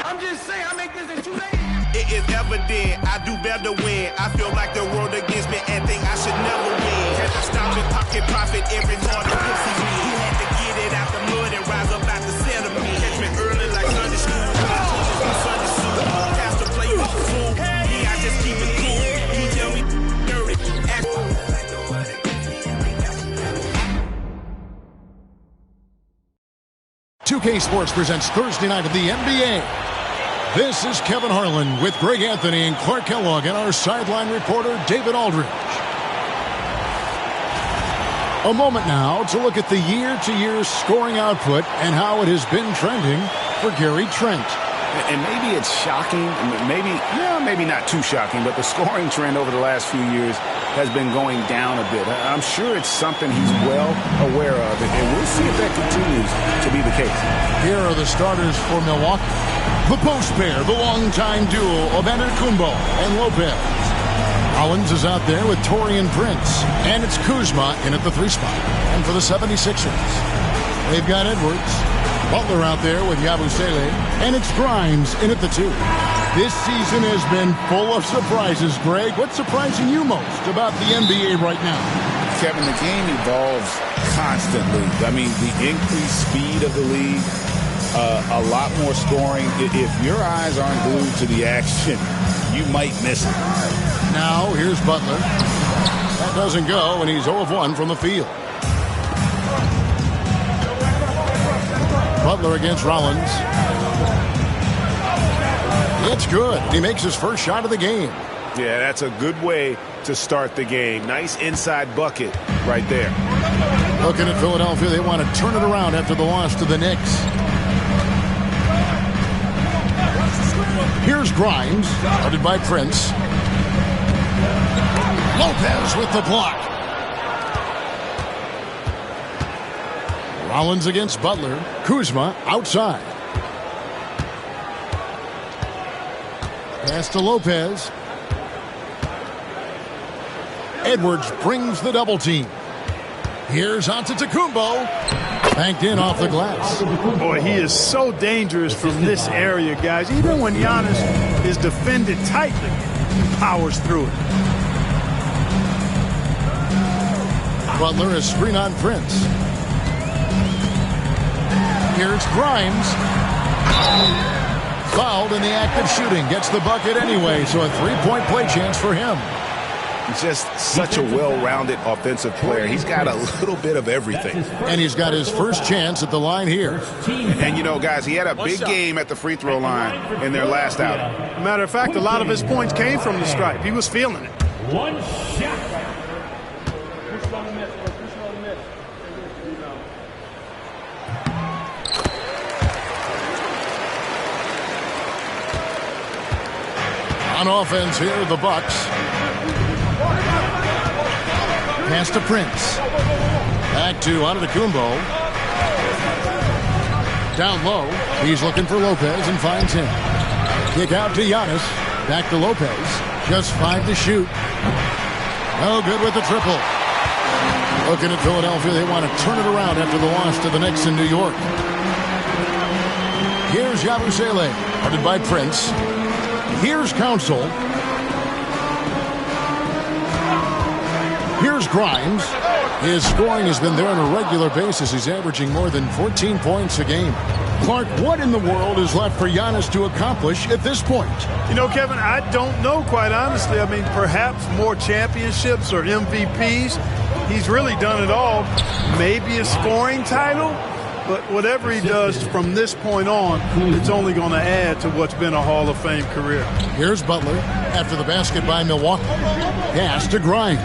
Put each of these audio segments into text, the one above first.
I'm just saying, I make this in 2 days. It is evident I do better when I feel like the world against me and think I should never win. Had to stop and pocket profit every morning. He had to get it out the mud and rise up out the settlement. Catch me early like Sunday school. Sunday school. Has to play fool. Yeah, I just keep it cool. He tell me dirty. 2K Sports presents Thursday night of the NBA. This is Kevin Harlan with Greg Anthony and Clark Kellogg and our sideline reporter David Aldridge. A moment now to look at the year-to-year scoring output and how it has been trending for Gary Trent. And maybe it's shocking, maybe not too shocking, but the scoring trend over the last few years has been going down a bit. I'm sure it's something he's well aware of, and we'll see if that continues to be the case. Here are the starters for Milwaukee. The post pair, the longtime duo of Antetokounmpo and Lopez. Collins is out there with Taurean Prince, and it's Kuzma in at the 3 spot. And for the 76ers, they've got Edwards. Butler out there with Yabusele, and it's Grimes in at the 2. This season has been full of surprises, Greg. What's surprising you most about the NBA right now? Kevin, the game evolves constantly. I mean, the increased speed of the league, a lot more scoring. If your eyes aren't glued to the action, you might miss it. Now, here's Butler. That doesn't go, and he's 0 of 1 from the field. Butler against Rollins. It's good. He makes his first shot of the game. Yeah, that's a good way to start the game. Nice inside bucket right there. Looking at Philadelphia, they want to turn it around after the loss to the Knicks. Here's Grimes, guarded by Prince. Lopez with the block. Rollins against Butler. Kuzma outside. Pass to Lopez. Edwards brings the double team. Here's Antetokounmpo. Banked in off the glass. Boy, he is so dangerous from this area, guys. Even when Giannis is defended tightly, he powers through it. Butler is screen on Prince. Here's Grimes. Fouled in the act of shooting. Gets the bucket anyway, so a 3-point play chance for him. He's just such a well-rounded offensive player. He's got a little bit of everything. And he's got his first chance at the line here. And, you know, guys, he had a big game at the free throw line in their last outing. Matter of fact, a lot of his points came from the stripe. He was feeling it. One shot. On offense here, the Bucks. Pass to Prince. Back to Antetokounmpo. Down low. He's looking for Lopez and finds him. Kick out to Giannis. Back to Lopez. Just 5 to shoot. No good with the triple. Looking at Philadelphia, they want to turn it around after the loss to the Knicks in New York. Here's Yabusele, guarded by Prince. Here's Council. Here's Grimes. His scoring has been there on a regular basis. He's averaging more than 14 points a game. Clark, what in the world is left for Giannis to accomplish at this point? You know, Kevin, I don't know, quite honestly. I mean, perhaps more championships or MVPs. He's really done it all. Maybe a scoring title. But whatever he does from this point on, it's only going to add to what's been a Hall of Fame career. Here's Butler after the basket by Milwaukee. Pass to Grimes.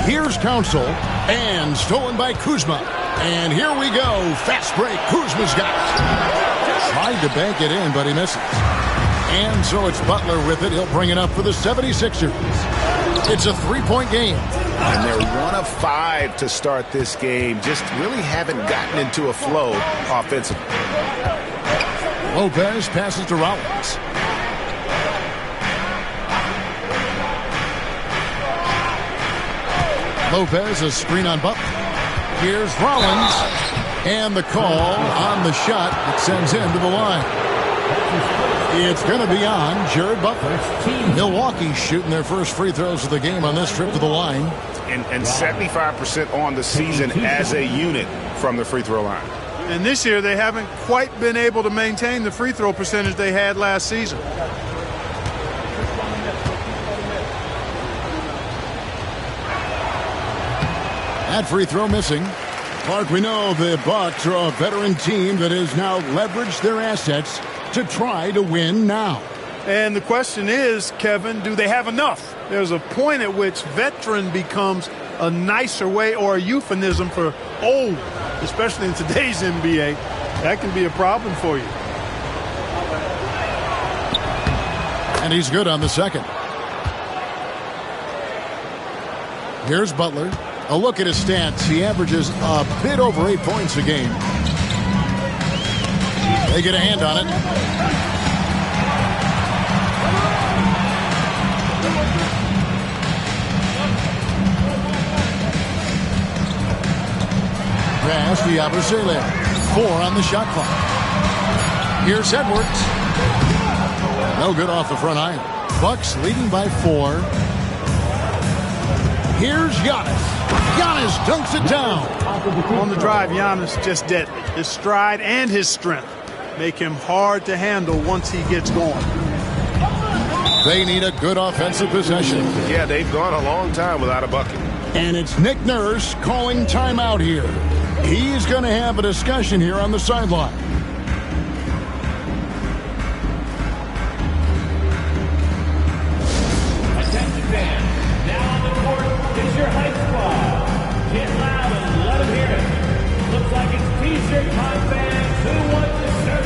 Here's Council. And stolen by Kuzma. And here we go. Fast break. Kuzma's got it. Tried to bank it in, but he misses. And so it's Butler with it. He'll bring it up for the 76ers. It's a 3-point game. And they're 1 of 5 to start this game. Just really haven't gotten into a flow offensively. Lopez passes to Rollins. Lopez, a screen on Butler. Here's Rollins. And the call on the shot that sends him to the line. It's going to be on Jared Butler. Milwaukee shooting their first free throws of the game on this trip to the line. And 75% on the season as a unit from the free throw line. And this year they haven't quite been able to maintain the free throw percentage they had last season. That free throw missing. Clark, we know the Bucks are a veteran team that has now leveraged their assets to try to win now. And the question is, Kevin, do they have enough? There's a point at which veteran becomes a nicer way or a euphemism for old, especially in today's NBA. That can be a problem for you. And he's good on the second. Here's Butler. A look at his stats. He averages a bit over 8 points a game. They get a hand on it. Pass to Yabusele. 4 on the shot clock. Here's Edwards. No good off the front iron. Bucks leading by 4. Here's Giannis. Giannis dunks it down. On the drive, Giannis just deadly. His stride and his strength make him hard to handle once he gets going. They need a good offensive possession. Yeah, they've gone a long time without a bucket. And it's Nick Nurse calling timeout here. He's going to have a discussion here on the sideline. Attention fans, now on the court is your hype squad. Get loud and let them hear it. Looks like it's T-shirt time fans who want the shirt.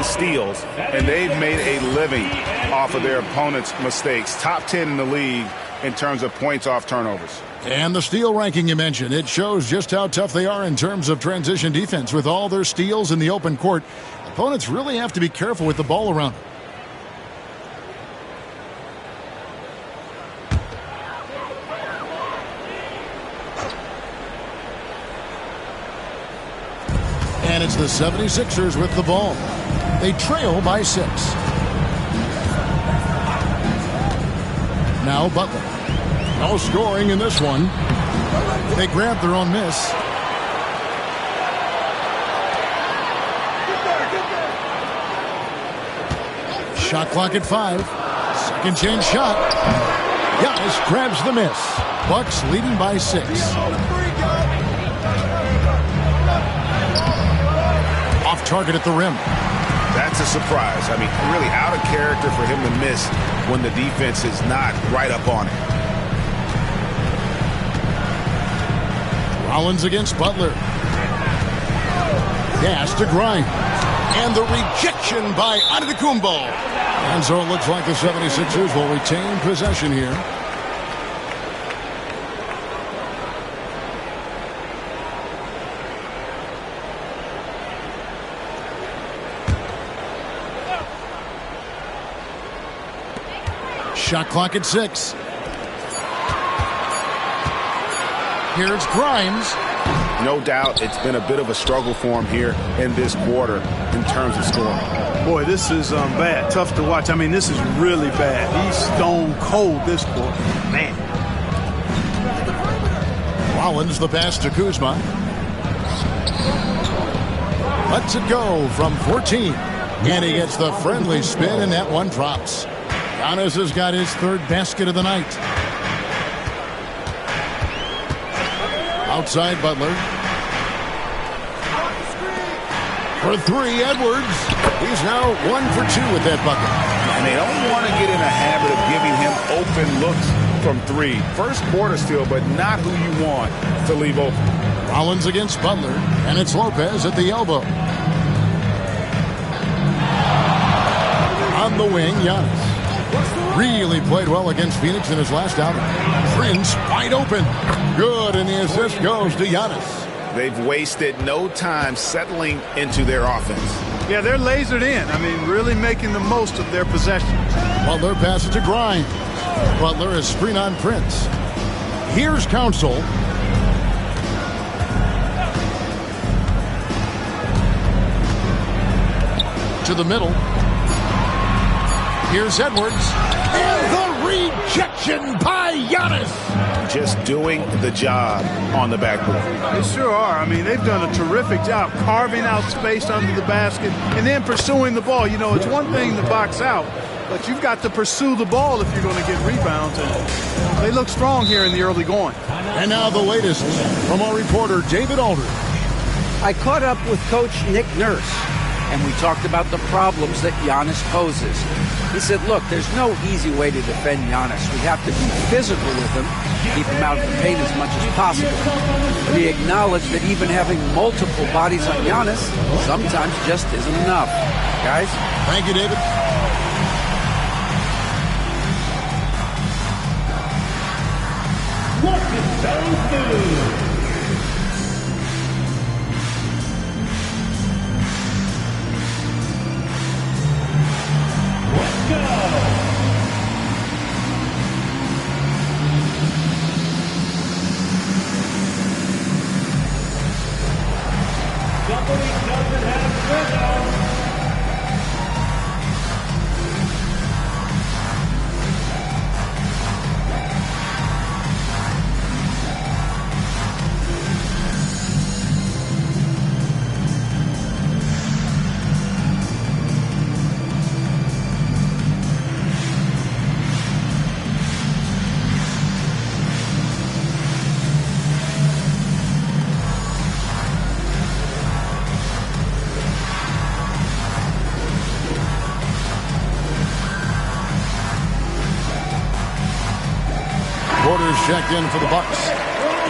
Steals, and they've made a living off of their opponent's mistakes. Top 10 in the league in terms of points off turnovers. And the steal ranking you mentioned, it shows just how tough they are in terms of transition defense. With all their steals in the open court, opponents really have to be careful with the ball around them. And it's the 76ers with the ball. They trail by 6. Now Butler. No scoring in this one. They grab their own miss. Shot clock at 5. Second chance shot. Giannis grabs the miss. Bucks leading by 6. Off target at the rim. That's a surprise. I mean, really out of character for him to miss when the defense is not right up on it. Rollins against Butler. Pass to Grimes. And the rejection by Antetokounmpo. And so it looks like the 76ers will retain possession here. Shot clock at 6. Here's Grimes. No doubt it's been a bit of a struggle for him here in this quarter in terms of scoring. Boy, this is bad. Tough to watch. I mean, this is really bad. He's stone cold, this boy. Man. Rollins the pass to Kuzma. Lets it go from 14. And he gets the friendly spin, and that one drops. Giannis has got his third basket of the night. Outside Butler. For three, Edwards. He's now 1 for 2 with that bucket. And they don't want to get in a habit of giving him open looks from three. First quarter still, but not who you want to leave open. Rollins against Butler, and it's Lopez at the elbow. On the wing, Giannis. Really played well against Phoenix in his last outing. Prince wide open. Good, and the assist goes to Giannis. They've wasted no time settling into their offense. Yeah, they're lasered in. I mean, really making the most of their possession. Butler passes to Grimes. Butler is screen on Prince. Here's Council. To the middle. Here's Edwards. And the rejection by Giannis. Just doing the job on the backboard. They sure are. I mean, they've done a terrific job carving out space under the basket and then pursuing the ball. You know, it's one thing to box out, but you've got to pursue the ball if you're going to get rebounds. And they look strong here in the early going. And now the latest from our reporter, David Aldridge. I caught up with Coach Nick Nurse, and we talked about the problems that Giannis poses. He said, look, there's no easy way to defend Giannis. We have to be physical with him, keep him out of the paint as much as possible. But he acknowledged that even having multiple bodies on Giannis sometimes just isn't enough. Guys? Thank you, David. What is those do? Let's go! Somebody doesn't have rhythm. Checked in for the Bucks.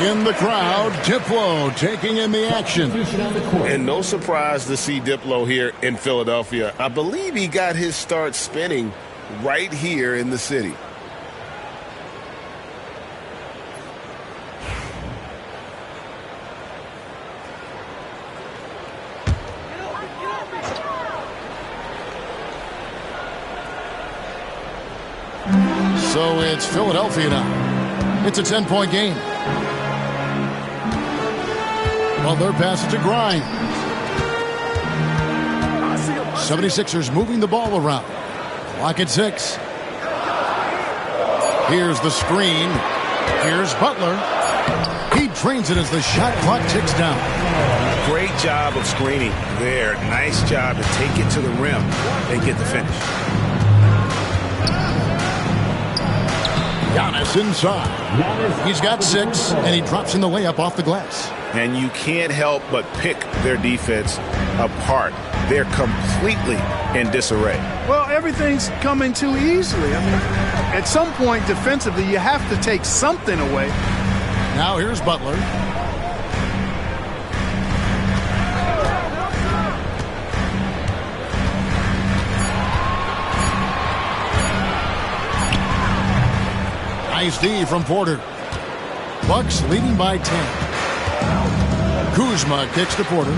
In the crowd, Diplo taking in the action. And no surprise to see Diplo here in Philadelphia. I believe he got his start spinning right here in the city. So it's Philadelphia now. It's a 10-point game. Butler passes to Grimes. 76ers moving the ball around. Clock at 6. Here's the screen. Here's Butler. He drains it as the shot clock ticks down. Great job of screening there. Nice job to take it to the rim and get the finish. Giannis inside. He's got 6, and he drops in the layup off the glass. And you can't help but pick their defense apart. They're completely in disarray. Well, everything's coming too easily. I mean, at some point defensively, you have to take something away. Now here's Butler. Nice D from Porter. Bucks leading by 10. Kuzma kicks to Porter.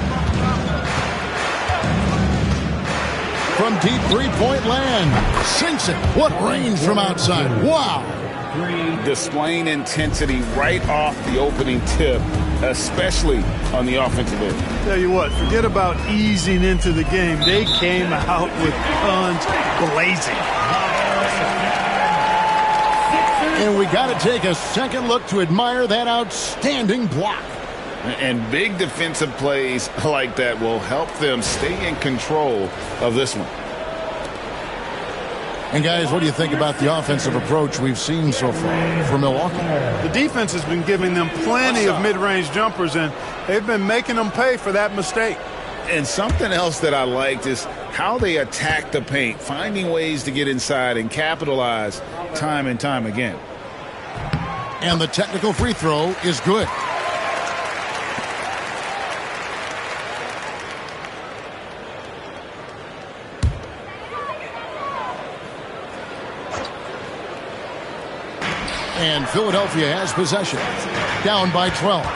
From deep three-point land. Sinks it. What range from outside. Wow. displaying intensity right off the opening tip, especially on the offensive end. Tell you what, forget about easing into the game. They came out with guns blazing. And we got to take a second look to admire that outstanding block. And big defensive plays like that will help them stay in control of this one. And guys, what do you think about the offensive approach we've seen so far for Milwaukee? The defense has been giving them plenty of mid-range jumpers, and they've been making them pay for that mistake. And something else that I liked is how they attack the paint, finding ways to get inside and capitalize time and time again. And the technical free throw is good. And Philadelphia has possession. Down by 12.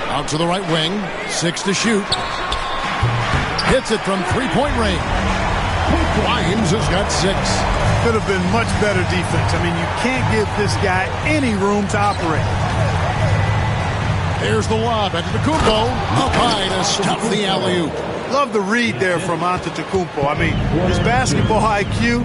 Out to the right wing. 6 to shoot. Hits it from three-point range. Lyons has got 6. Could have been much better defense. I mean, you can't give this guy any room to operate. There's the lob. Antetokounmpo up high to stop the alley-oop. Love the read there from Antetokounmpo. I mean, his basketball IQ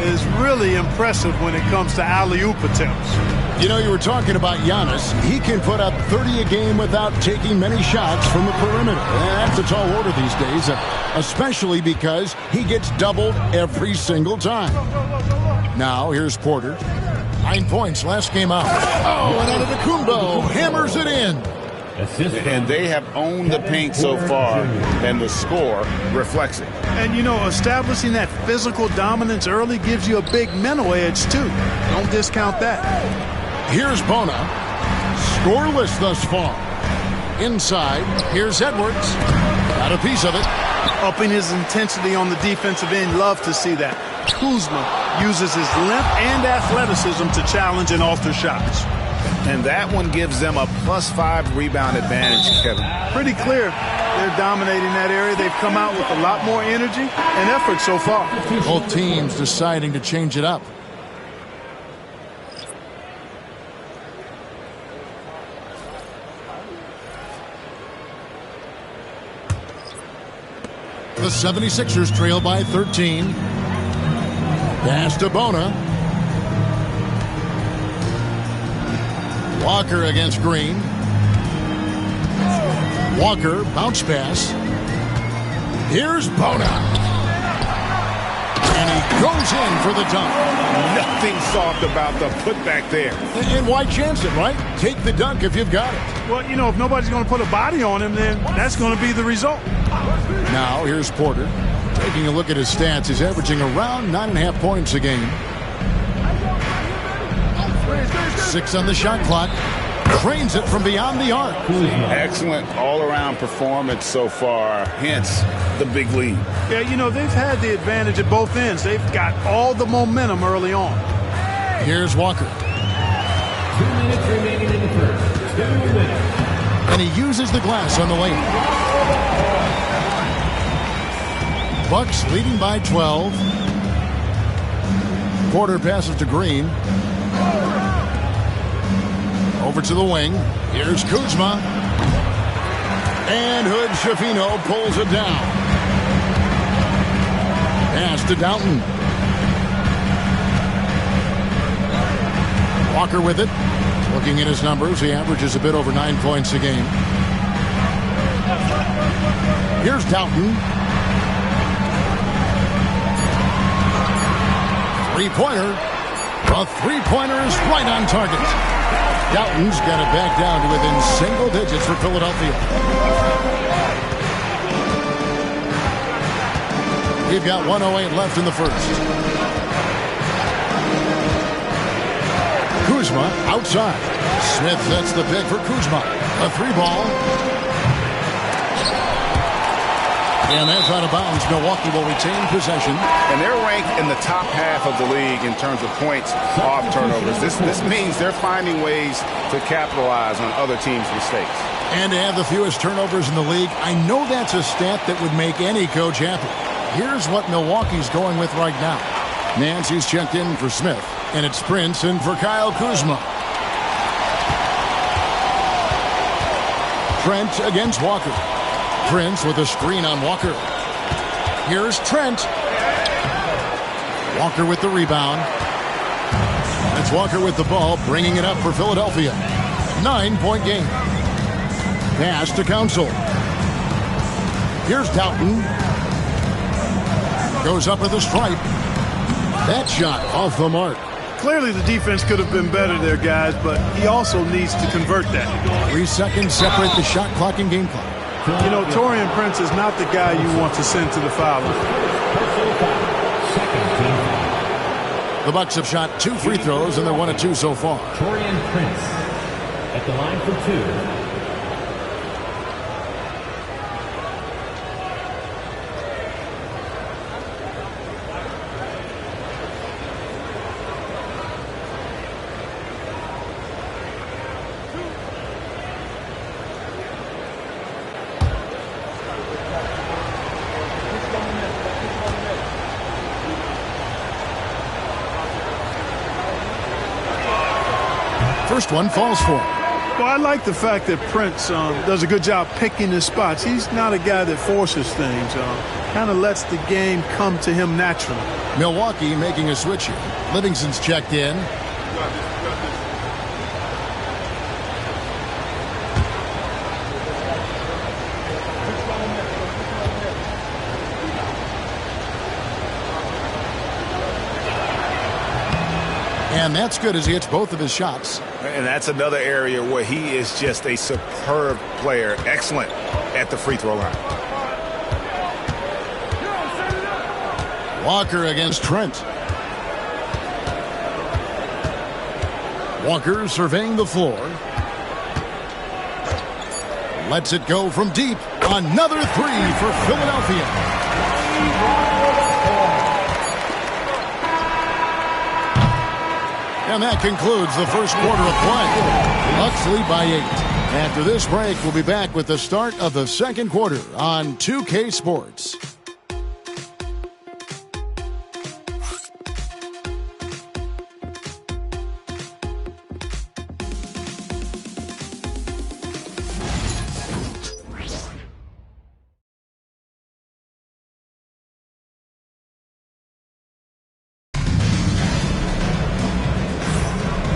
is really impressive when it comes to alley-oop attempts. You know, you were talking about Giannis. He can put up 30 a game without taking many shots from the perimeter. That's a tall order these days, especially because he gets doubled every single time. Now, here's Porter. 9 points last game out. Oh, and Antetokounmpo hammers it in. And they have owned the paint so far, and the score reflects it. And, you know, establishing that physical dominance early gives you a big mental edge, too. Don't discount that. Here's Bona. Scoreless thus far. Inside, here's Edwards. Got a piece of it. Upping his intensity on the defensive end. Love to see that. Kuzma uses his length and athleticism to challenge and alter shots. And that one gives them a +5 rebound advantage, Kevin. Pretty clear. They're dominating that area. They've come out with a lot more energy and effort so far. Both teams deciding to change it up. The 76ers trail by 13. Pass to Bona. Walker against Green. Walker, bounce pass. Here's Bona. And he goes in for the dunk. Nothing soft about the putback there. And why chance it, right? Take the dunk if you've got it. Well, you know, if nobody's going to put a body on him, then that's going to be the result. Now, here's Porter. Taking a look at his stats, he's averaging around 9.5 points a game. 6 on the shot clock. Trains it from beyond the arc. Excellent all-around performance so far, hence the big lead. Yeah, you know, they've had the advantage at both ends. They've got all the momentum early on. Here's Walker. 2 minutes remaining in the first. 2 minutes. And he uses the glass on the lane. Bucks leading by 12. Porter passes to Green. Over to the wing. Here's Kuzma. And Hood Schifino pulls it down. Pass to Downton. Walker with it. Looking at his numbers, he averages a bit over 9 points a game. Here's Downton. Three-pointer. A three-pointer is right on target. Downton's got it back down to within single digits for Philadelphia. We've got 1:08 left in the first. Kuzma outside. Smith sets the pick for Kuzma. A 3-ball. And that's out of bounds. Milwaukee will retain possession. And they're ranked in the top half of the league in terms of points off turnovers. This means they're finding ways to capitalize on other teams' mistakes. And to have the fewest turnovers in the league, I know that's a stat that would make any coach happy. Here's what Milwaukee's going with right now. Nancy's checked in for Smith, and it's Prince in for Kyle Kuzma. Trent against Walker. Prince with a screen on Walker. Here's Trent. Walker with the rebound. It's Walker with the ball, bringing it up for Philadelphia. 9-point game. Pass to Council. Here's Doughton. Goes up with a stripe. That shot off the mark. Clearly the defense could have been better there, guys, but he also needs to convert that. 3 seconds separate the shot clock and game clock. You know, Taurean Prince is not the guy you want to send to the foul line. The Bucks have shot 2 free throws, and they're 1 of 2 so far. Taurean Prince at the line for 2. First one falls for him. Well, I like the fact that Prince does a good job picking his spots. He's not a guy that forces things. Kind of lets the game come to him naturally. Milwaukee making a switch here. Livingston's checked in. And that's good as he hits both of his shots. And that's another area where he is just a superb player. Excellent at the free throw line. Walker against Trent. Walker surveying the floor. Lets it go from deep. Another 3 for Philadelphia. And that concludes the first quarter of play. Bucks lead by 8. After this break, we'll be back with the start of the second quarter on 2K Sports.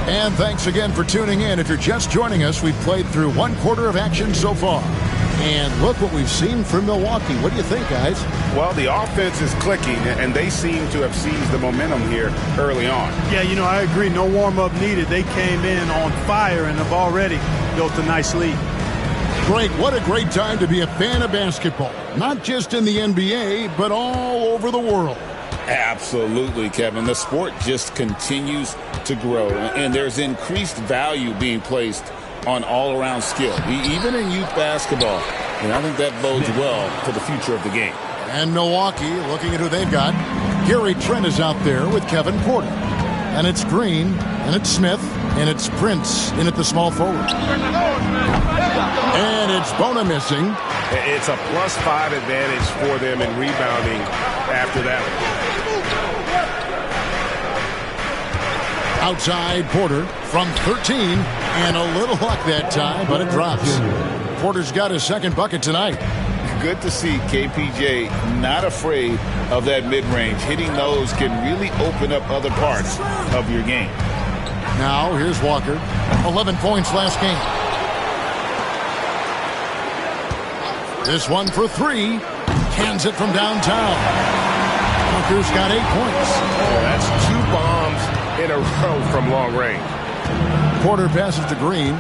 And thanks again for tuning in. If you're just joining us, we've played through 1 quarter of action so far. And look what we've seen from Milwaukee. What do you think, guys? Well, the offense is clicking, and they seem to have seized the momentum here early on. Yeah, you know, I agree. No warm-up needed. They came in on fire and have already built a nice lead. Greg, what a great time to be a fan of basketball. Not just in the NBA, but all over the world. Absolutely, Kevin. The sport just continues to grow, and there's increased value being placed on all-around skill, even in youth basketball. And I think that bodes well for the future of the game. And Milwaukee, looking at who they've got. Gary Trent is out there with Kevin Porter. And it's Green, and it's Smith, and it's Prince in at the small forward. And it's Bona missing. It's a +5 advantage for them in rebounding after that. Outside Porter from 13, and a little luck that time, but it drops. Porter's got his second bucket tonight. Good to see KPJ not afraid of that mid-range. Hitting those can really open up other parts of your game. Now here's Walker. 11 points last game. This one for 3. Cans it from downtown. Walker's got 8 points. That's 2 bombs in a row from long range. Porter passes to Green.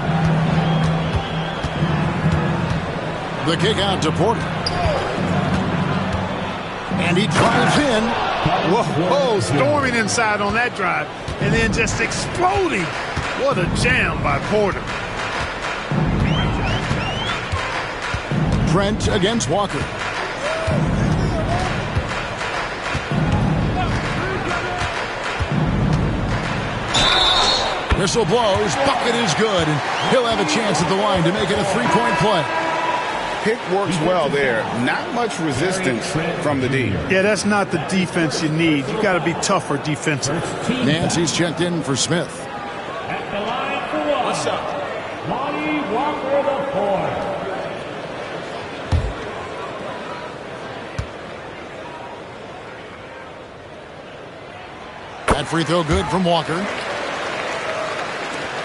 The kick out to Porter. And he drives in. Whoa, storming inside on that drive. And then just exploding. What a jam by Porter. Trent against Walker. Whistle blows. Bucket is good. And he'll have a chance at the line to make it a 3-point play. pick works well there. Not much resistance from the D. Yeah, that's not the defense you need. You got to be tougher defensive. Nancy's checked in for Smith. At the line for one. What's up? Lonnie Walker the fourth. That free throw good from Walker.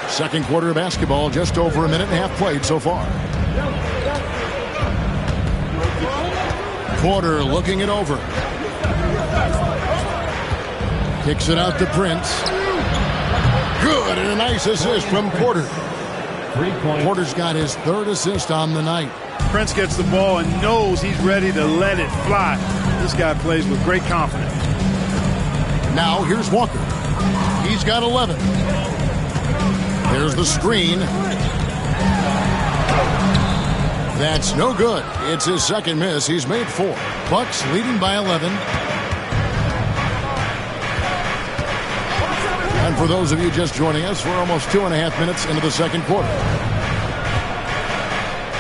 Second quarter of basketball, just over a minute and a half played so far. Porter looking it over. Kicks it out to Prince. Good, and a nice assist from Porter. Porter's got his third assist on the night. Prince gets the ball and knows he's ready to let it fly. This guy plays with great confidence. Now here's Walker. He's got 11. There's the screen. That's no good. It's his second miss. He's made 4. Bucks leading by 11. And for those of you just joining us, we're almost 2.5 minutes into the second quarter.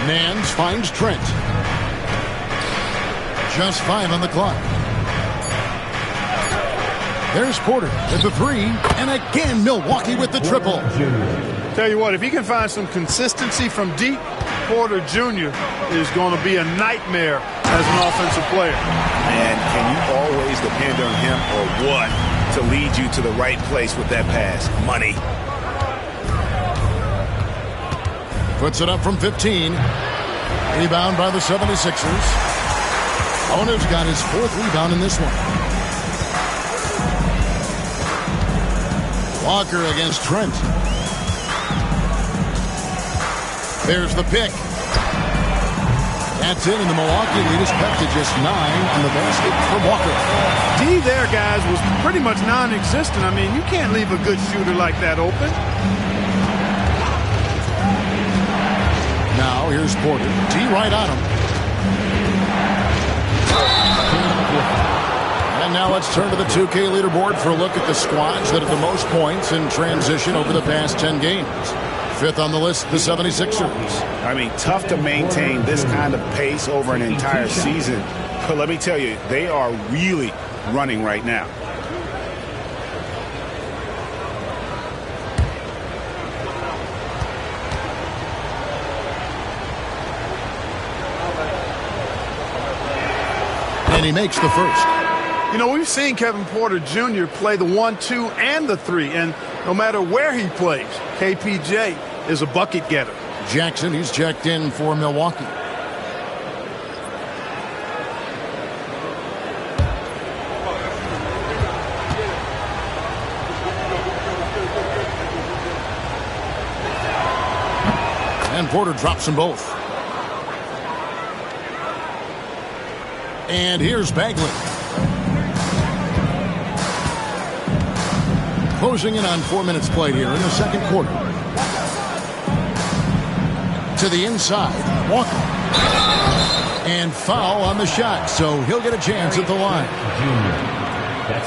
Nance finds Trent. Just 5 on the clock. There's Porter with the 3. And again, Milwaukee with the triple. Tell you what, if he can find some consistency from deep, Porter Jr. is going to be a nightmare as an offensive player. And can you always depend on him or what to lead you to the right place with that pass? Money. Puts it up from 15. Rebound by the 76ers. Owner's got his 4th rebound in this one. Walker against Trent. There's the pick. That's it, and the Milwaukee lead is cut to just 9 on the basket for Walker. D there, guys, was pretty much non-existent. I mean, you can't leave a good shooter like that open. Now, here's Porter. D right on him. And now let's turn to the 2K leaderboard for a look at the squads that have the most points in transition over the past 10 games. 5th on the list, the 76ers. I mean, tough to maintain this kind of pace over an entire season. But let me tell you, they are really running right now. And he makes the first. You know, we've seen Kevin Porter Jr. play the 1, 2, and the 3. And no matter where he plays, KPJ is a bucket getter. Jackson, he's checked in for Milwaukee. And Porter drops them both. And here's Bagley. Closing in on 4 minutes played here in the second quarter. To the inside, Walker. And foul on the shot, so he'll get a chance at the line.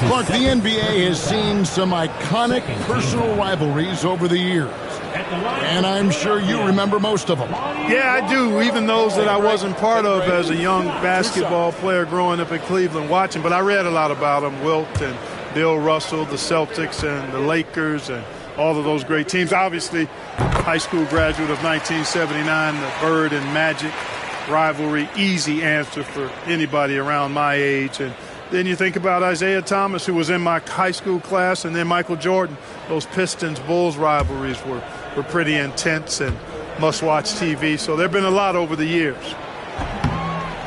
Clark, the NBA has seen some iconic personal rivalries over the years. And I'm sure you remember most of them. Yeah, I do, even those that I wasn't part of as a young basketball player growing up in Cleveland watching. But I read a lot about them, Wilt and Bill Russell, the Celtics and the Lakers and all of those great teams. Obviously, high school graduate of 1979, the Bird and Magic rivalry, easy answer for anybody around my age. And then you think about Isaiah Thomas, who was in my high school class, and then Michael Jordan. Those Pistons-Bulls rivalries were pretty intense and must-watch TV. So there have been a lot over the years.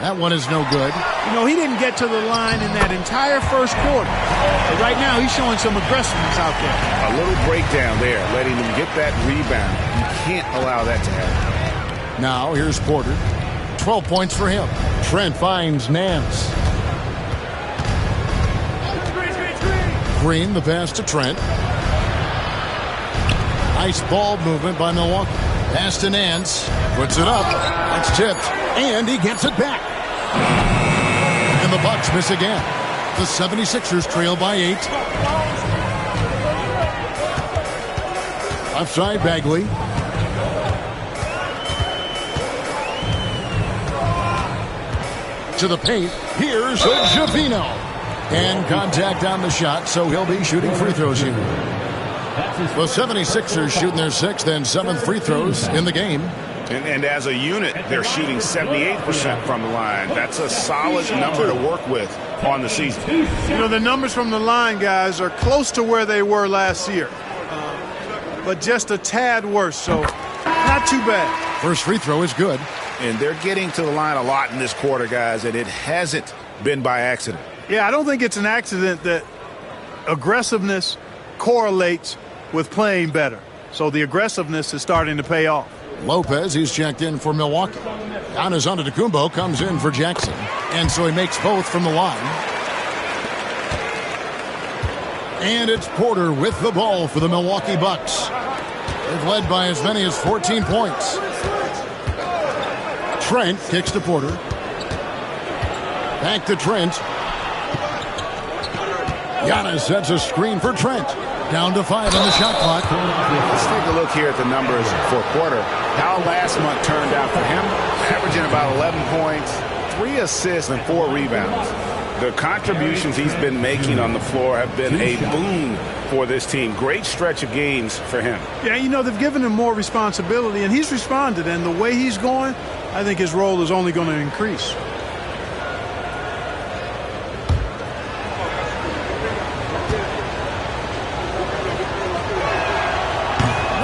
That one is no good. You know, he didn't get to the line in that entire first quarter. But right now, he's showing some aggressiveness out there. A little breakdown there, letting him get that rebound. You can't allow that to happen. Now, here's Porter. 12 points for him. Trent finds Nance. Green, the pass to Trent. Nice ball movement by Milwaukee. Pass to Nance. Puts it up. That's tipped. And he gets it back. And the Bucks miss again. The 76ers trail by 8. Left side, Bagley. To the paint. Here's Javino. And contact on the shot, so he'll be shooting free throws here. The 76ers shooting their 6th and 7th free throws in the game. And as a unit, they're shooting 78% from the line. That's a solid number to work with on the season. You know, the numbers from the line, guys, are close to where they were last year. But just a tad worse, so not too bad. First free throw is good. And they're getting to the line a lot in this quarter, guys, and it hasn't been by accident. Yeah, I don't think it's an accident that aggressiveness correlates with playing better. So the aggressiveness is starting to pay off. Lopez, he's checked in for Milwaukee. Giannis Antetokounmpo comes in for Jackson. And so he makes both from the line. And it's Porter with the ball for the Milwaukee Bucks. They've led by as many as 14 points. Trent kicks to Porter. Back to Trent. Giannis sets a screen for Trent. Down to 5 on the shot clock. Let's take a look here at the numbers for Porter. How last month turned out for him. Averaging about 11 points, 3 assists, and 4 rebounds. The contributions he's been making on the floor have been a boon for this team. Great stretch of games for him. Yeah, you know, they've given him more responsibility, and he's responded. And the way he's going, I think his role is only going to increase.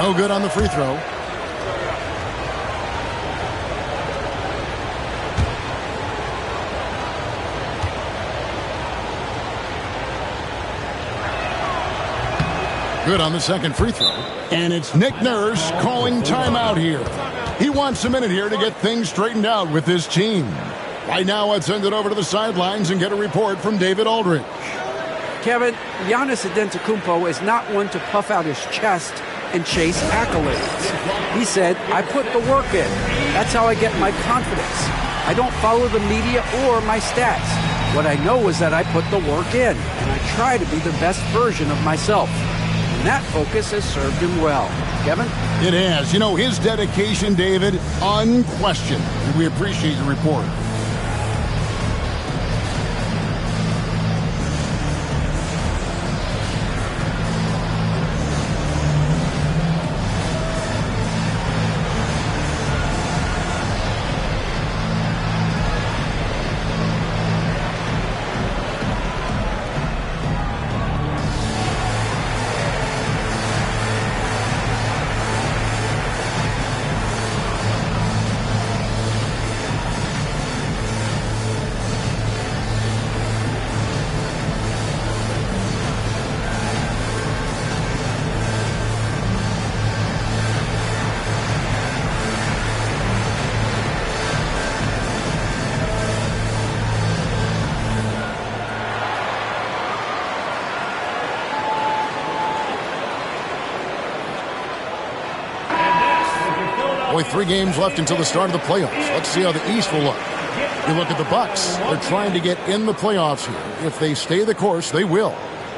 No good on the free throw. Good on the second free throw. And it's Nick Nurse calling timeout here. He wants a minute here to get things straightened out with his team. Right now, let's send it over to the sidelines and get a report from David Aldridge. Kevin, Giannis Antetokounmpo is not one to puff out his chest and chase accolades. He said, I put the work in. That's how I get my confidence. I don't follow the media or my stats. What I know is that I put the work in, and I try to be the best version of myself. And that focus has served him well. Kevin? It has. You know, his dedication, David, unquestioned. We appreciate your report. Only 3 games left until the start of the playoffs. Let's see how the East will look. You look at the Bucks. They're trying to get in the playoffs here. If they stay the course, they will.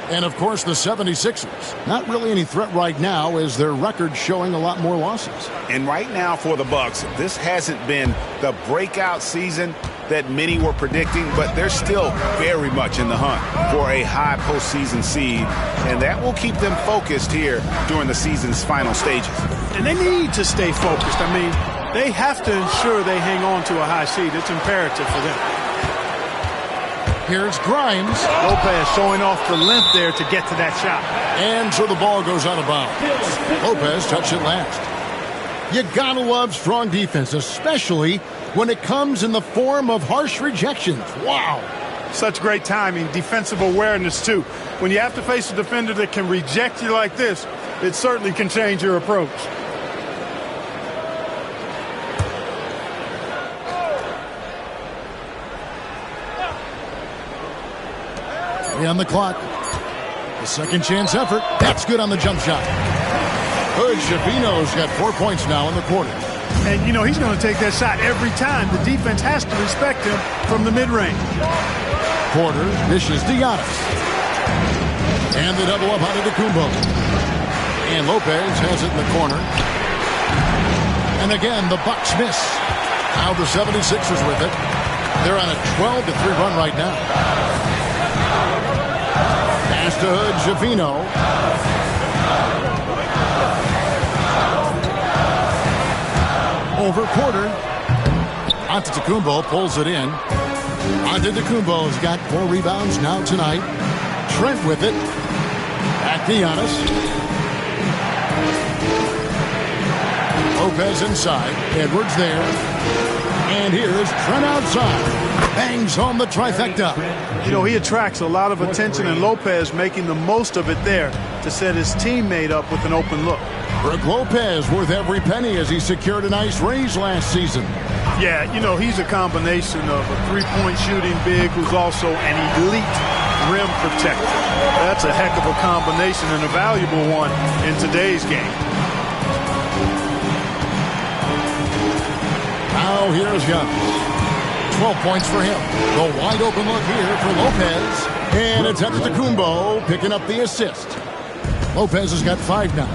And, of course, the 76ers. Not really any threat right now as their record showing a lot more losses. And right now for the Bucks, this hasn't been the breakout season that many were predicting, but they're still very much in the hunt for a high postseason seed, and that will keep them focused here during the season's final stages. And they need to stay focused. I mean, they have to ensure they hang on to a high seed. It's imperative for them. Here's Grimes. Lopez showing off the length there to get to that shot. And so the ball goes out of bounds. Lopez touched it last. You gotta love strong defense, especially when it comes in the form of harsh rejections. Wow. Such great timing, defensive awareness, too. When you have to face a defender that can reject you like this, it certainly can change your approach. On the clock. The second chance effort. That's good on the jump shot. Good. Javino's got 4 points now in the quarter. And, you know, he's going to take that shot every time. The defense has to respect him from the mid-range. Porter dishes to Giannis. And the double up on Antetokounmpo. And Lopez has it in the corner. And again, the Bucks miss. Now the 76ers with it. They're on a 12-3 run right now. Pass to Hood, Javino. Over Porter. Antetokounmpo pulls it in. Antetokounmpo's got 4 rebounds now tonight. Trent with it. Back to Giannis. Lopez inside. Edwards there. And here's Trent outside. Bangs home the trifecta. You know, he attracts a lot of attention, and Lopez making the most of it there to set his teammate up with an open look. Brook Lopez worth every penny as he secured a nice raise last season. Yeah, you know, he's a combination of a three-point shooting big who's also an elite rim protector. That's a heck of a combination and a valuable one in today's game. Now here's Giannis. 12 points for him. The wide open look here for Lopez. And it's Antetokounmpo picking up the assist. Lopez has got 5 now.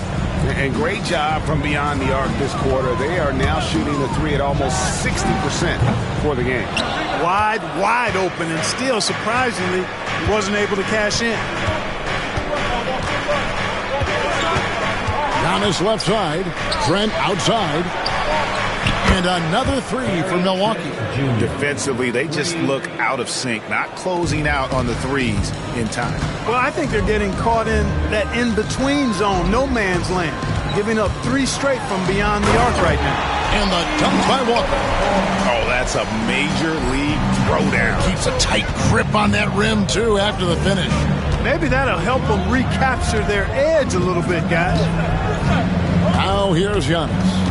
And great job from beyond the arc this quarter. They are now shooting the 3 at almost 60% for the game. Wide open, and still, surprisingly, he wasn't able to cash in. Giannis left side. Trent outside. And another 3 for Milwaukee. Defensively, they just look out of sync, not closing out on the threes in time. Well, I think they're getting caught in that in-between zone, no man's land, giving up 3 straight from beyond the arc right now. And the dunk by Walker. Oh, that's a major league throwdown. Keeps a tight grip on that rim, too, after the finish. Maybe that'll help them recapture their edge a little bit, guys. Now here's Giannis.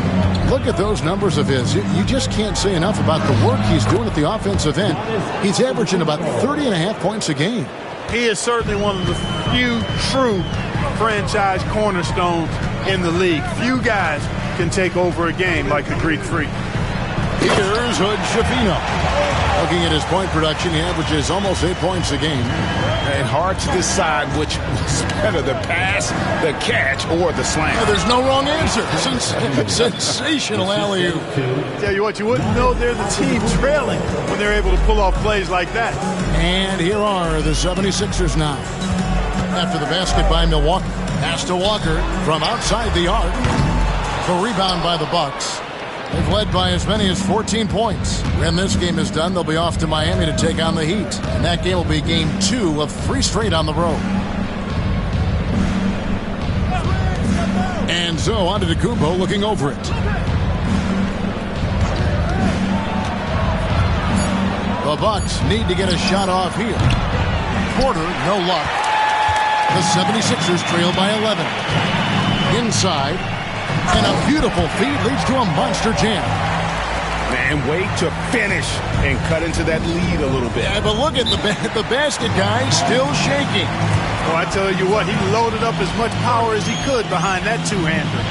Look at those numbers of his. You just can't say enough about the work he's doing at the offensive end. He's averaging about 30.5 points a game. He is certainly one of the few true franchise cornerstones in the league. Few guys can take over a game like the Greek Freak. Here's Hood Schifino. Looking at his point production, he averages almost 8 points a game. And hard to decide which was better, the pass, the catch, or the slam. There's no wrong answer. Sensational alley-oop. Tell you what, you wouldn't know they're the team trailing when they're able to pull off plays like that. And here are the 76ers now. After the basket by Milwaukee. Pass to Walker from outside the arc. The rebound by the Bucks. They've led by as many as 14 points. When this game is done, they'll be off to Miami to take on the Heat. And that game will be game 2 of 3 straight on the road. And so, Antetokounmpo looking over it. The Bucks need to get a shot off here. Porter, no luck. The 76ers trail by 11. Inside. And a beautiful feed leads to a monster jam. And wait to finish and cut into that lead a little bit. Yeah, but look at the basket guy still shaking. Oh, I tell you what, he loaded up as much power as he could behind that two-hander.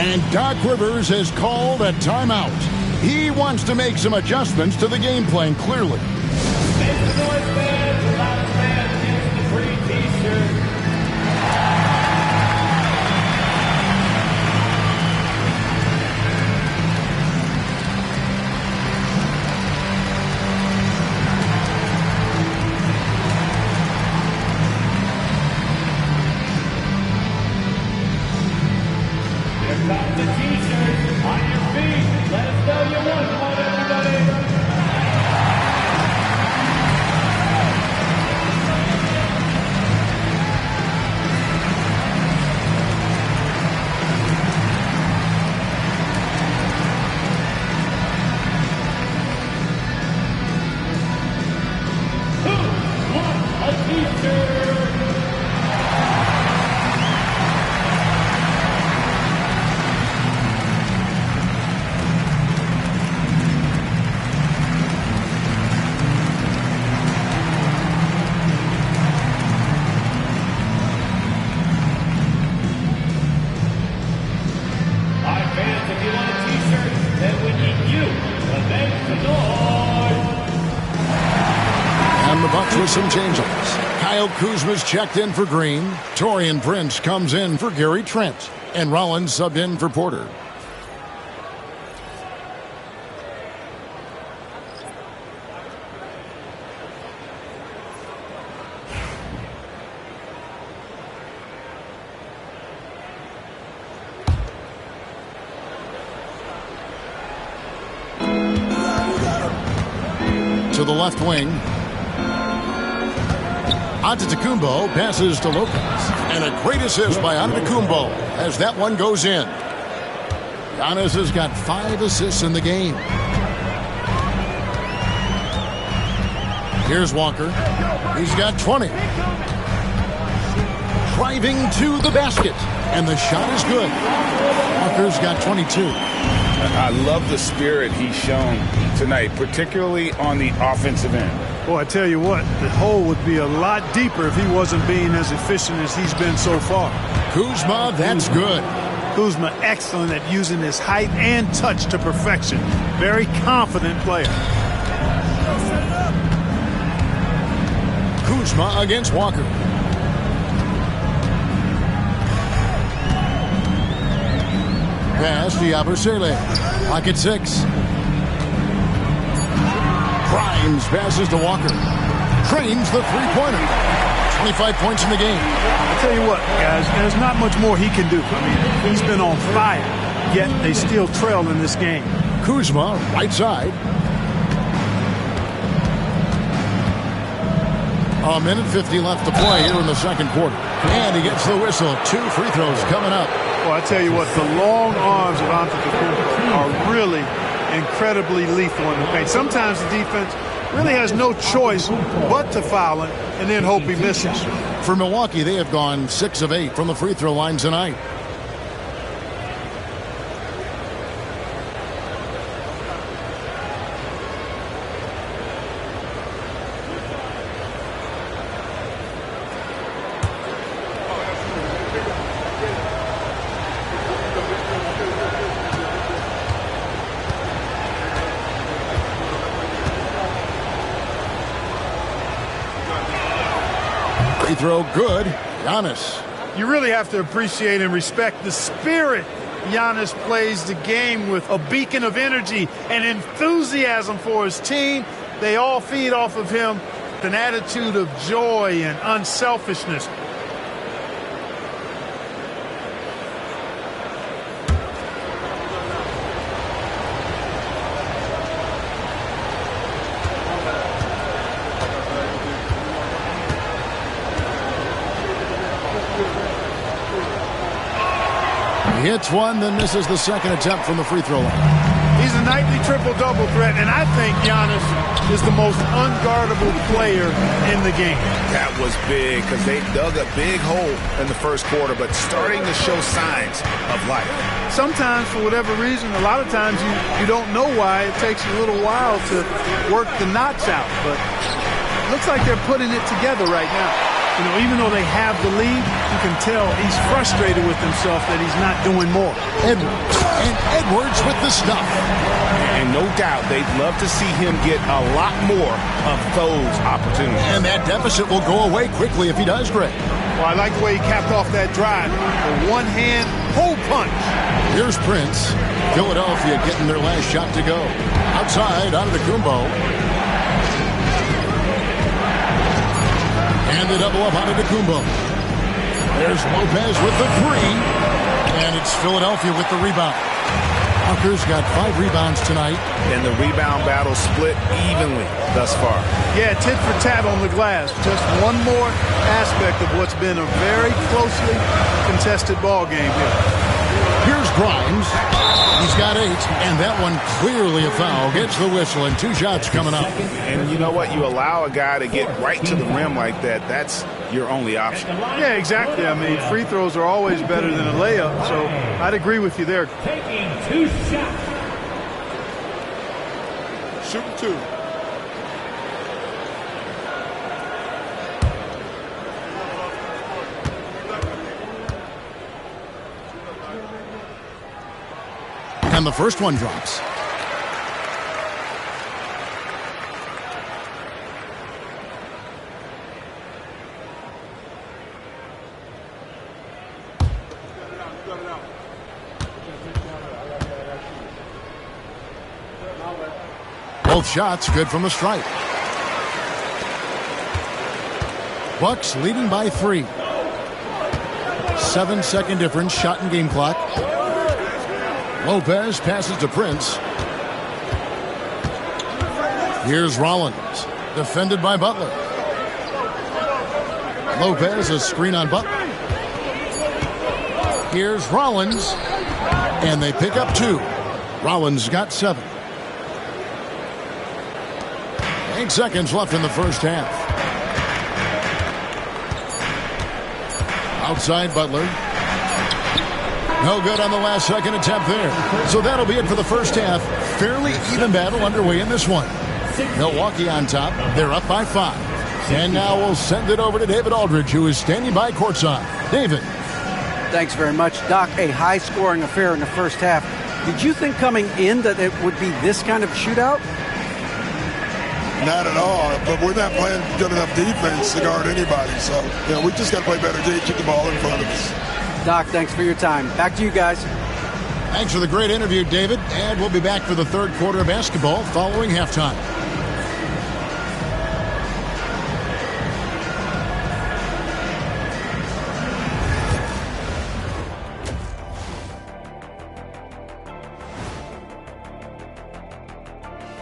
And Doc Rivers has called a timeout. He wants to make some adjustments to the game plan, clearly. Make the noise, fans. The loud fans gets the free T-shirt. Got the T-shirts on your feet. Let us know you want one, everybody. Who wants a T-shirt? With some change-ups. Kyle Kuzma's checked in for Green. Taurean Prince comes in for Gary Trent. And Rollins subbed in for Porter. the left wing. Antetokounmpo passes to Lopez. And a great assist by Antetokounmpo as that one goes in. Giannis has got 5 assists in the game. Here's Walker. He's got 20. Driving to the basket. And the shot is good. Walker's got 22. I love the spirit he's shown tonight, particularly on the offensive end. Boy, I tell you what, the hole would be a lot deeper if he wasn't being as efficient as he's been so far. Kuzma, that's good. Kuzma, excellent at using his height and touch to perfection. Very confident player. Kuzma against Walker. Pass to Yabusele. Pocket 6. Grimes passes to Walker. Trains the three-pointer. 25 points in the game. I'll tell you what, guys, there's not much more he can do. I mean, he's been on fire, yet they still trail in this game. Kuzma, right side. A minute 50 left to play here in the second quarter. And he gets the whistle. 2 free throws coming up. Well, I tell you what, the long arms of Antetokounmpo are really incredibly lethal in the paint. Sometimes the defense really has no choice but to foul him and then hope he misses. For Milwaukee, they have gone 6 of 8 from the free throw line tonight. Free throw good. Giannis. You really have to appreciate and respect the spirit Giannis plays the game with. A beacon of energy and enthusiasm for his team. They all feed off of him. An attitude of joy and unselfishness. He hits one, then misses the second attempt from the free throw line. He's a nightly triple-double threat, and I think Giannis is the most unguardable player in the game. That was big because they dug a big hole in the first quarter, but starting to show signs of life. Sometimes, for whatever reason, a lot of times you don't know why. It takes a little while to work the knots out, but it looks like they're putting it together right now. You know, even though they have the lead, you can tell he's frustrated with himself that he's not doing more. Edwards. And Edwards with the stuff. And no doubt they'd love to see him get a lot more of those opportunities. And that deficit will go away quickly if he does great. Well, I like the way he capped off that drive. The one-hand hole punch. Here's Prince. Philadelphia getting their last shot to go. Outside, Antetokounmpo. And the double up Antetokounmpo. There's Lopez with the 3. And it's Philadelphia with the rebound. Walker's got 5 rebounds tonight. And the rebound battle split evenly thus far. Yeah, tit for tat on the glass. Just one more aspect of what's been a very closely contested ball game here. Here's Grimes. He's got 8, and that one clearly a foul. Gets the whistle, and 2 shots coming up. And you know what? You allow a guy to get right to the rim like that. That's your only option. Yeah, exactly. I mean, free throws are always better than a layup, so I'd agree with you there. Taking 2 shots. Shoot 2. And the first one drops. Both shots good from the stripe. Bucks leading by 3. 7-second difference, shot and game clock. Lopez passes to Prince. Here's Rollins, defended by Butler. Lopez, a screen on Butler. Here's Rollins, and they pick up 2. Rollins got 7. 8 seconds left in the first half. Outside Butler. No good on the last second attempt there. So that'll be it for the first half. Fairly even battle underway in this one. Milwaukee on top. They're up by 5. And now we'll send it over to David Aldridge, who is standing by courtside. David. Thanks very much, Doc. A high-scoring affair in the first half. Did you think coming in that it would be this kind of shootout? Not at all, but we're not playing good enough defense to guard anybody. So, we just got to play better to keep the ball in front of us. Doc, thanks for your time. Back to you guys. Thanks for the great interview, David. And we'll be back for the third quarter of basketball following halftime.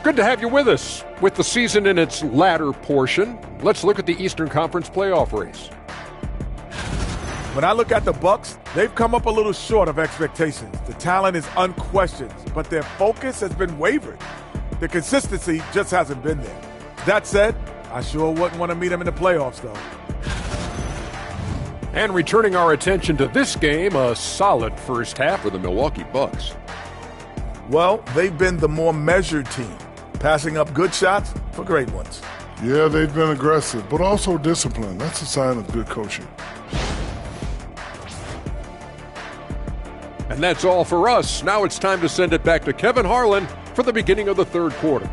Good to have you with us. With the season in its latter portion, let's look at the Eastern Conference playoff race. When I look at the Bucks, they've come up a little short of expectations. The talent is unquestioned, but their focus has been wavering. The consistency just hasn't been there. That said, I sure wouldn't want to meet them in the playoffs, though. And returning our attention to this game, a solid first half for the Milwaukee Bucks. Well, they've been the more measured team, passing up good shots for great ones. Yeah, they've been aggressive, but also disciplined. That's a sign of good coaching. And that's all for us. Now it's time to send it back to Kevin Harlan for the beginning of the third quarter.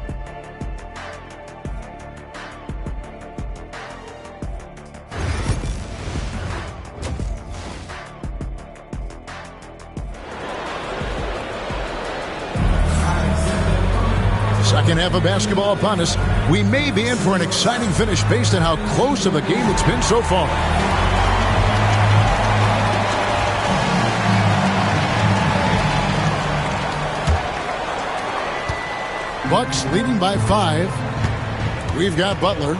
Second half of basketball upon us. We may be in for an exciting finish based on how close of a game it's been so far. Bucks leading by 5. We've got Butler.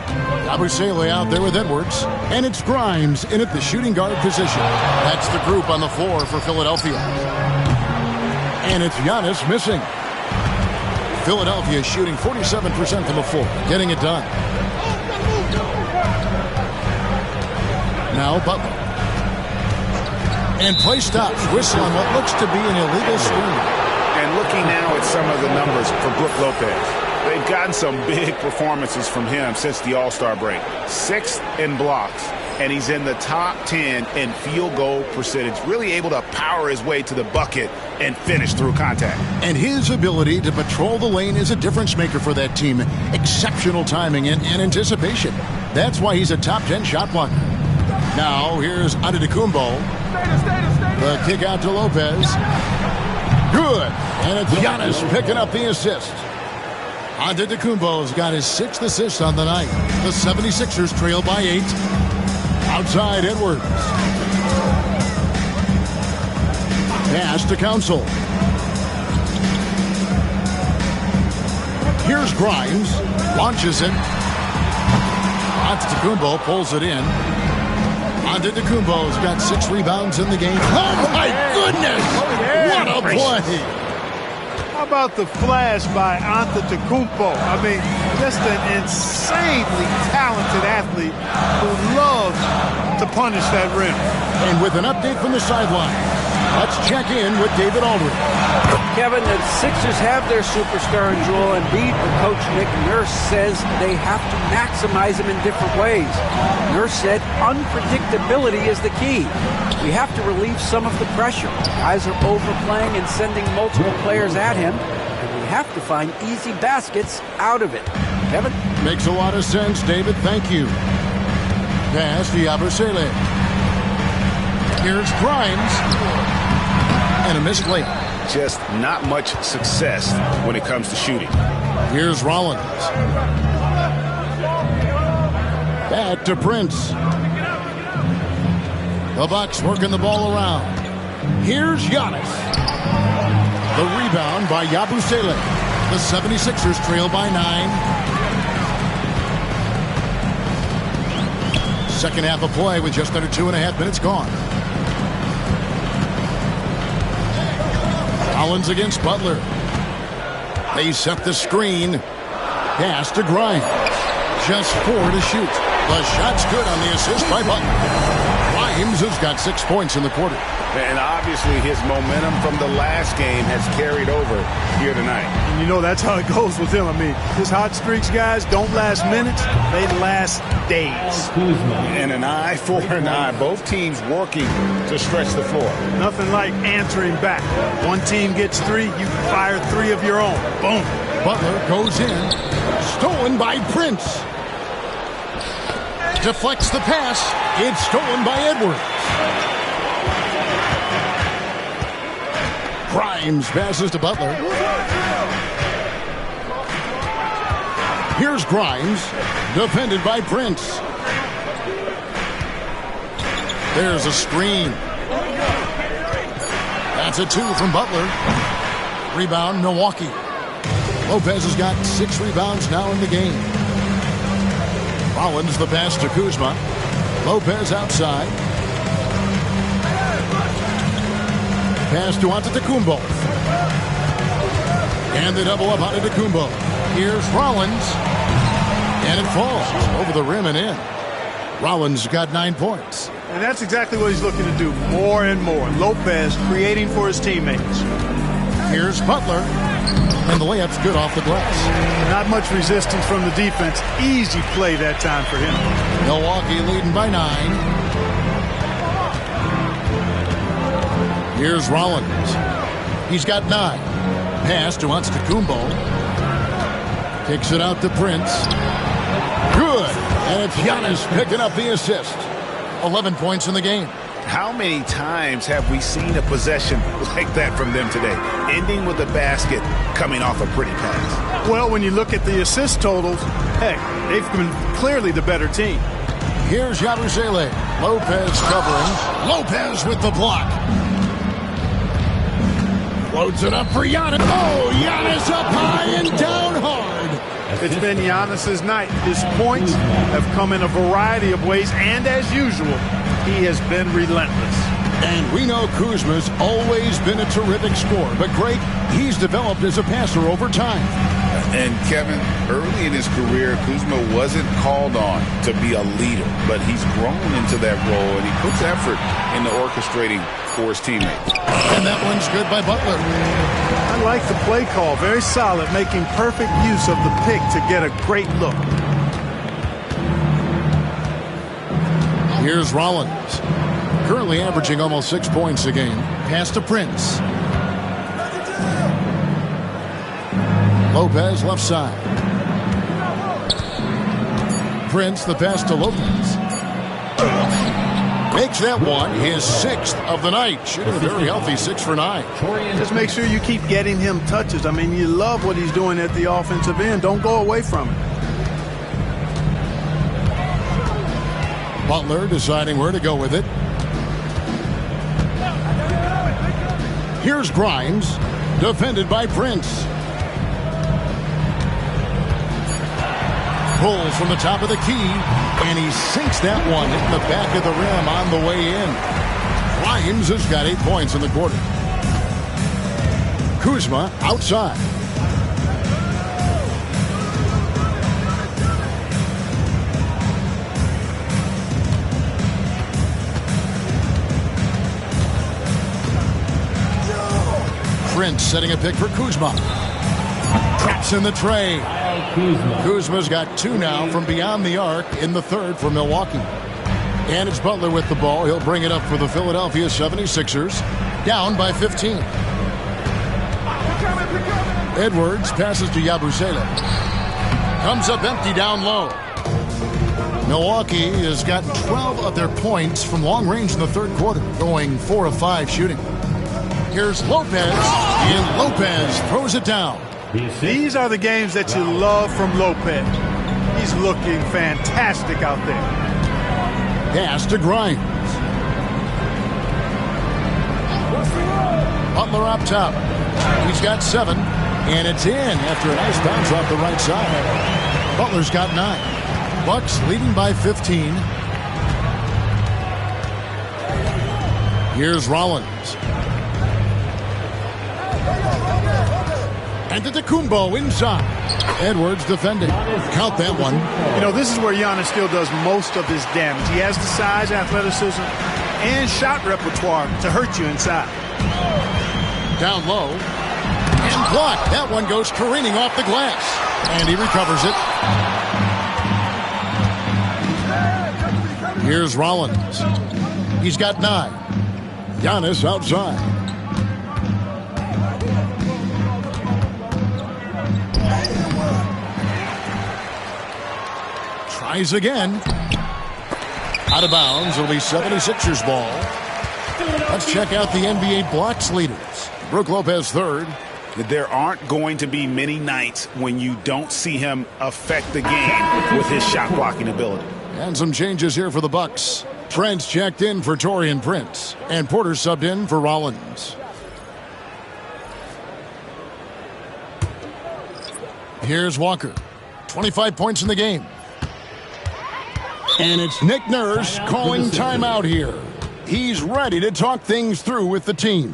Yabusele out there with Edwards. And it's Grimes in at the shooting guard position. That's the group on the floor for Philadelphia. And it's Giannis missing. Philadelphia is shooting 47% from the floor, getting it done. Now Butler. And play stops. Whistle on what looks to be an illegal screen. And looking now at some of the numbers for Brook Lopez, they've gotten some big performances from him since the All-Star break. 6th in blocks, and he's in the top 10 in field goal percentage, really able to power his way to the bucket and finish through contact. And his ability to patrol the lane is a difference maker for that team. Exceptional timing and anticipation. That's why he's a top 10 shot blocker. Now here's Antetokounmpo. The kick out to Lopez. Good. And it's Giannis picking up the assist. Antetokounmpo's got his 6th assist on the night. The 76ers trail by 8. Outside Edwards. Pass to Council. Here's Grimes. Launches it. Antetokounmpo pulls it in. Antetokounmpo's got 6 rebounds in the game. Oh, my goodness! What a play! How about the flash by Antetokounmpo? I mean, just an insanely talented athlete who loves to punish that rim. And with an update from the sideline, let's check in with David Aldridge. Kevin, the Sixers have their superstar in Joel Embiid, but Coach Nick Nurse says they have to maximize him in different ways. Nurse said unpredictability is the key. We have to relieve some of the pressure. Guys are overplaying and sending multiple players at him, and we have to find easy baskets out of it. Kevin? Makes a lot of sense, David. Thank you. Pass to Yabusele. Here's Grimes. And a missed layup. Just not much success when it comes to shooting. Here's Rollins. Back to Prince. The Bucks working the ball around. Here's Giannis. The rebound by Yabusele. The 76ers trail by 9. Second half of play with just under 2.5 minutes gone. Collins against Butler. They set the screen. Pass to Grimes. Just 4 to shoot. The shot's good on the assist by Butler. Grimes has got 6 points in the quarter. And obviously his momentum from the last game has carried over here tonight. And you know that's how it goes with him. I mean, his hot streaks, guys, don't last minutes. They last days. And an eye for an eye. Both teams working to stretch the floor. Nothing like answering back. One team gets 3, you fire 3 of your own. Boom. Butler goes in. Stolen by Prince. Deflects the pass. It's stolen by Edwards. Grimes passes to Butler. Here's Grimes, defended by Prince. There's a screen. That's a 2 from Butler. Rebound, Milwaukee. Lopez has got 6 rebounds now in the game. Rollins the pass to Kuzma. Lopez outside. Pass to Antetokounmpo. And they double up Antetokounmpo. Here's Rollins. And it falls over the rim and in. Rollins got 9 points. And that's exactly what he's looking to do more and more. Lopez creating for his teammates. Here's Butler. And the layup's good off the glass. Not much resistance from the defense. Easy play that time for him. Milwaukee leading by 9. Here's Rollins. He's got 9. Pass to Antetokounmpo. Kicks it out to Prince. Good. And it's Giannis picking up the assist. 11 points in the game. How many times have we seen a possession like that from them today? Ending with a basket, coming off a pretty pass. Well, when you look at the assist totals, heck, they've been clearly the better team. Here's Yabusele. Lopez covering. Lopez with the block. Floats it up for Giannis. Oh, Giannis up high and down hard. It's been Giannis's night. His points have come in a variety of ways, and as usual, he has been relentless. And we know Kuzma's always been a terrific scorer, but Greg, he's developed as a passer over time. And Kevin, early in his career, Kuzma wasn't called on to be a leader, but he's grown into that role, and he puts effort into orchestrating for his teammates. And that one's good by Butler. I like the play call. Very solid, making perfect use of the pick to get a great look. Here's Rollins. Currently averaging almost 6 points a game. Pass to Prince. Lopez left side. Prince the pass to Lopez. Makes that one his 6th of the night. Shooting a very healthy 6 for 9. Just make sure you keep getting him touches. I mean, you love what he's doing at the offensive end. Don't go away from it. Butler deciding where to go with it. Here's Grimes, defended by Prince. Pulls from the top of the key, and he sinks that one in the back of the rim on the way in. Grimes has got 8 points in the quarter. Kuzma outside. Prince setting a pick for Kuzma. Traps in the tray. Kuzma's got 2 now from beyond the arc in the 3rd for Milwaukee. And it's Butler with the ball. He'll bring it up for the Philadelphia 76ers. Down by 15. Edwards passes to Yabusele. Comes up empty down low. Milwaukee has gotten 12 of their points from long range in the 3rd quarter, going 4 of 5 shooting. Here's Lopez, and Lopez throws it down. These are the games that you love from Lopez. He's looking fantastic out there. Pass to Grimes. Butler up top. He's got 7, and it's in after a nice bounce off the right side. Butler's got 9. Bucks leading by 15. Here's Rollins. Antetokounmpo inside. Edwards defending. Count that one. You know, this is where Giannis still does most of his damage. He has the size, athleticism, and shot repertoire to hurt you inside. Down low. And blocked. That one goes careening off the glass. And he recovers it. Here's Rollins. He's got 9. Giannis outside. Tries again. Out of bounds. It'll be 76ers ball. Let's check out the NBA blocks leaders. Brook Lopez third. There aren't going to be many nights when you don't see him affect the game with his shot blocking ability. And some changes here for the Bucks. Trent's checked in for Taurean Prince. And Porter subbed in for Rollins. Here's Walker. 25 points in the game. And it's Nick Nurse calling timeout here. He's ready to talk things through with the team.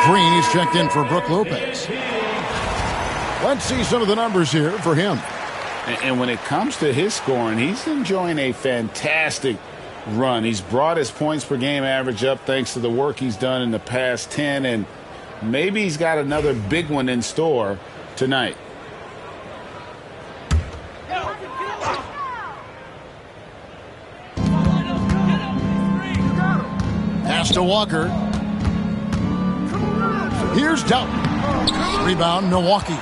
Green, he's checked in for Brook Lopez. Let's see some of the numbers here for him. And when it comes to his scoring, he's enjoying a fantastic run. He's brought his points per game average up thanks to the work he's done in the past 10, and maybe he's got another big one in store tonight. Pass to Walker. Here's Doughton. Rebound, Milwaukee.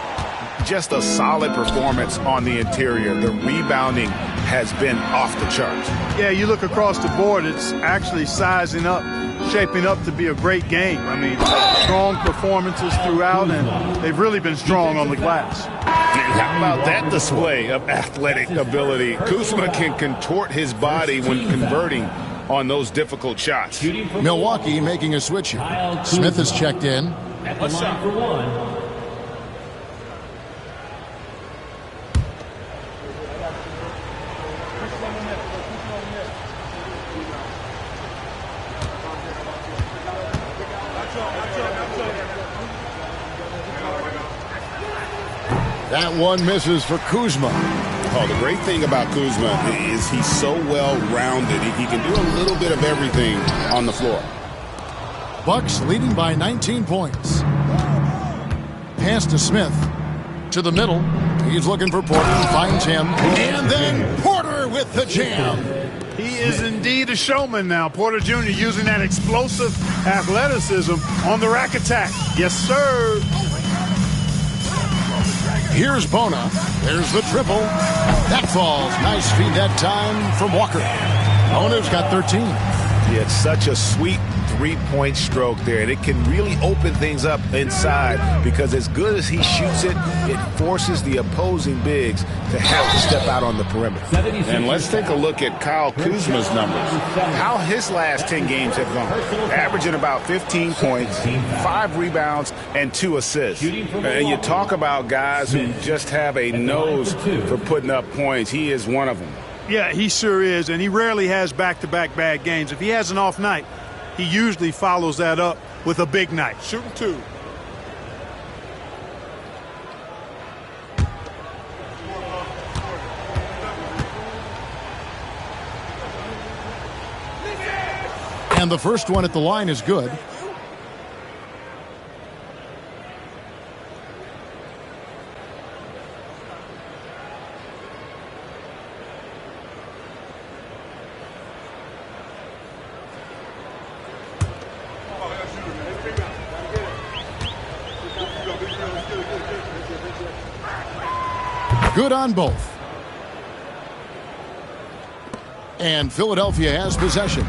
Just a solid performance on the interior. The rebounding has been off the charts. Yeah, you look across the board, it's actually sizing up, shaping up to be a great game. I mean, strong performances throughout, and they've really been strong on the glass. How about that display of athletic ability? Kuzma can contort his body when converting on those difficult shots. Milwaukee making a switch here. Smith is checked in. At the line for one. That one misses for Kuzma. Oh, the great thing about Kuzma is he's so well-rounded. He can do a little bit of everything on the floor. Bucks leading by 19 points. Pass to Smith. To the middle. He's looking for Porter. Finds him. And then Porter with the jam. He is indeed a showman now. Porter Jr. using that explosive athleticism on the rack attack. Yes, sir. Here's Bona. There's the triple. That falls. Nice feed that time from Walker. Bona's got 13. He had such a sweet three-point stroke there, and it can really open things up inside because as good as he shoots it, it forces the opposing bigs to have to step out on the perimeter. And let's take a look at Kyle Kuzma's numbers. How his last 10 games have gone. Averaging about 15 points, 5 rebounds, and 2 assists. And you talk about guys who just have a nose for putting up points. He is one of them. Yeah, he sure is, and he rarely has back-to-back bad games. If he has an off night, he usually follows that up with a big night. Shooting 2. And the first one at the line is good. Good on both. And Philadelphia has possession.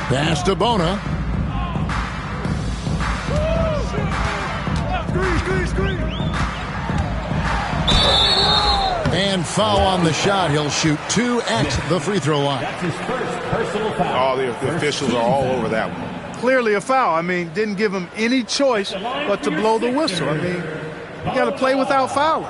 Pass to Bona. And foul on the shot. He'll shoot 2 at the free throw line. That's his first personal foul. Oh, the officials are all over that one. Clearly a foul. I mean, didn't give him any choice but to blow the whistle. I mean, you got to play without fouling.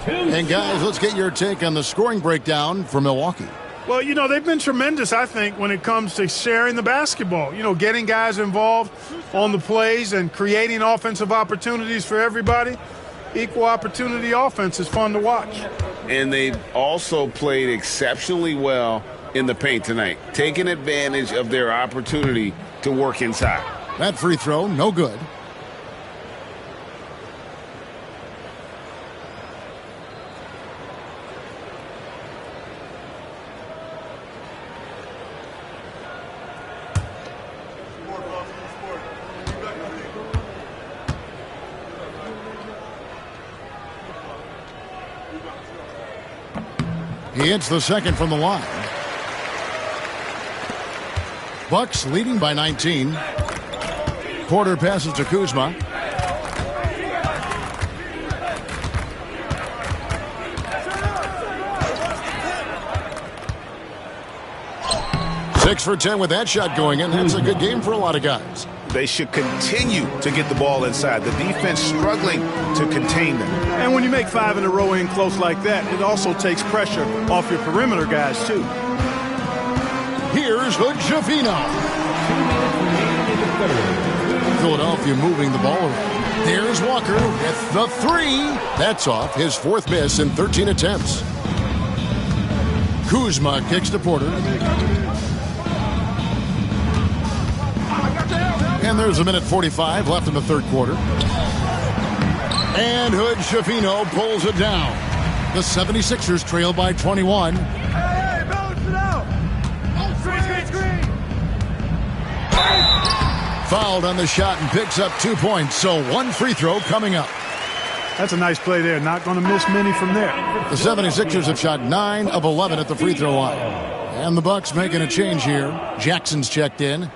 And guys, let's get your take on the scoring breakdown for Milwaukee. Well, you know, they've been tremendous, I think, when it comes to sharing the basketball. You know, getting guys involved on the plays and creating offensive opportunities for everybody. Equal opportunity offense is fun to watch. And they've also played exceptionally well in the paint tonight, taking advantage of their opportunity to work inside. That free throw, no good. He hits the second from the line. Bucks leading by 19. Porter passes to Kuzma. Six for 10 with that shot going in. That's a good game for a lot of guys. They should continue to get the ball inside. The defense struggling to contain them. And when you make 5 in a row in close like that, it also takes pressure off your perimeter guys, too. Here's Hood-Schifino. Philadelphia moving the ball around. There's Walker with the 3. That's off, his 4th miss in 13 attempts. Kuzma kicks to Porter. And there's a minute 45 left in the third quarter. And Hood-Schifino pulls it down. The 76ers trail by 21. Hey, balance it out. Screen. Fouled on the shot and picks up 2 points. So 1 free throw coming up. That's a nice play there. Not going to miss many from there. The 76ers have shot 9 of 11 at the free throw line. And the Bucks making a change here. Jackson's checked in.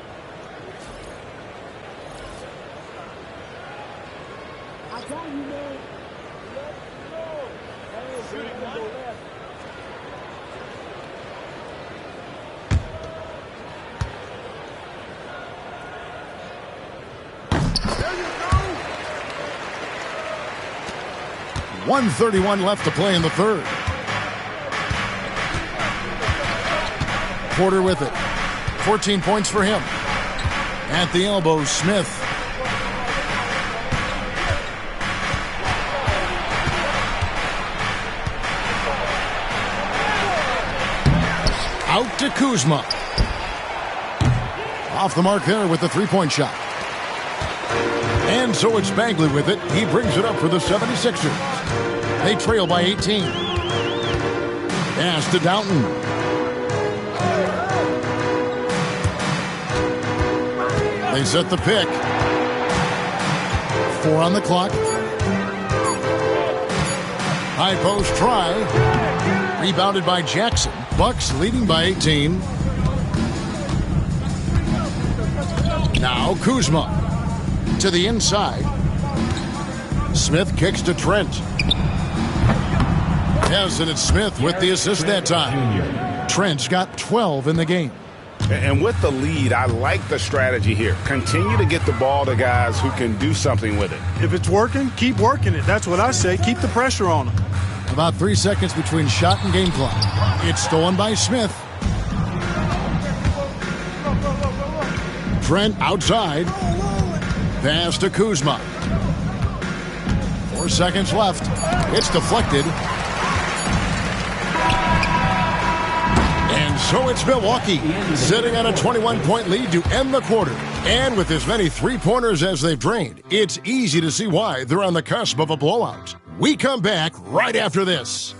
.131 left to play in the third. Porter with it. 14 points for him. At the elbow, Smith. Out to Kuzma. Off the mark there with the 3-point shot. And so it's Bagley with it. He brings it up for the 76ers. They trail by 18. Pass to Downton. They set the pick. 4 on the clock. High post try. Rebounded by Jackson. Bucks leading by 18. Now Kuzma to the inside. Smith kicks to Trent. Yes, and it's Smith with the assist that time. Trent's got 12 in the game. And with the lead, I like the strategy here. Continue to get the ball to guys who can do something with it. If it's working, keep working it. That's what I say. Keep the pressure on them. About 3 seconds between shot and game clock. It's stolen by Smith. Trent outside. Pass to Kuzma. 4 seconds left. It's deflected. And so it's Milwaukee sitting on a 21-point lead to end the quarter. And with as many three-pointers as they've drained, it's easy to see why they're on the cusp of a blowout. We come back right after this.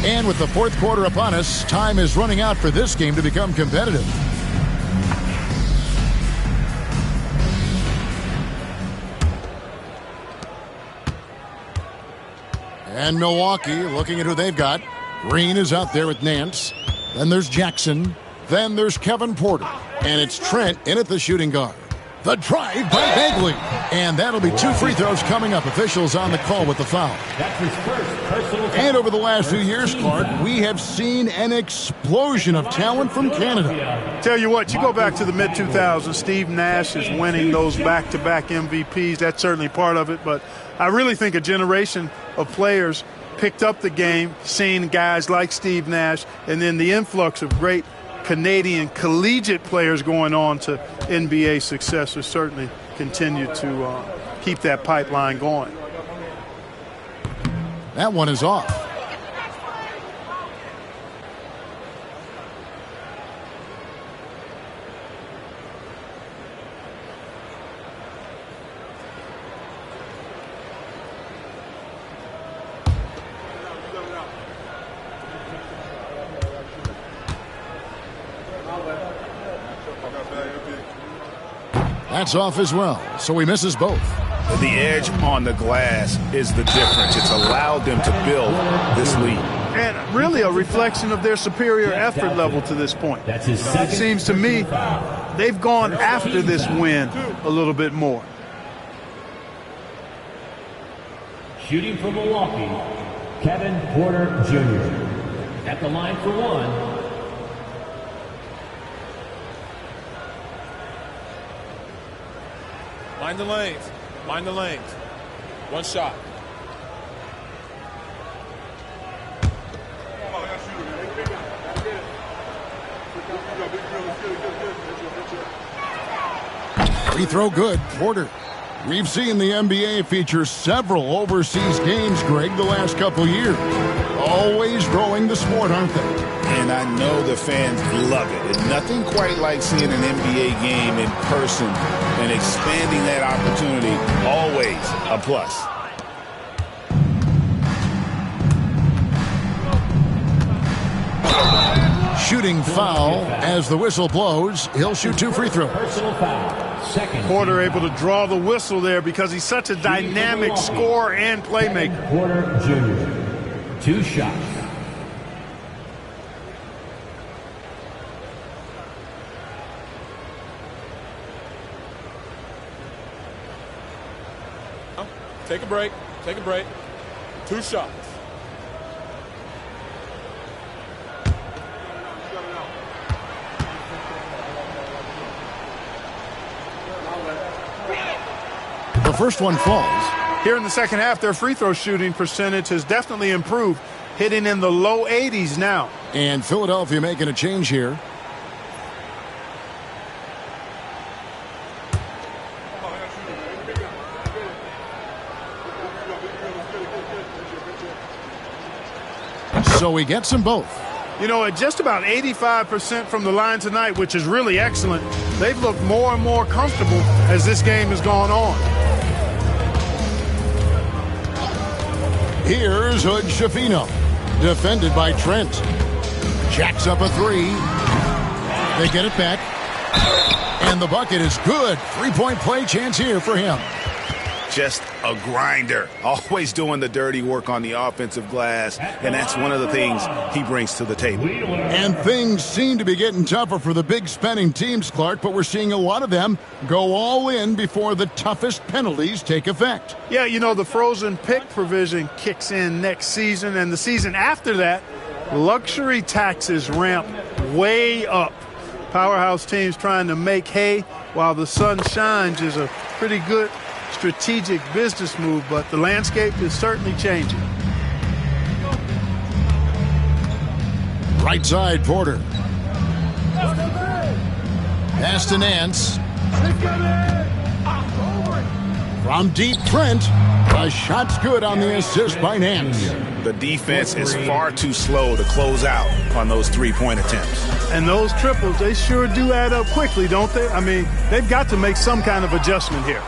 And with the fourth quarter upon us, time is running out for this game to become competitive. And Milwaukee looking at who they've got. Green is out there with Nance. Then there's Jackson. Then there's Kevin Porter. And it's Trent in at the shooting guard. The drive by Bagley. And that'll be 2 free throws coming up. Officials on the call with the foul. That's his first personal foul. And over the last few years, Clark, we have seen an explosion of talent from Canada. Tell you what, you go back to the mid-2000s, Steve Nash is winning those back-to-back MVPs. That's certainly part of it. But I really think a generation of players picked up the game, seeing guys like Steve Nash, and then the influx of great Canadian collegiate players going on to NBA success has certainly continued to keep that pipeline going. That one is off. That's off as well, so he misses both. The edge on the glass is the difference. It's allowed them to build this lead. And really a reflection of their superior effort level to this point. That's his second. It seems to me they've gone after this win a little bit more. Shooting for Milwaukee, Kevin Porter Jr. At the line for one. Mind the lanes. Mind the lanes. One shot. Free throw good. Porter. We've seen the NBA feature several overseas games, Greg, the last couple years. Always growing the sport, aren't they? And I know the fans love it. It's nothing quite like seeing an NBA game in person and expanding that opportunity. Always a plus. Shooting foul as the whistle blows. He'll shoot 2 free throws. Personal foul. Second. Porter able to draw the whistle there because he's such a dynamic scorer and playmaker. Porter Jr. 2 shots. Take a break. Take a break. 2 shots. The first one falls. Here in the second half, their free throw shooting percentage has definitely improved, hitting in the low 80s now. And Philadelphia making a change here. So he gets them both. You know, at just about 85% from the line tonight, which is really excellent, they've looked more and more comfortable as this game has gone on. Here's Hood Schifino, defended by Trent. Jacks up a three. They get it back. And the bucket is good. Three-point play chance here for him. Just a grinder, always doing the dirty work on the offensive glass, and that's one of the things he brings to the table. And things seem to be getting tougher for the big spending teams, Clark, but we're seeing a lot of them go all in before the toughest penalties take effect. Yeah, you know, the frozen pick provision kicks in next season, and the season after that, luxury taxes ramp way up. Powerhouse teams trying to make hay while the sun shines is a pretty good strategic business move, but the landscape is certainly changing. Right side, Porter. Pass to Nance. From deep, Trent. The shot's good on the assist by Nance. The defense is far too slow to close out on those three-point attempts. And those triples, they sure do add up quickly, don't they? I mean, they've got to make some kind of adjustment here.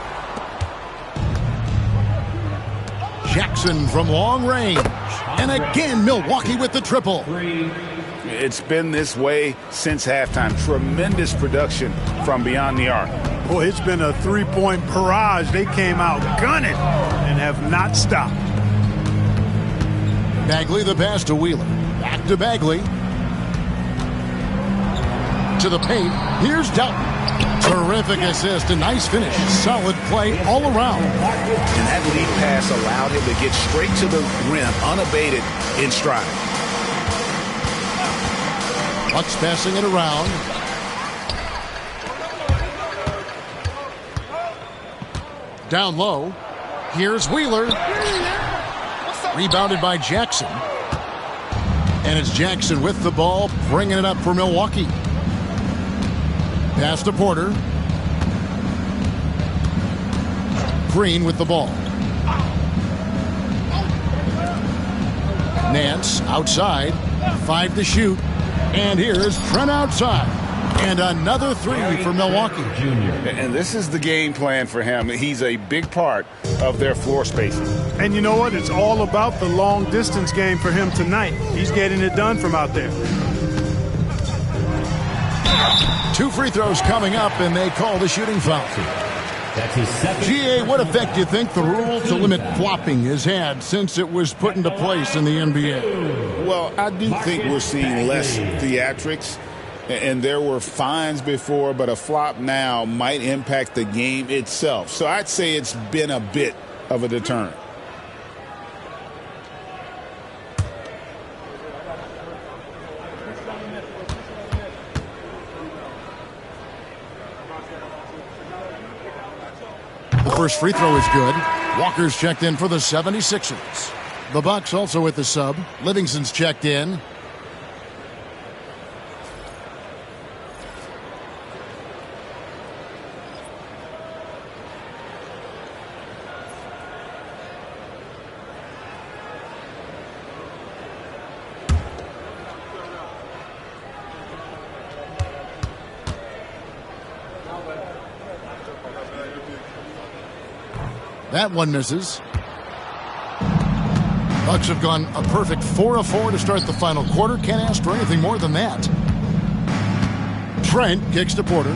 Jackson from long range. And again, Milwaukee with the triple. It's been this way since halftime. Tremendous production from beyond the arc. Boy, it's been a three-point barrage. They came out gunning and have not stopped. Bagley the pass to Wheeler. Back to Bagley. To the paint. Here's Dalton. Terrific assist, a nice finish. Solid play all around. And that lead pass allowed him to get straight to the rim, unabated in stride. Bucks passing it around. Down low. Here's Wheeler. Rebounded by Jackson. And it's Jackson with the ball, bringing it up for Milwaukee. Pass to Porter. Green with the ball. Nance outside. 5 to shoot. And here's Trent outside. And another three for Milwaukee. And this is the game plan for him. He's a big part of their floor spacing. And you know what? It's all about the long distance game for him tonight. He's getting it done from out there. 2 free throws coming up, and they call the shooting foul. GA, what effect do you think the rule to limit flopping has had since it was put into place in the NBA? Well, I do think we're seeing less theatrics, and there were fines before, but a flop now might impact the game itself. So I'd say it's been a bit of a deterrent. The first free throw is good. Walker's checked in for the 76ers. The Bucks also with the sub. Livingston's checked in. That one misses. Bucks have gone a perfect 4 of 4 to start the final quarter. Can't ask for anything more than that. Trent kicks to Porter.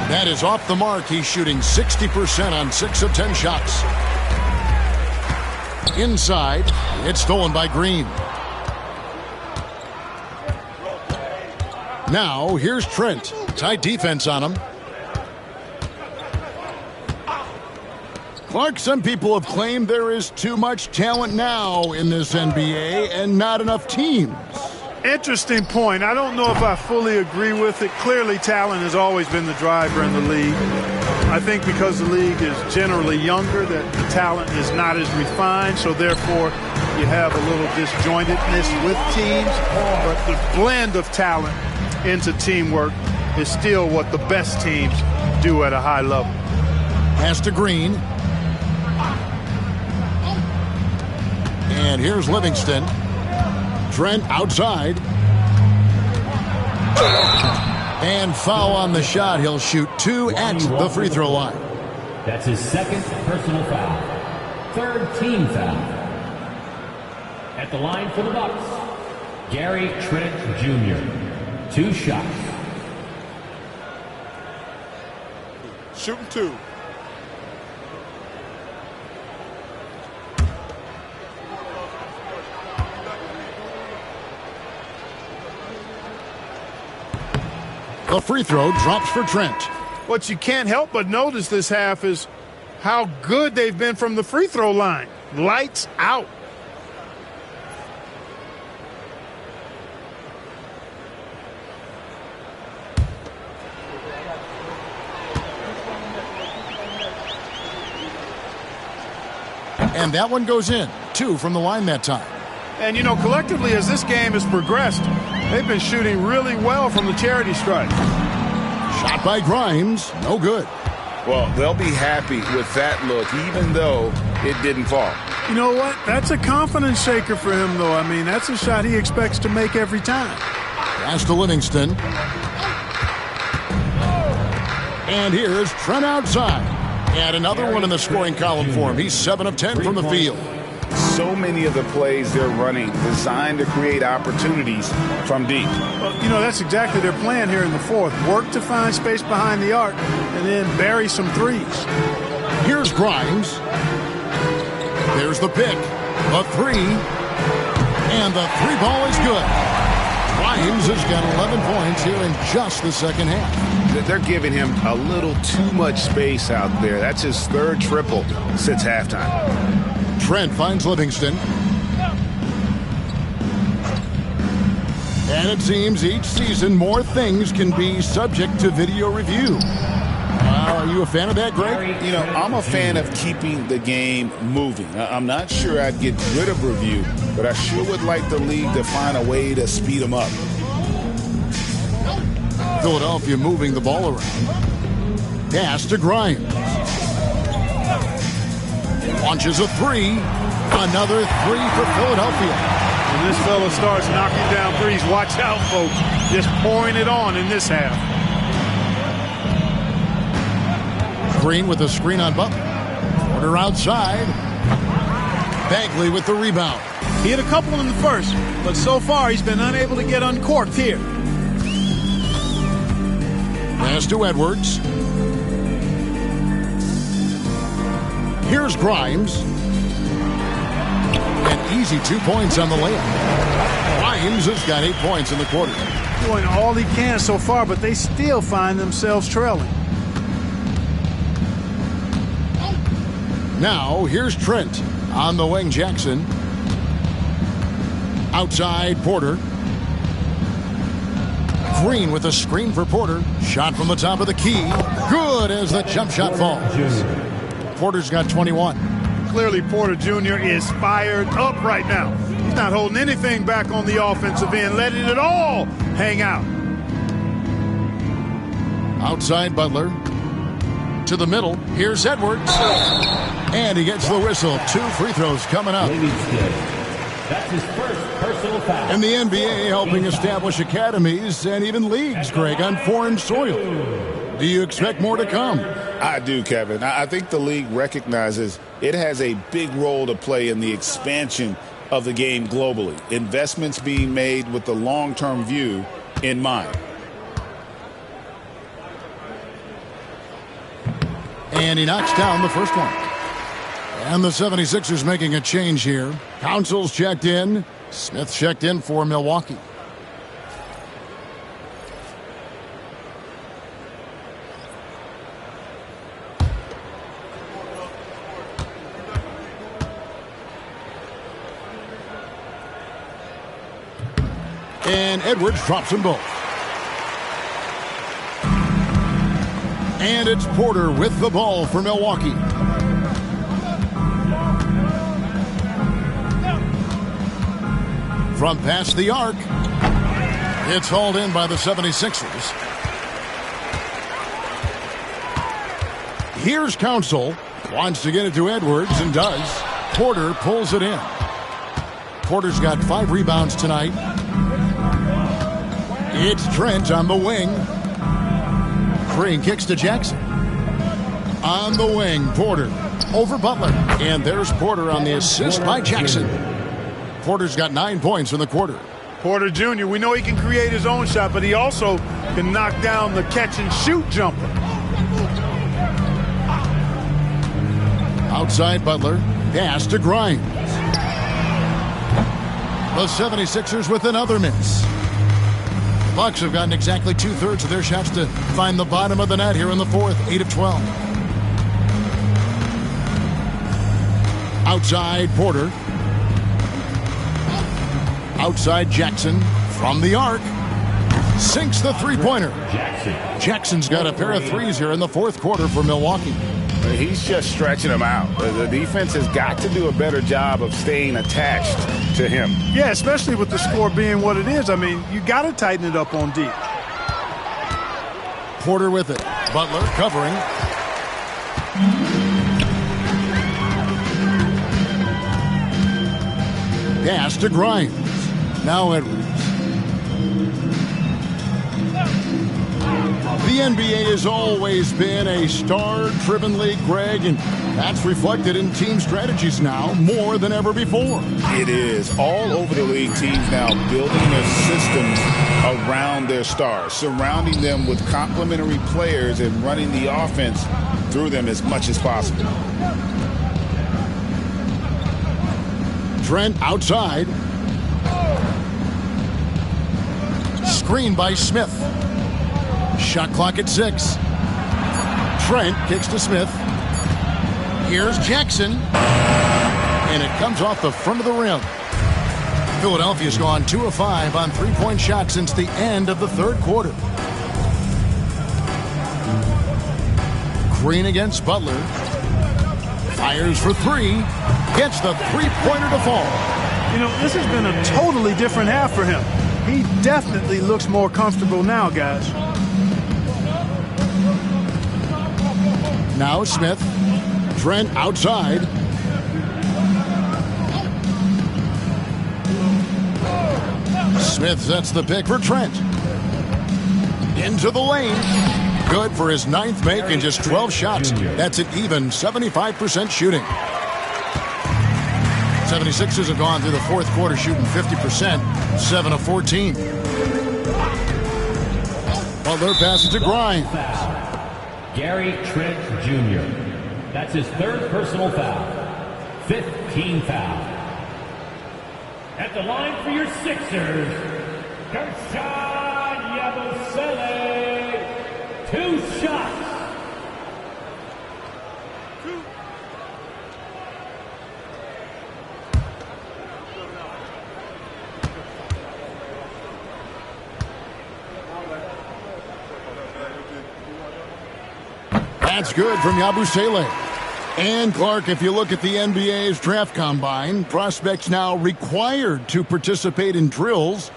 That is off the mark. He's shooting 60% on 6 of 10 shots. Inside, it's stolen by Green. Now, here's Trent. Tight defense on him. Clark, some people have claimed there is too much talent now in this NBA and not enough teams. Interesting point. I don't know if I fully agree with it. Clearly, talent has always been the driver in the league. I think because the league is generally younger, that the talent is not as refined, so therefore you have a little disjointedness with teams. But the blend of talent into teamwork is still what the best teams do at a high level. Pass to Green. And here's Livingston. Trent outside. And foul on the shot. He'll shoot 2 at the free throw line. That's his second personal foul. Third team foul. At the line for the Bucks, Gary Trent Jr. 2 shots. Shooting 2. The free throw drops for Trent. What you can't help but notice this half is how good they've been from the free throw line. Lights out. And that one goes in. 2 from the line that time. And, you know, collectively, as this game has progressed, they've been shooting really well from the charity stripe. Shot by Grimes. No good. Well, they'll be happy with that look, even though it didn't fall. You know what? That's a confidence shaker for him, though. I mean, that's a shot he expects to make every time. Pass to Livingston. And here's Trent outside. And another one in the scoring column for him. He's 7 of 10 from the field. So many of the plays they're running designed to create opportunities from deep. Well, you know, that's exactly their plan here in the fourth. Work to find space behind the arc and then bury some threes. Here's Grimes. There's the pick. A 3. And the 3 ball is good. Grimes has got 11 points here in just the second half. They're giving him a little too much space out there. That's his 3rd triple since halftime. Trent finds Livingston. And it seems each season more things can be subject to video review. Are you a fan of that, Greg? You know, I'm a fan of keeping the game moving. I'm not sure I'd get rid of review, but I sure would like the league to find a way to speed them up. Philadelphia moving the ball around. Pass to Grimes. Launches a 3. Another 3 for Philadelphia. When this fella starts knocking down threes, watch out, folks. Just pouring it on in this half. Green with a screen on Butler. Porter outside. Bagley with the rebound. He had a couple in the first, but so far he's been unable to get uncorked here. Pass to Edwards. Here's Grimes. An easy 2 points on the layup. Grimes has got 8 points in the quarter. Doing all he can so far, but they still find themselves trailing. Now, here's Trent. On the wing, Jackson. Outside, Porter. Green with a screen for Porter. Shot from the top of the key. Good as the jump shot falls. Porter's got 21. Clearly, Porter Jr. is fired up right now. He's not holding anything back on the offensive end, letting it all hang out. Outside, Butler. To the middle. Here's Edwards. And he gets the whistle. 2 free throws coming up. That's his first personal foul. And the NBA helping establish academies and even leagues, Greg, on foreign soil. Do you expect more to come? I do, Kevin. I think the league recognizes it has a big role to play in the expansion of the game globally. Investments being made with the long-term view in mind. And he knocks down the first one. And the 76ers making a change here. Council's checked in. Smith checked in for Milwaukee. And Edwards drops them both. And it's Porter with the ball for Milwaukee. From past the arc. It's hauled in by the 76ers. Here's Council. Wants to get it to Edwards and does. Porter pulls it in. Porter's got 5 rebounds tonight. It's Trent on the wing. Green kicks to Jackson. On the wing, Porter over Butler. And there's Porter on the assist by Jackson. Porter's got 9 points in the quarter. Porter Jr., we know he can create his own shot, but he also can knock down the catch-and-shoot jumper. Outside Butler, pass to Grimes. The 76ers with another miss. The Bucks have gotten exactly 2/3 of their shots to find the bottom of the net here in the fourth, 8 of 12. Outside Porter. Outside Jackson from the arc. Sinks the three-pointer. Jackson's got a pair of threes here in the fourth quarter for Milwaukee. He's just stretching them out. The defense has got to do a better job of staying attached to him. Yeah, especially with the score being what it is. I mean, you got to tighten it up on deep. Porter with it. Butler covering. Pass to Grimes. Now Edwards. The NBA has always been a star-driven league, Greg, and that's reflected in team strategies now more than ever before. It is. All over the league, teams now building their systems around their stars, surrounding them with complementary players and running the offense through them as much as possible. Trent outside. Screen by Smith. Shot clock at 6. Trent kicks to Smith. Here's Jackson. And it comes off the front of the rim. Philadelphia's gone 2 of 5 on three-point shots since the end of the third quarter. Green against Butler. Fires for 3. Gets the three-pointer to fall. You know, this has been a totally different half for him. He definitely looks more comfortable now, guys. Now Smith. Trent outside. Smith sets the pick for Trent. Into the lane. Good for his 9th make in just 12 shots. That's an even 75% shooting. 76ers have gone through the fourth quarter shooting 50%, 7 of 14. Butler passes to Grimes. Gary Trent Jr. That's his 3rd personal foul. 5th team foul. At the line for your Sixers, Gershon Yabusele. 2 shots. That's good from Yabusele. And Clark, if you look at the NBA's draft combine, prospects now required to participate in drills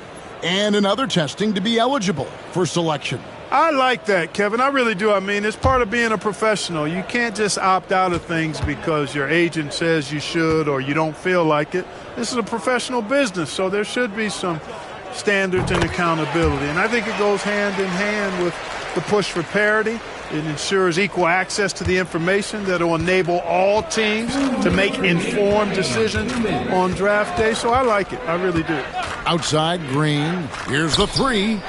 and in other testing to be eligible for selection. I like that, Kevin. I really do. I mean, it's part of being a professional. You can't just opt out of things because your agent says you should or you don't feel like it. This is a professional business, so there should be some standards and accountability. And I think it goes hand in hand with the push for parity. It ensures equal access to the information that will enable all teams to make informed decisions on draft day. So I like it. I really do. Outside Green. Here's the 3.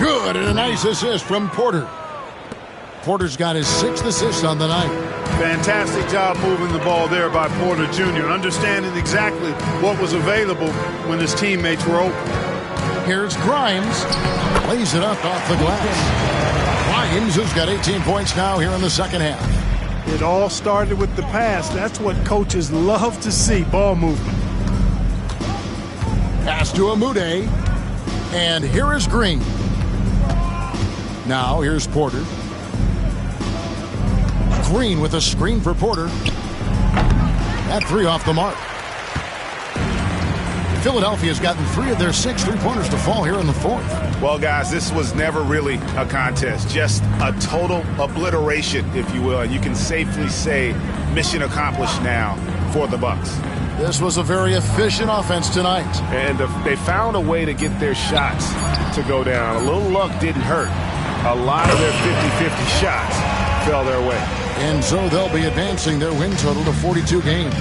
Good, and a nice assist from Porter. Porter's got his 6th assist on the night. Fantastic job moving the ball there by Porter Jr., understanding exactly what was available when his teammates were open. Here's Grimes. Lays it up off the glass. Grimes has got 18 points now here in the second half. It all started with the pass. That's what coaches love to see, ball movement. Pass to Amude. And here is Green. Now here's Porter. Green with a screen for Porter. That 3 off the mark. Philadelphia's gotten 3 of their 6 three-pointers to fall here in the fourth. Well, guys, this was never really a contest. Just a total obliteration, if you will. And you can safely say mission accomplished now for the Bucks. This was a very efficient offense tonight. And they found a way to get their shots to go down. A little luck didn't hurt. A lot of their 50-50 shots fell their way. And so they'll be advancing their win total to 42 games.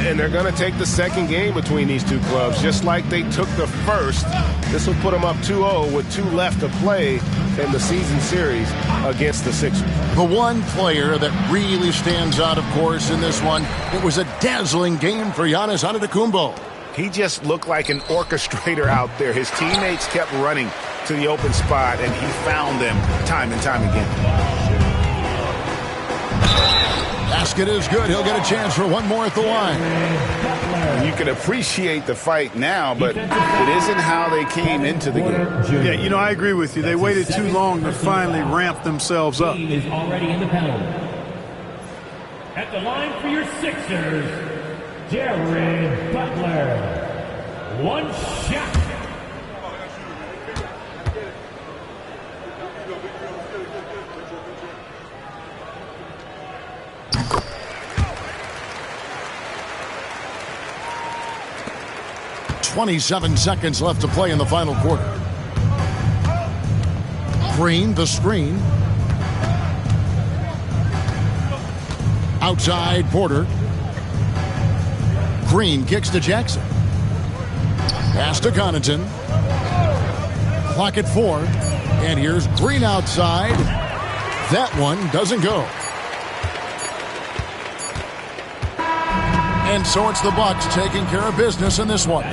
And they're going to take the second game between these two clubs, just like they took the first. This will put them up 2-0 with 2 left to play in the season series against the Sixers. The one player that really stands out, of course, in this one, it was a dazzling game for Giannis Antetokounmpo. He just looked like an orchestrator out there. His teammates kept running to the open spot, and he found them time and time again. Basket is good. He'll get a chance for one more at the line. You can appreciate the fight now, but it isn't how they came into the game. Yeah, you know, I agree with you. They waited too long to finally ramp themselves up. Is already in the penalty. At the line for your Sixers, Jared Butler. One shot. .27 seconds left to play in the final quarter. Green, the screen. Outside, Porter. Green kicks to Jackson. Pass to Connaughton. Clock at 4. And here's Green outside. That one doesn't go. And so it's the Bucks taking care of business in this one.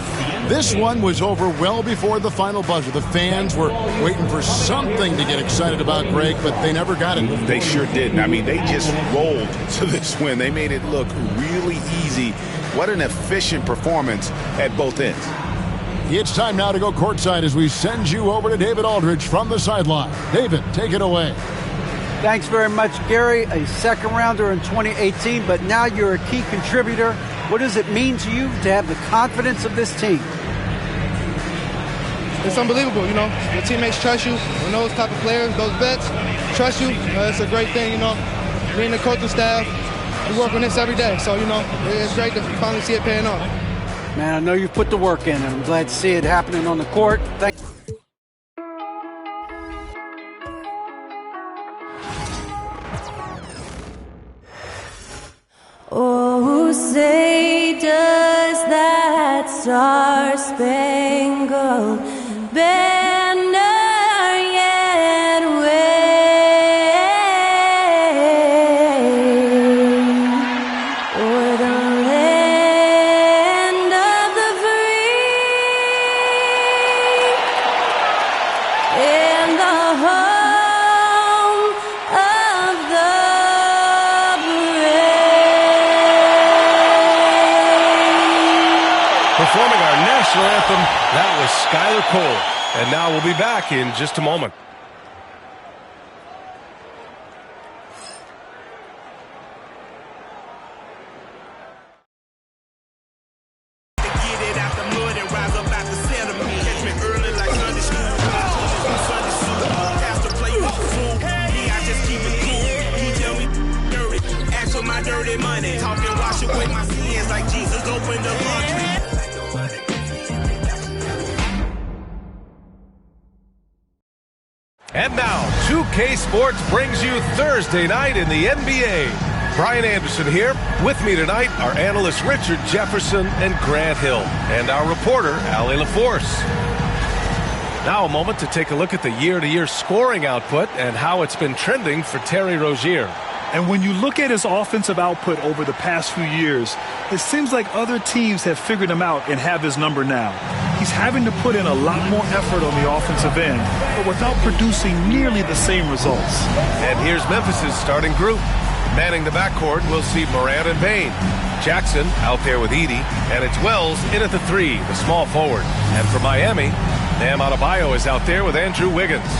This one was over well before the final buzzer. The fans were waiting for something to get excited about, Greg, but they never got it. They sure didn't. I mean, they just rolled to this win. They made it look really easy. What an efficient performance at both ends. It's time now to go courtside as we send you over to David Aldridge from the sideline. David, take it away. Thanks very much, Gary. A second rounder in 2018, but now you're a key contributor. What does it mean to you to have the confidence of this team? It's unbelievable, you know. Your teammates trust you. When those type of players, those vets, trust you, it's a great thing, you know. Me and the coaching staff, we work on this every day. So, you know, it's great to finally see it paying off. Man, I know you've put the work in, and I'm glad to see it happening on the court. Thank you. Oh, say does that star-spangled banner yet wave o'er the land of the free and the home of the performing our national anthem, that was Skylar Cole. And now we'll be back in just a moment. And now, 2K Sports brings you Thursday night in the NBA. Brian Anderson here. With me tonight are analysts Richard Jefferson and Grant Hill, and our reporter, Allie LaForce. Now a moment to take a look at the year-to-year scoring output and how it's been trending for Terry Rozier. And when you look at his offensive output over the past few years, it seems like other teams have figured him out and have his number now. He's having to put in a lot more effort on the offensive end, but without producing nearly the same results. And here's Memphis' starting group. Manning the backcourt, we'll see Morant and Bane. Jackson out there with Edey, and it's Wells in at the 3, the small forward. And for Miami, Bam Adebayo is out there with Andrew Wiggins.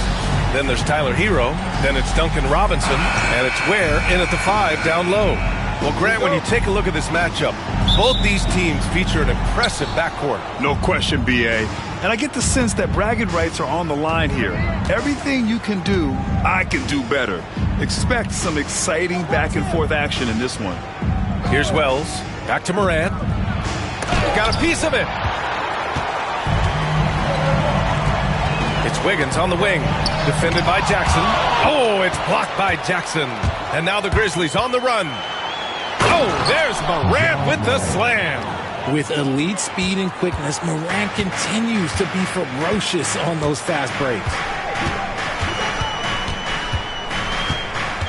Then there's Tyler Herro, then it's Duncan Robinson, and it's Ware in at the 5 down low. Well, Grant, when you take a look at this matchup, both these teams feature an impressive backcourt. No question, B.A. And I get the sense that bragging rights are on the line here. Everything you can do, I can do better. Expect some exciting back-and-forth action in this one. Here's Wells. Back to Morant. Got a piece of it. It's Wiggins on the wing. Defended by Jackson. Oh, it's blocked by Jackson. And now the Grizzlies on the run. Oh, there's Morant with the slam. With elite speed and quickness, Morant continues to be ferocious on those fast breaks.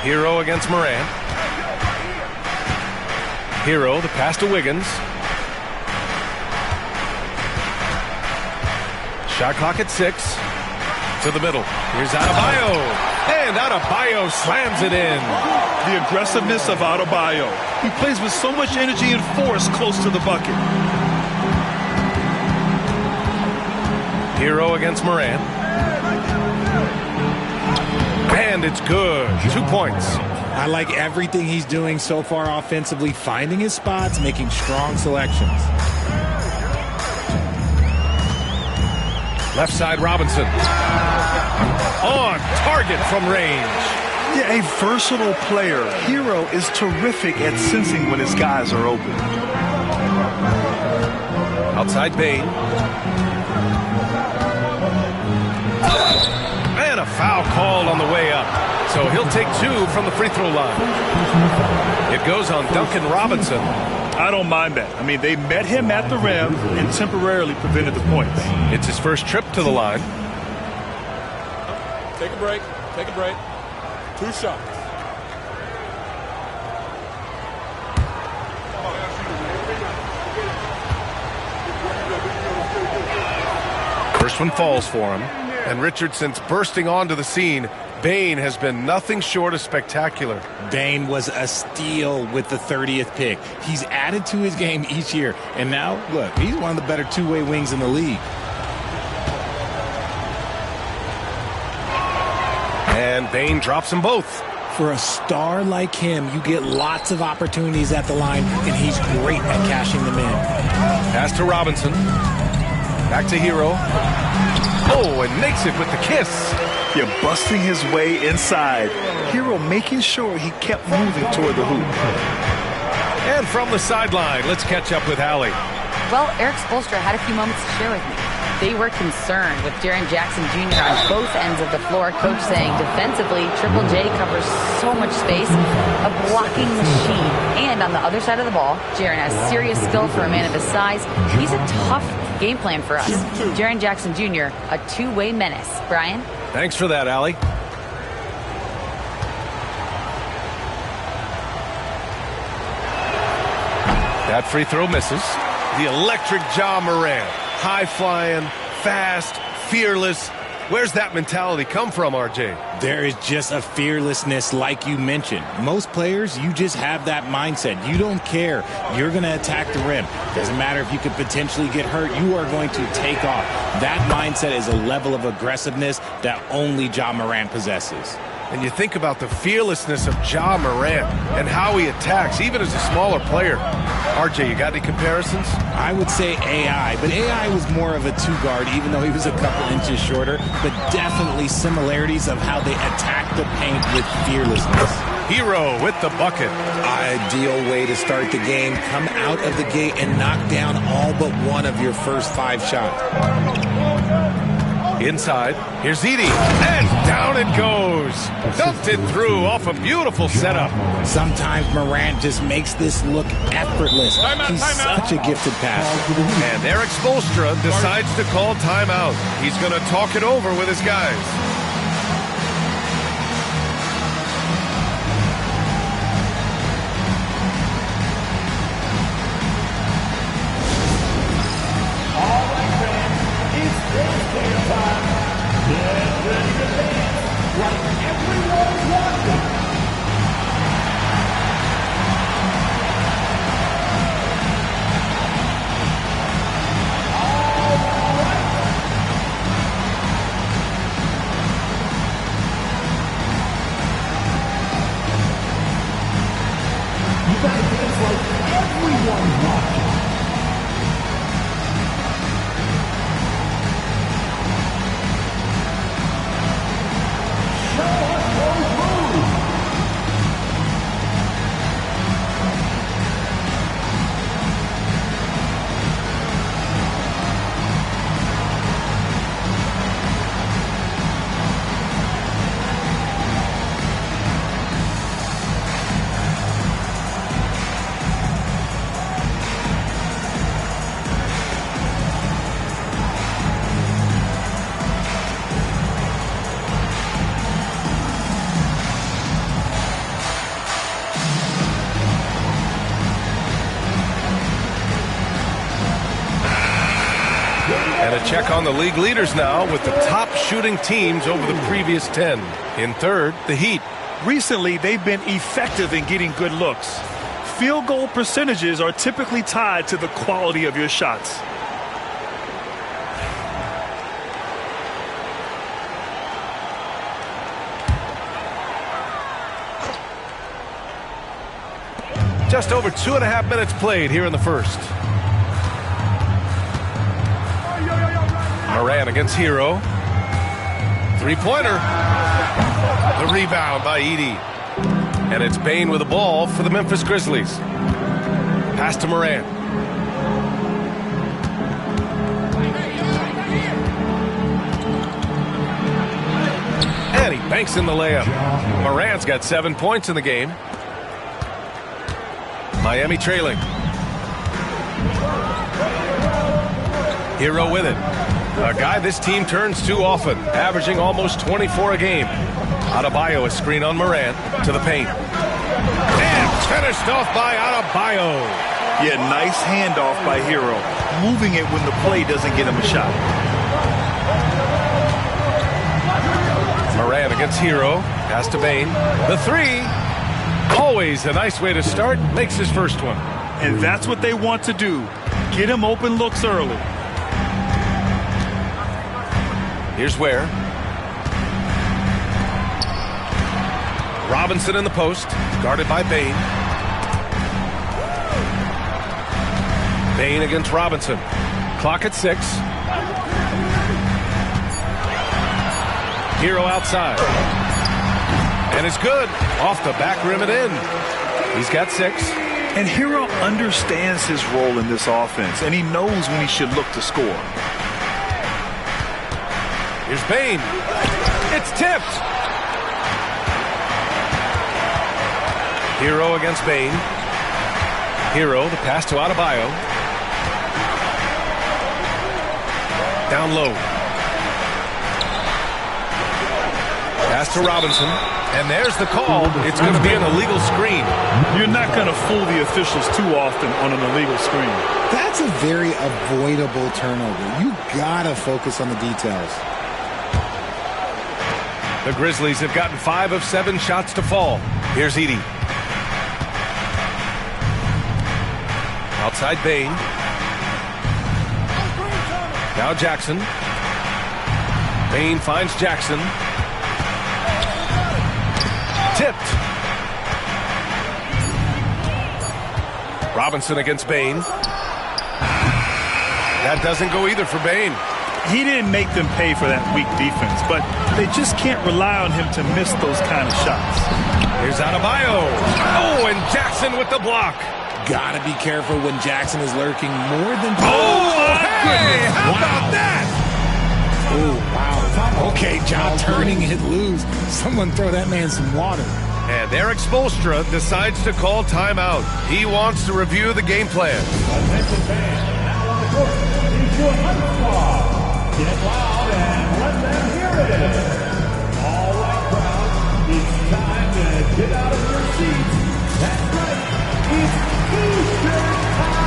Herro against Morant. Herro, the pass to Wiggins. Shot clock at 6. To the middle. Here's Adebayo. And Adebayo slams it in. The aggressiveness of Adebayo. He plays with so much energy and force close to the bucket. Herro against Morant. And it's good. 2 points. I like everything he's doing so far offensively, finding his spots, making strong selections. Left side, Robinson. On target from range. Yeah, a versatile player. Herro is terrific at sensing when his guys are open. Outside Bane. And a foul called on the way up. So he'll take 2 from the free throw line. It goes on Duncan Robinson. I don't mind that. I mean, they met him at the rim and temporarily prevented the points. It's his first trip to the line. Take a break. Take a break. 2 shots. First one falls for him. And Richardson's bursting onto the scene. Bane has been nothing short of spectacular. Bane was a steal with the 30th pick. He's added to his game each year. And now, look, he's one of the better two-way wings in the league. And Bane drops them both. For a star like him, you get lots of opportunities at the line, and he's great at cashing them in. Pass to Robinson. Back to Herro. Oh, and makes it with the kiss. Yeah, busting his way inside. Herro making sure he kept moving toward the hoop. And from the sideline, let's catch up with Allie. Well, Eric Spoelstra had a few moments to share with me. They were concerned with Jaren Jackson Jr. on both ends of the floor. Coach saying defensively, Triple J covers so much space, a blocking machine. And on the other side of the ball, Jaren has serious skill for a man of his size. He's a tough game plan for us. Jaren Jackson Jr., a two-way menace. Brian? Thanks for that, Allie. That free throw misses. The electric Ja Morant. High-flying, fast, fearless. Where's that mentality come from, RJ? There is just a fearlessness like you mentioned. Most players, you just have that mindset. You don't care. You're going to attack the rim. Doesn't matter if you could potentially get hurt. You are going to take off. That mindset is a level of aggressiveness that only Ja Morant possesses. And you think about the fearlessness of Ja Morant and how he attacks, even as a smaller player. RJ, you got any comparisons? I would say AI, but AI was more of a two-guard, even though he was a couple inches shorter, but definitely similarities of how they attack the paint with fearlessness. Herro with the bucket. Ideal way to start the game. Come out of the gate and knock down all but one of your first 5 shots. Inside, here's Edey, and down it goes. Dumped it through off a beautiful setup. Sometimes Morant just makes this look effortless. He's such a gifted passer. And Eric Spoelstra decides to call timeout. He's going to talk it over with his guys. a check on the league leaders now with the top shooting teams over the previous 10. In third, the Heat. Recently, they've been effective in getting good looks. Field goal percentages are typically tied to the quality of your shots. Just over 2.5 minutes played here in the first. Morant against Herro. Three-pointer. The rebound by Edey. And it's Bane with the ball for the Memphis Grizzlies. Pass to Morant. And he banks in the layup. Morant's got 7 points in the game. Miami trailing. Herro with it. A guy this team turns to often, averaging almost 24 a game. Adebayo a screen on Morant to the paint. And finished off by Adebayo. Yeah, nice handoff by Herro. Moving it when the play doesn't get him a shot. Morant against Herro. Pass to Bane. The three. Always a nice way to start. Makes his first one. And that's what they want to do. Get him open looks early. Here's where. Robinson in the post. Guarded by Bane. Bane against Robinson. Clock at 6. Herro outside. And it's good. Off the back rim and in. He's got 6. And Herro understands his role in this offense, and he knows when he should look to score. Here's Bane. It's tipped. Herro against Bane. Herro, the pass to Adebayo. Down low. Pass to Robinson. And there's the call. It's going to be an illegal screen. You're not going to fool the officials too often on an illegal screen. That's a very avoidable turnover. You got to focus on the details. The Grizzlies have gotten 5 of 7 shots to fall. Here's Edey. Outside Bane. Now Jackson. Bane finds Jackson. Tipped. Robinson against Bane. That doesn't go either for Bane. He didn't make them pay for that weak defense, but they just can't rely on him to miss those kind of shots. Here's Adebayo. Oh, and Jackson with the block. Gotta be careful when Jackson is lurking more than... Oh, hey, how about that? Oh, wow. Okay, John turning it loose. Someone throw that man some water. And Eric Spoelstra decides to call timeout. He wants to review the game plan. Attention fans, now on the court, is your hunter squad. Get loud and let them hear it. All right, crowd, it's time to get out of your seats. That's right, it's Easter time.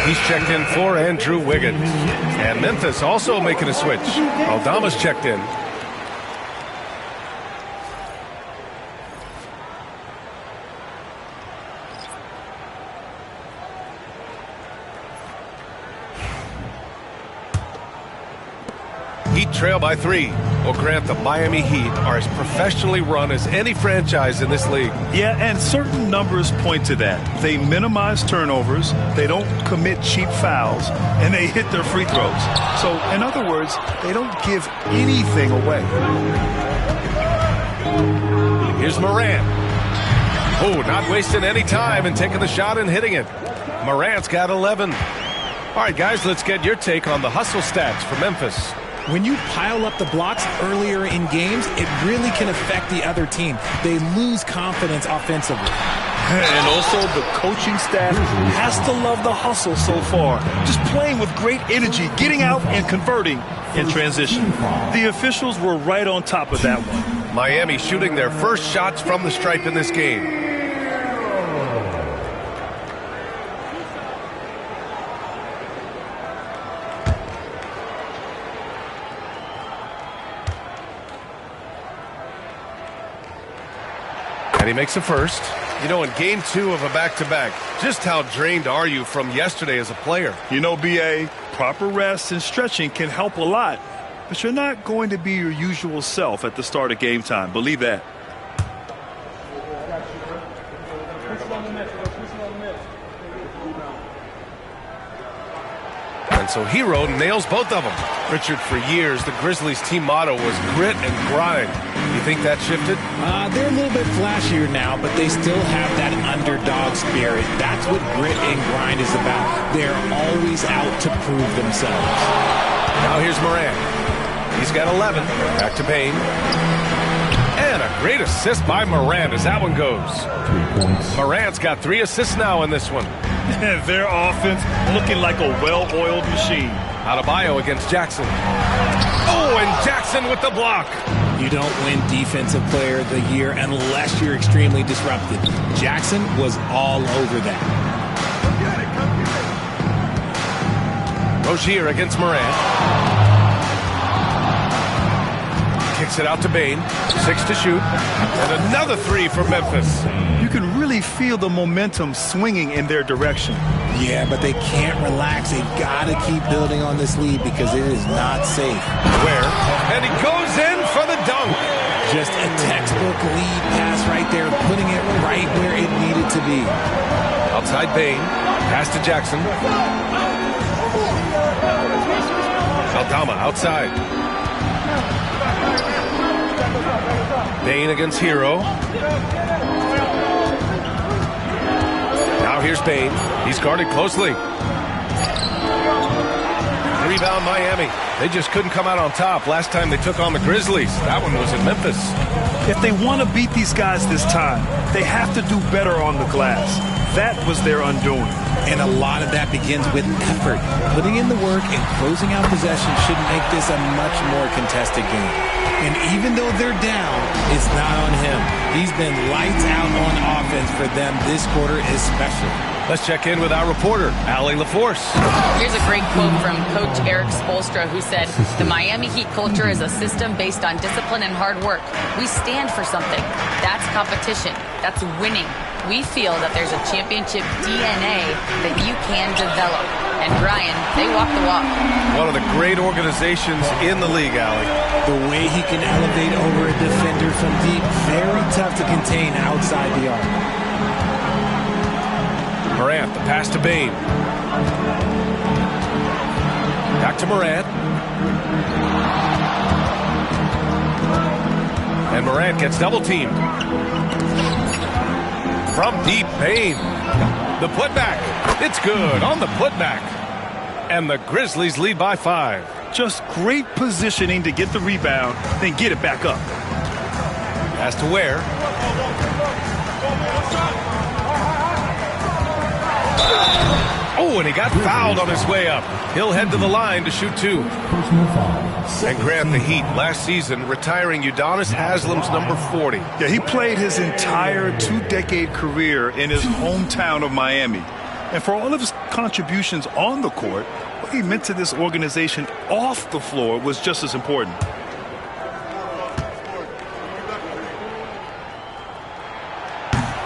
He's checked in for Andrew Wiggins. And Memphis also making a switch. Aldama's checked in. trail by 3. Well, Grant, the Miami Heat are as professionally run as any franchise in this league. Yeah, and certain numbers point to that. They minimize turnovers, they don't commit cheap fouls, and they hit their free throws. So, in other words, they don't give anything away. Here's Morant. Oh, not wasting any time and taking the shot and hitting it. Morant's got 11. All right, guys, let's get your take on the hustle stats for Memphis. When you pile up the blocks earlier in games, it really can affect the other team. They lose confidence offensively. And also the coaching staff has to love the hustle so far. Just playing with great energy, getting out and converting in transition. The officials were right on top of that one. Miami shooting their first shots from the stripe in this game. And he makes a first. You know, in game 2 of a back-to-back, just how drained are you from yesterday as a player? You know, B.A., proper rest and stretching can help a lot. But you're not going to be your usual self at the start of game time. Believe that. And so Herro nails both of them. Richard, for years, the Grizzlies' team motto was grit and grind. You think that shifted? They're a little bit flashier now, but they still have that underdog spirit. That's what grit and grind is about. They're always out to prove themselves. Now here's Morant. He's got 11. Back to Bane. And a great assist by Morant as that one goes. Morant's got 3 assists now in this one. Their offense looking like a well-oiled machine. Adebayo against Jackson. Oh, and Jackson with the block. You don't win Defensive Player of the Year unless you're extremely disrupted. Jackson was all over that. Rozier against Morant. Kicks it out to Bane. 6 to shoot. And another 3 for Memphis. You can really feel the momentum swinging in their direction. Yeah, but they can't relax. They've got to keep building on this lead because it is not safe. Where? And he goes in for the dunk. Just a textbook lead pass right there, putting it right where it needed to be. Outside Bane. Pass to Jackson. Aldama outside. Bane against Herro. Now here's Bane. He's guarded closely. Rebound Miami. They just couldn't come out on top last time they took on the Grizzlies. That one was in Memphis. If they want to beat these guys this time, they have to do better on the glass. That was their undoing. And a lot of that begins with effort. Putting in the work and closing out possession should make this a much more contested game. And even though they're down, it's not on him. He's been lights out on offense for them this quarter especially. Let's check in with our reporter, Allie LaForce. Here's a great quote from Coach Eric Spoelstra, who said, "The Miami Heat culture is a system based on discipline and hard work. We stand for something. That's competition. That's winning. We feel that there's a championship DNA that you can develop." And Brian, they walk the walk. One of the great organizations in the league, Allie. The way he can elevate over a defender from deep, very tough to contain outside the arc. Morant, the pass to Bane. Back to Morant. And Morant gets double-teamed. From deep, Bane. The putback. It's good on the putback. And the Grizzlies lead by 5. Just great positioning to get the rebound, then get it back up. Pass to Ware. Oh, and he got fouled on his way up. He'll head to the line to shoot 2. And Grant, the Heat last season retiring Udonis Haslam's number 40. Yeah, he played his entire 2-decade career in his hometown of Miami. And for all of his contributions on the court, what he meant to this organization off the floor was just as important.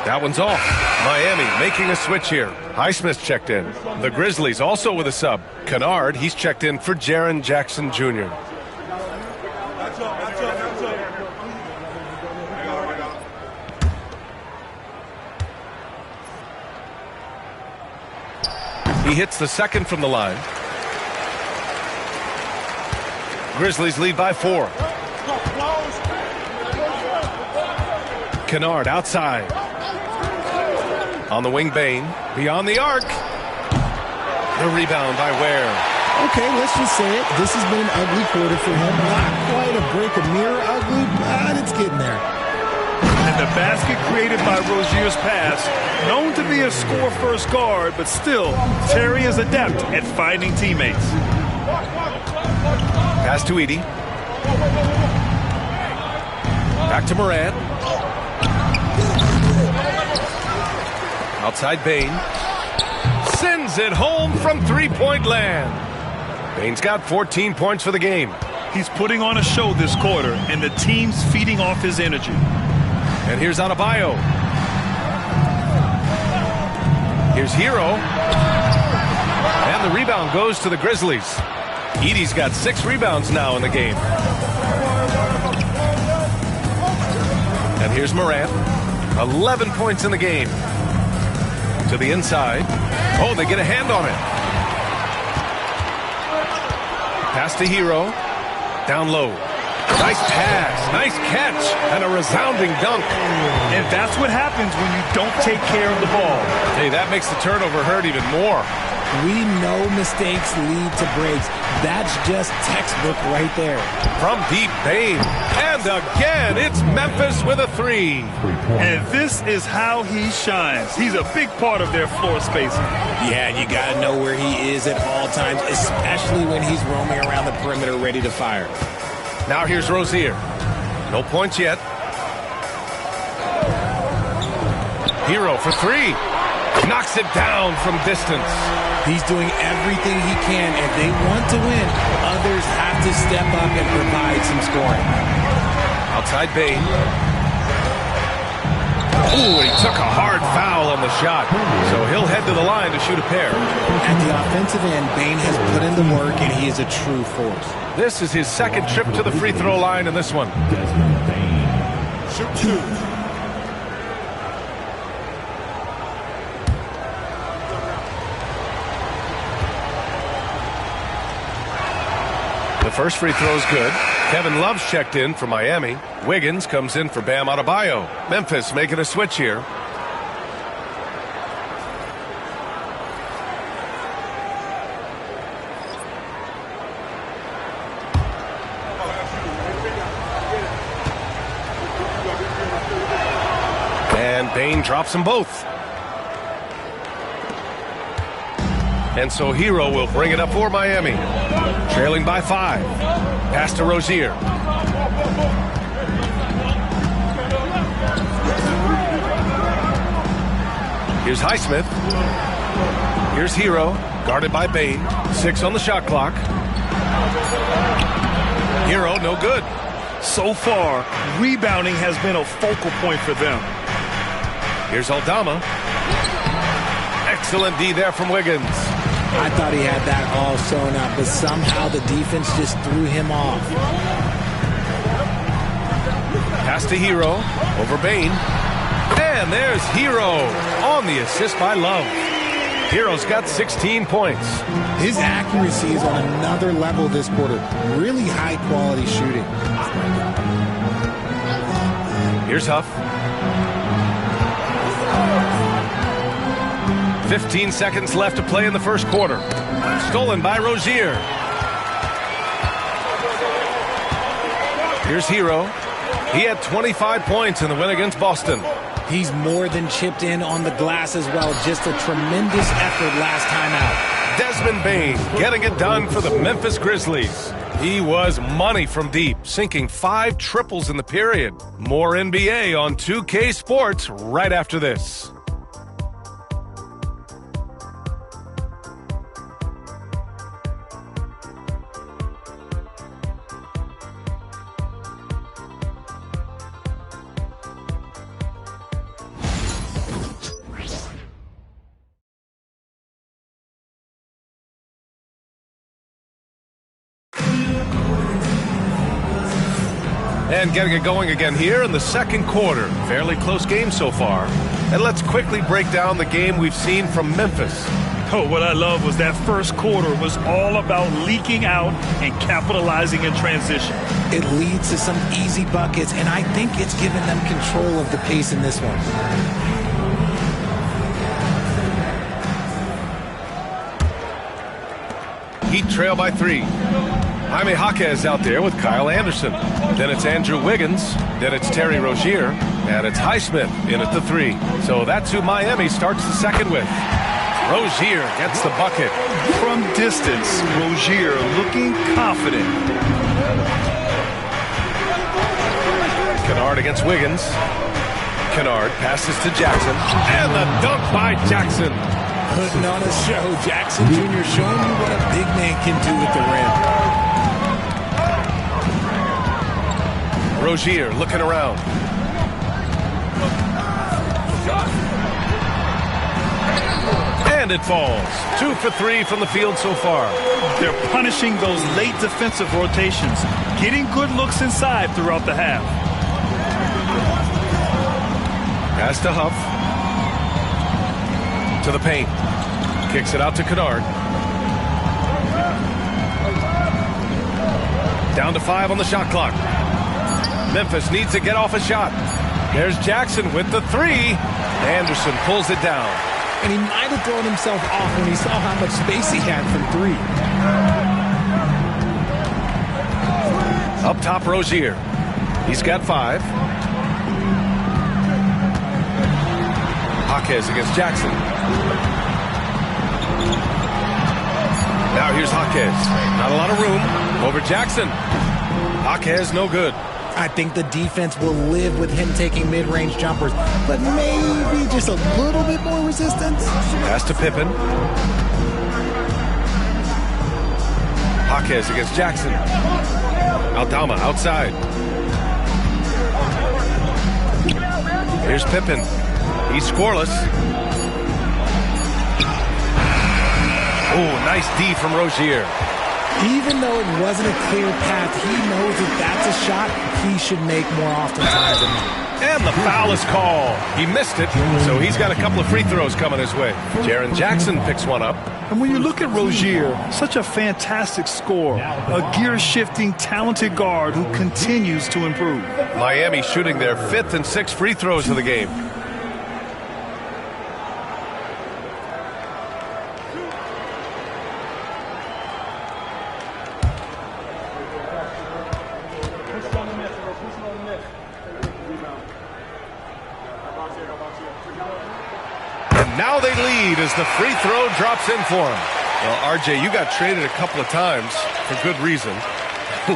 That one's off. Miami making a switch here. Highsmith checked in. The Grizzlies also with a sub. Kennard, he's checked in for Jaren Jackson Jr. He hits the second from the line. Grizzlies lead by 4. Kennard outside. On the wing, Bane. Beyond the arc. The rebound by Ware. Okay, let's just say it. This has been an ugly quarter for him. Not quite a break a mirror ugly, but it's getting there. And the basket created by Rozier's pass, known to be a score-first guard, but still, Terry is adept at finding teammates. Pass to Edey. Back to Morant. Outside Bane. Sends it home from three-point land. Bane's got 14 points for the game. He's putting on a show this quarter, and the team's feeding off his energy. And here's Adebayo. Here's Herro. And the rebound goes to the Grizzlies. Edey's got 6 rebounds now in the game. And here's Morant. 11 points in the game. To the inside. Oh, they get a hand on it. Pass to Herro. Down low. Nice pass. Nice catch. And a resounding dunk. And that's what happens when you don't take care of the ball. Hey, that makes the turnover hurt even more. We know mistakes lead to breaks. That's just textbook right there. From deep, Bane. And again, it's Memphis with a 3. And this is how he shines. He's a big part of their floor spacing. Yeah, you got to know where he is at all times, especially when he's roaming around the perimeter ready to fire. Now here's Rozier. No points yet. Herro for 3. Knocks it down from distance. He's doing everything he can. If they want to win, others have to step up and provide some scoring. Outside Bane. Ooh, he took a hard foul on the shot. So he'll head to the line to shoot a pair. At the offensive end, Bane has put in the work, and he is a true force. This is his second trip to the free throw line in this one. Shoot 2. The first free throw is good. Kevin Love's checked in for Miami. Wiggins comes in for Bam Adebayo. Memphis making a switch here. And Bane drops them both. And so Herro will bring it up for Miami. Trailing by 5. Pass to Rozier. Here's Highsmith. Here's Herro. Guarded by Bane. 6 on the shot clock. Herro, no good. So far, rebounding has been a focal point for them. Here's Aldama. Excellent D there from Wiggins. I thought he had that all sewn up, but somehow the defense just threw him off. Pass to Herro. Over Bane. And there's Herro on the assist by Love. Herro's got 16 points. His accuracy is on another level this quarter. Really high-quality shooting. Here's Huff. 15 seconds left to play in the first quarter. Stolen by Rozier. Here's Herro. He had 25 points in the win against Boston. He's more than chipped in on the glass as well. Just a tremendous effort last time out. Desmond Bane getting it done for the Memphis Grizzlies. He was money from deep, sinking 5 triples in the period. More NBA on 2K Sports right after this. And getting it going again here in the second quarter. Fairly close game so far. And let's quickly break down the game we've seen from Memphis. Oh, what I love was that first quarter was all about leaking out and capitalizing in transition. It leads to some easy buckets, and I think it's given them control of the pace in this one. Heat trail by 3. Jaime Jaquez out there with Kyle Anderson. Then it's Andrew Wiggins. Then it's Terry Rozier. And it's Highsmith in at the 3. So that's who Miami starts the second with. Rozier gets the bucket. From distance, Rozier looking confident. Kennard against Wiggins. Kennard passes to Jackson. And the dunk by Jackson. Putting on a show. Jackson Jr. showing you what a big man can do with the rim. Rozier looking around. And it falls. 2 for 3 from the field so far. They're punishing those late defensive rotations, getting good looks inside throughout the half. Pass to Huff. To the paint. Kicks it out to Kennard. Down to 5 on the shot clock. Memphis needs to get off a shot. There's Jackson with the 3. Anderson pulls it down. And he might have thrown himself off when he saw how much space he had from 3. Up top, Rozier. He's got 5. Jaquez against Jackson. Now here's Jaquez. Not a lot of room. Over Jackson. Jaquez no good. I think the defense will live with him taking mid-range jumpers, but maybe just a little bit more resistance. Pass to Pippen. Jaquez against Jackson. Aldama outside. Here's Pippen. He's scoreless. Oh, nice D from Rozier. Even though it wasn't a clear path, he knows that that's a shot he should make more oftentimes than not. And the foul is called. He missed it, so he's got a couple of free throws coming his way. Jaren Jackson picks one up. And when you look at Rozier, such a fantastic scorer, a gear-shifting, talented guard who continues to improve. Miami shooting their 5th and 6th free throws of the game. Now they lead as the free throw drops in for him. Well, RJ, you got traded a couple of times for good reason.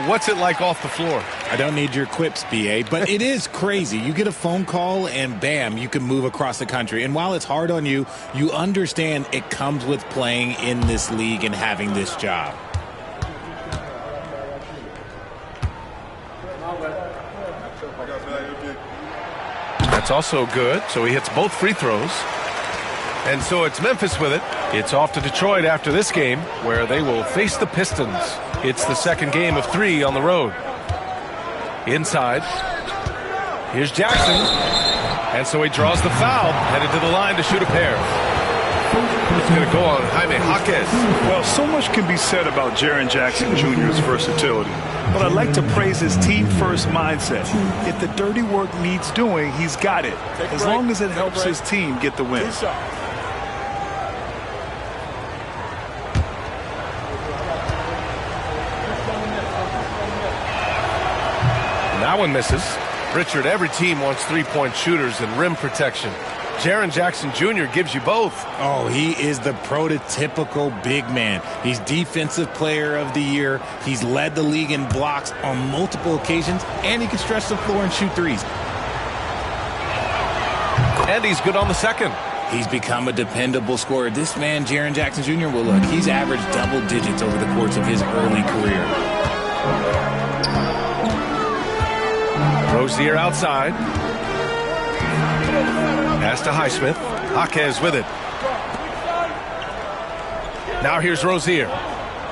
What's it like off the floor? I don't need your quips, BA, but it is crazy. You get a phone call and bam, you can move across the country. And while it's hard on you, you understand it comes with playing in this league and having this job. That's also good. So he hits both free throws. And so it's Memphis with it. It's off to Detroit after this game, where they will face the Pistons. It's the second game of 3 on the road. Inside. Here's Jackson. And so he draws the foul, headed to the line to shoot a pair. It's going to go on Jaime Jaquez. Well, so much can be said about Jaren Jackson Jr.'s versatility. But I'd like to praise his team-first mindset. If the dirty work needs doing, he's got it. As long as it helps his team get the win. That one misses. Richard, every team wants three-point shooters and rim protection. Jaren Jackson Jr. gives you both. Oh, he is the prototypical big man. He's Defensive Player of the Year. He's led the league in blocks on multiple occasions, and he can stretch the floor and shoot threes. And he's good on the second. He's become a dependable scorer. This man, Jaren Jackson Jr., well, look, he's averaged double digits over the course of his early career. Rozier outside. Pass to Highsmith. Jaquez with it. Now here's Rozier.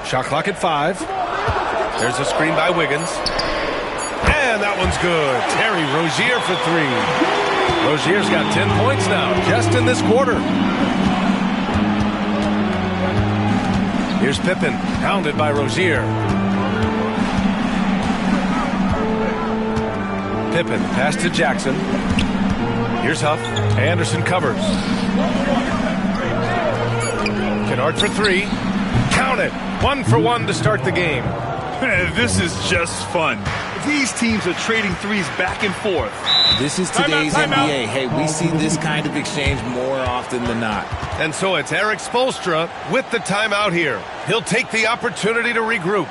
Shot clock at 5. There's a screen by Wiggins. And that one's good. Terry Rozier for 3. Rozier's got 10 points now, just in this quarter. Here's Pippen, pounded by Rozier. Pippen, pass to Jackson. Here's Huff. Anderson covers. Kennard for three. Count it. 1 for 1 to start the game. This is just fun. These teams are trading threes back and forth. This is today's NBA. Hey, we see this kind of exchange more often than not. And so it's Eric Spoelstra with the timeout here. He'll take the opportunity to regroup.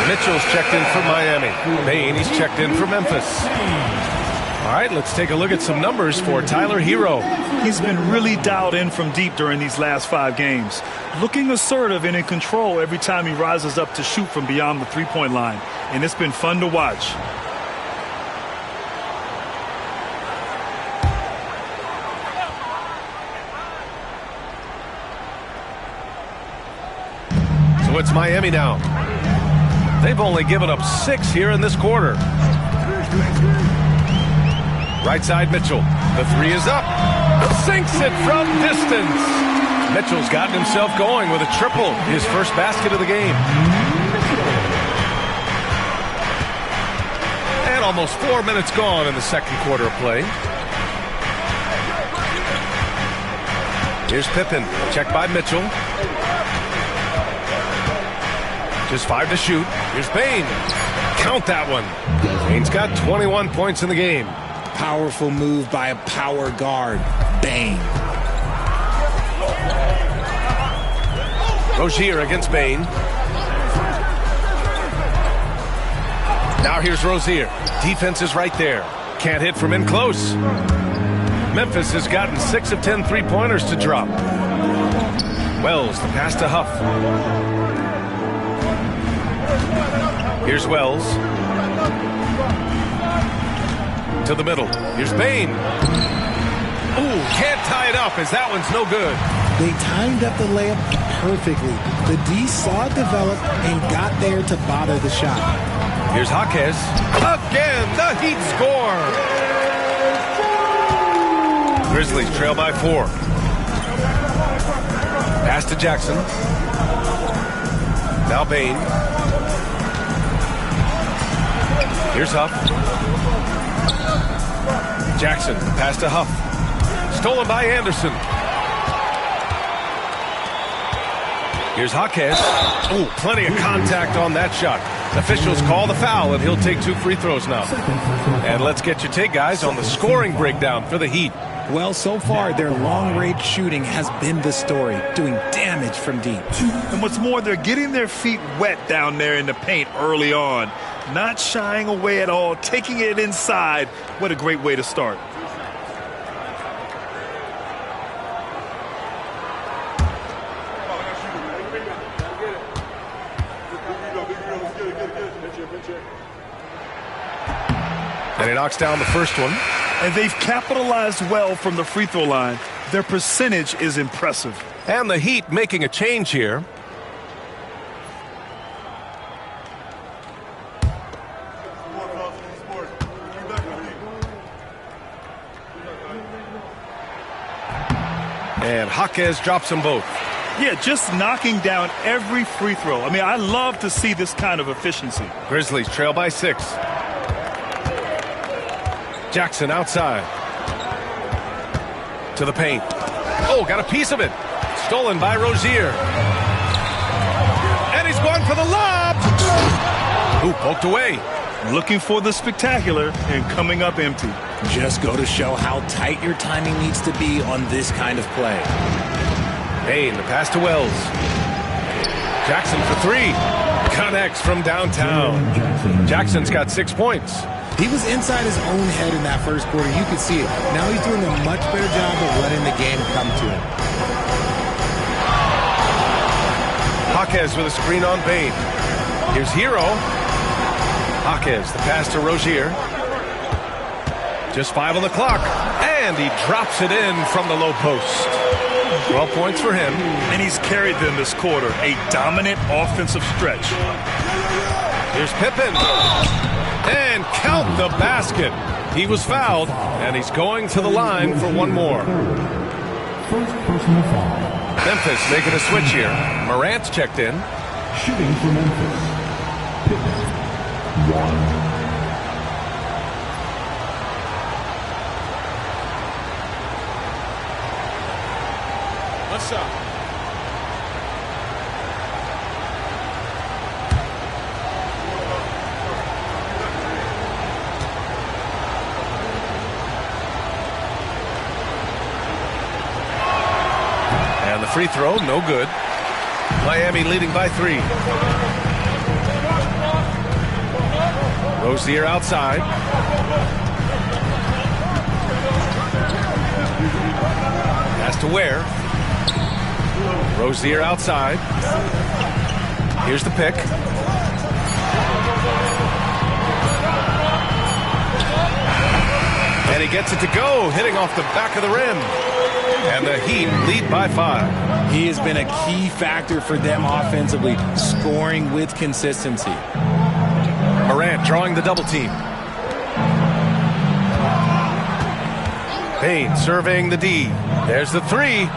Mitchell's checked in for Miami. Bane, he's checked in for Memphis. All right, let's take a look at some numbers for Tyler Herro. He's been really dialed in from deep during these last 5 games. Looking assertive and in control every time he rises up to shoot from beyond the three-point line. And it's been fun to watch. So it's Miami now. They've only given up 6 here in this quarter. Right side Mitchell. The 3 is up. Sinks it from distance. Mitchell's gotten himself going with a triple. His first basket of the game. And almost 4 minutes gone in the second quarter of play. Here's Pippen. Checked by Mitchell. Just 5 to shoot. Here's Bane. Count that one. Bane's got 21 points in the game. Powerful move by a power guard. Bane. Rozier against Bane. Now here's Rozier. Defense is right there. Can't hit from in close. Memphis has gotten 6 of 10 three-pointers to drop. Wells, the pass to Huff. Here's Wells. To the middle. Here's Bane. Ooh, can't tie it up as that one's no good. They timed up the layup perfectly. The D saw it develop and got there to bother the shot. Here's Jaquez. Again, the Heat score. Grizzlies trail by 4. Pass to Jackson. Now Bane. Here's Huff. Jackson, pass to Huff. Stolen by Anderson. Here's Jaquez. Ooh, plenty of contact on that shot. Officials call the foul, and he'll take 2 free throws now. And let's get your take, guys, on the scoring breakdown for the Heat. Well, so far, their long-range shooting has been the story, doing damage from deep. And what's more, they're getting their feet wet down there in the paint early on. Not shying away at all, taking it inside. What a great way to start. And he knocks down the first one. And they've capitalized well from the free throw line. Their percentage is impressive. And the Heat making a change here. And Jaquez drops them both. Yeah, just knocking down every free throw. I mean, I love to see this kind of efficiency. Grizzlies trail by 6. Jackson outside. To the paint. Oh, got a piece of it. Stolen by Rozier. And he's going for the lob. Ooh, poked away. Looking for the spectacular and coming up empty. Just go to show how tight your timing needs to be on this kind of play. Payne, the pass to Wells. Jackson for 3. Connects from downtown. Jackson's got 6 points. He was inside his own head in that first quarter. You could see it. Now he's doing a much better job of letting the game come to him. Jaquez with a screen on Payne. Here's Herro. Jaquez, the pass to Rozier. Just 5 on the clock. And he drops it in from the low post. 12 points for him. And he's carried them this quarter. A dominant offensive stretch. Here's Pippen. And count the basket. He was fouled, and he's going to the line for one more. First personal foul. Memphis making a switch here. Morant's checked in. Shooting for Memphis. Pippen. 1. What's up? And the free throw, no good. Miami leading by 3. Rozier outside. Pass to Ware. Rozier outside. Here's the pick. And he gets it to go, hitting off the back of the rim. And the Heat lead by 5. He has been a key factor for them offensively, scoring with consistency. Morant drawing the double team. Payne surveying the D. There's the 3.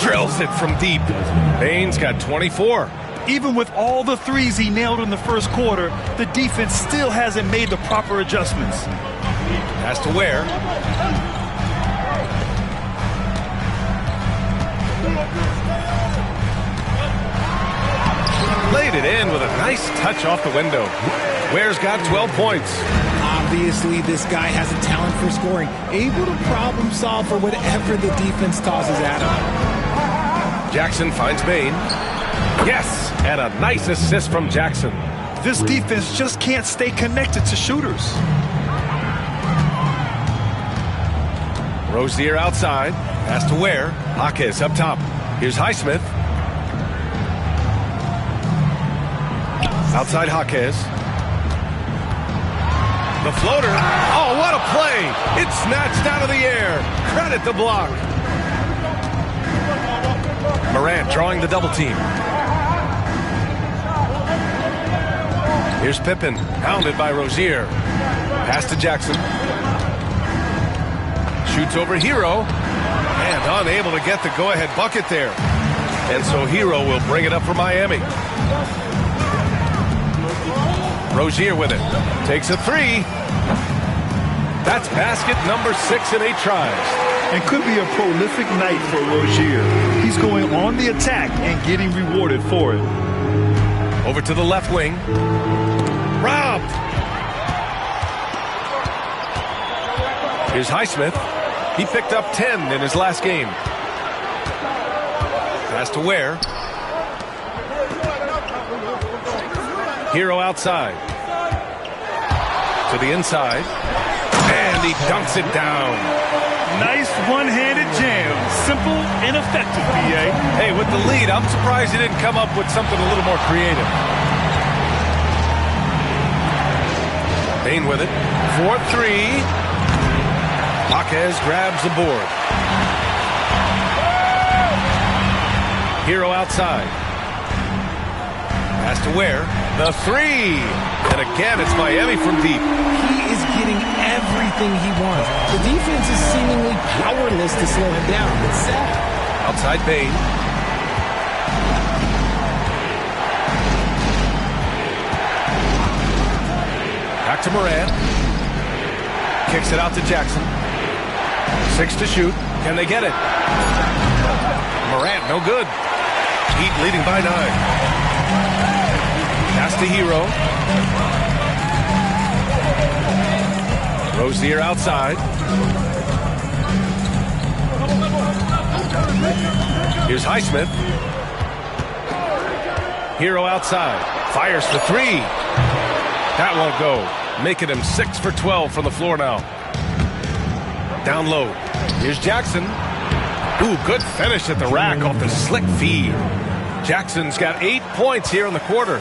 Drills it from deep. Payne's got 24. Even with all the threes he nailed in the first quarter, the defense still hasn't made the proper adjustments. Pass to Ware. Laid it in with a nice touch off the window. Ware's got 12 points. Obviously, this guy has a talent for scoring, able to problem solve for whatever the defense tosses at him. Jackson finds Payne. Yes, and a nice assist from Jackson. This defense just can't stay connected to shooters. Rozier outside. Pass to Ware. Jaquez up top. Here's Highsmith. Outside Jaquez. The floater. Oh, what a play. It's snatched out of the air. Credit the block. Morant drawing the double team. Here's Pippen. Pounded by Rozier. Pass to Jackson. Shoots over Herro. And unable to get the go-ahead bucket there. And so Herro will bring it up for Miami. Rozier with it. Takes a 3. That's basket number 6 in 8 tries. And could be a prolific night for Rozier. He's going on the attack and getting rewarded for it. Over to the left wing. Robbed. Here's Highsmith. He picked up 10 in his last game. Pass to Ware. Herro outside. To the inside. And he dunks it down. Nice one-handed jam. Simple and effective, B.A. Hey, with the lead, I'm surprised he didn't come up with something a little more creative. Payne with it. 4-3. Jaquez grabs the board. Herro outside. Pass to Ware. The 3. And again, it's Miami from deep. He is getting everything he wants. The defense is seemingly powerless to slow him down. It's sad. Outside Bain. Back to Morant. Kicks it out to Jackson. 6 to shoot. Can they get it? Morant, no good. Heat leading by 9. Pass to Herro. Rozier outside. Here's Highsmith. Herro outside. Fires for 3. That won't go. Making him 6 for 12 from the floor now. Down low. Here's Jackson. Ooh, good finish at the rack off the slick feed. Jackson's got 8 points here in the quarter.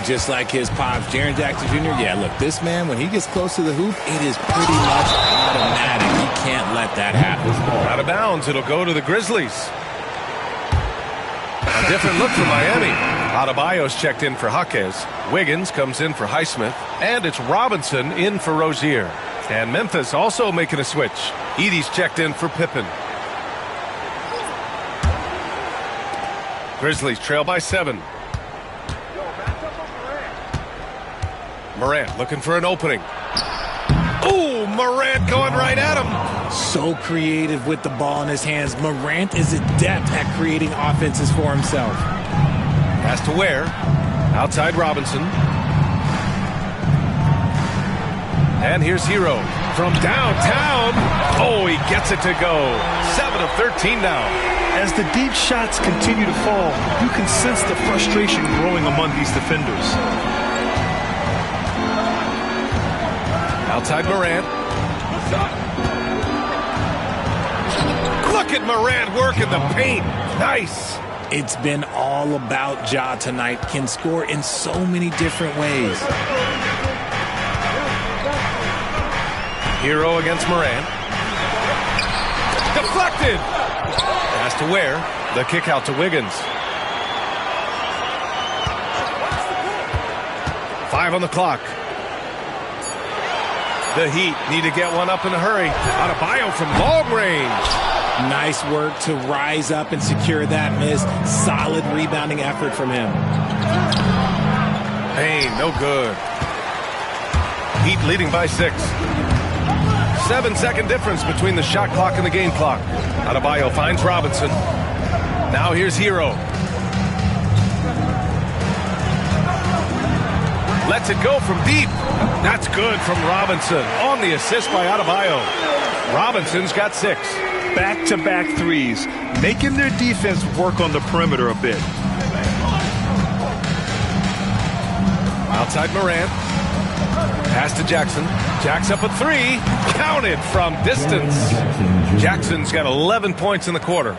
Just like his pops, Jaren Jackson Jr. Yeah, look, this man, when he gets close to the hoop, it is pretty much automatic. He can't let that happen. Out of bounds, it'll go to the Grizzlies. A different look for Miami. Adebayo's checked in for Jaquez. Wiggins comes in for Highsmith. And it's Robinson in for Rozier. And Memphis also making a switch. Edey's checked in for Pippen. Grizzlies trail by 7. Morant looking for an opening. Ooh, Morant going right at him. So creative with the ball in his hands. Morant is adept at creating offenses for himself. Pass to Ware. Outside Robinson. And here's Herro from downtown. Oh, he gets it to go. 7 of 13 now. As the deep shots continue to fall, you can sense the frustration growing among these defenders. Outside Morant. Look at Morant working the paint. Nice. It's been all about Ja tonight. Can score in so many different ways. Herro against Morant. Deflected. Pass to Ware. The kick out to Wiggins. 5 on the clock. The Heat need to get one up in a hurry. Adebayo from long range. Nice work to rise up and secure that miss. Solid rebounding effort from him. Payne, no good. Heat leading by 6. 7-second difference between the shot clock and the game clock. Adebayo finds Robinson. Now here's Herro. Lets it go from deep. That's good from Robinson. On the assist by Adebayo. Robinson's got 6. Back-to-back threes, making their defense work on the perimeter a bit. Outside Morant. Pass to Jackson. Jack's up a 3. Counted from distance. Jackson's got 11 points in the quarter.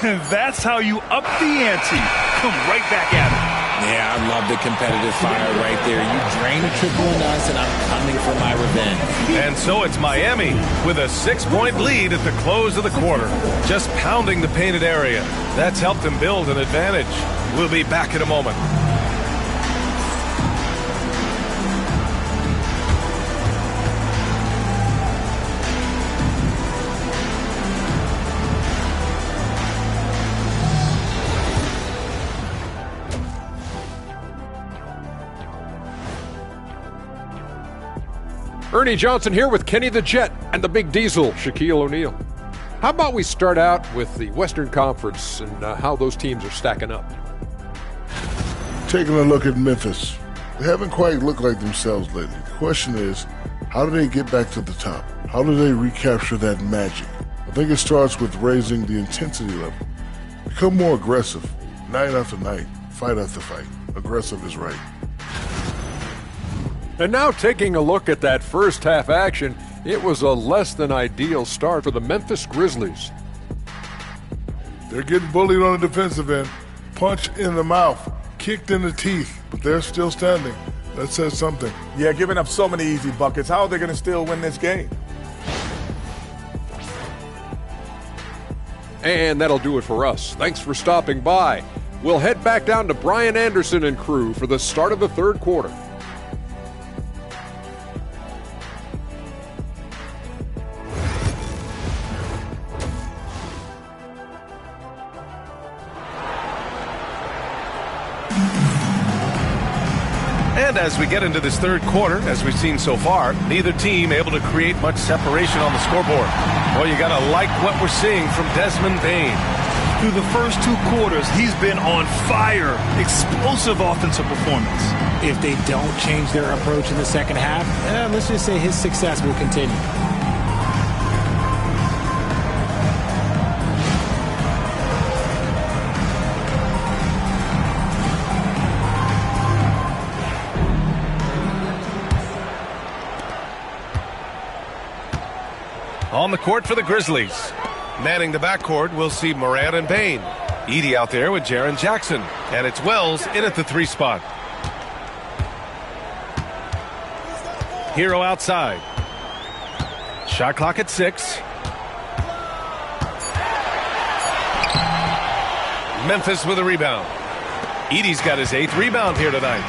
That's how you up the ante. Come right back at it. Yeah, I love the competitive fire right there. You drain a triple on us, and I'm coming for my revenge. And so it's Miami with a 6-point lead at the close of the quarter. Just pounding the painted area. That's helped them build an advantage. We'll be back in a moment. Ernie Johnson here with Kenny the Jet and the Big Diesel, Shaquille O'Neal. How about we start out with the Western Conference and how those teams are stacking up? Taking a look at Memphis. They haven't quite looked like themselves lately. The question is, how do they get back to the top? How do they recapture that magic? I think it starts with raising the intensity level. Become more aggressive, night after night, fight after fight. Aggressive is right. And now taking a look at that first half action, it was a less than ideal start for the Memphis Grizzlies. They're getting bullied on the defensive end. Punch in the mouth, kicked in the teeth, but they're still standing. That says something. Yeah, giving up so many easy buckets. How are they going to still win this game? And that'll do it for us. Thanks for stopping by. We'll head back down to Brian Anderson and crew for the start of the third quarter. And as we get into this third quarter, as we've seen so far, neither team able to create much separation on the scoreboard. Well, you got to like what we're seeing from Desmond Bane. Through the first 2 quarters, he's been on fire. Explosive offensive performance. If they don't change their approach in the second half, let's just say his success will continue. On the court for the Grizzlies. Manning the backcourt, we'll see Morant and Bane. Edey out there with Jaren Jackson. And it's Wells in at the 3 spot. Herro outside. Shot clock at 6. Memphis with a rebound. Edey's got his 8th rebound here tonight.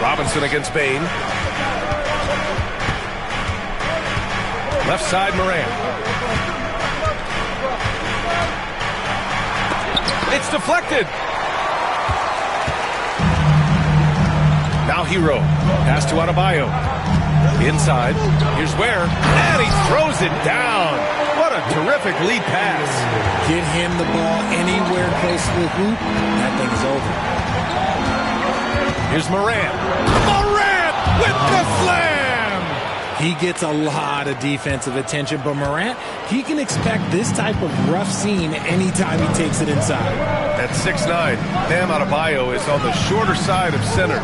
Robinson against Bane. Left side, Morant. It's deflected. Now Herro. Pass to Adebayo. Inside. Here's Ware. And he throws it down. What a terrific lead pass. Get him the ball anywhere close to the hoop. That thing is over. Here's Morant. Morant with the slam. He gets a lot of defensive attention, but Morant, he can expect this type of rough scene anytime he takes it inside. At 6'9", Bam Adebayo is on the shorter side of centers,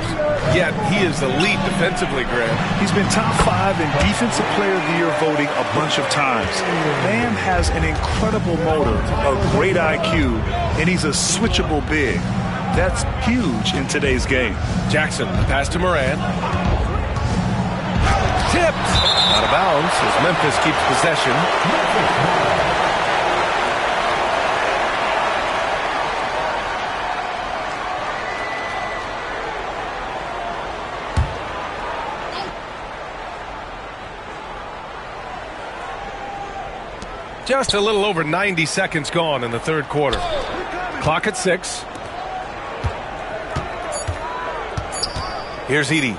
yet he is elite defensively, Grant. He's been top 5 in Defensive Player of the Year voting a bunch of times. Bam has an incredible motor, a great IQ, and he's a switchable big. That's huge in today's game. Jackson, pass to Morant. Tipped. Out of bounds as Memphis keeps possession. Just a little over 90 seconds gone in the third quarter. Clock at 6. Here's Edey.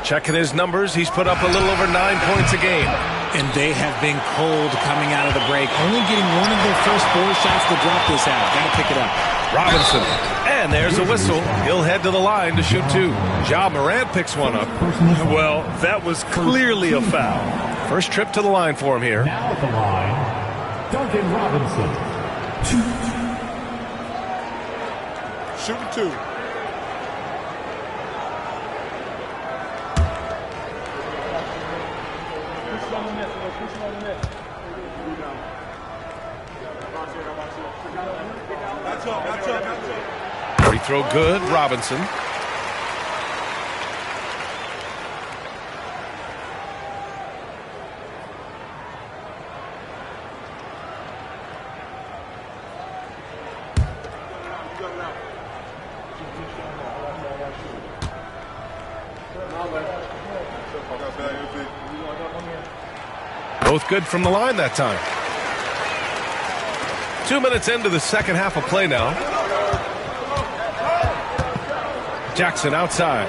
Checking his numbers, he's put up a little over 9 points a game. And they have been cold coming out of the break. Only getting one of their first 4 shots to drop this out. Got to pick it up. Robinson. And there's a whistle. He'll head to the line to shoot 2. Ja Morant picks one up. Well, that was clearly a foul. First trip to the line for him here. Now at the line, Duncan Robinson. Shooting 2. Free throw good, Robinson. Both good from the line that time. 2 minutes into the second half of play now. Jackson outside.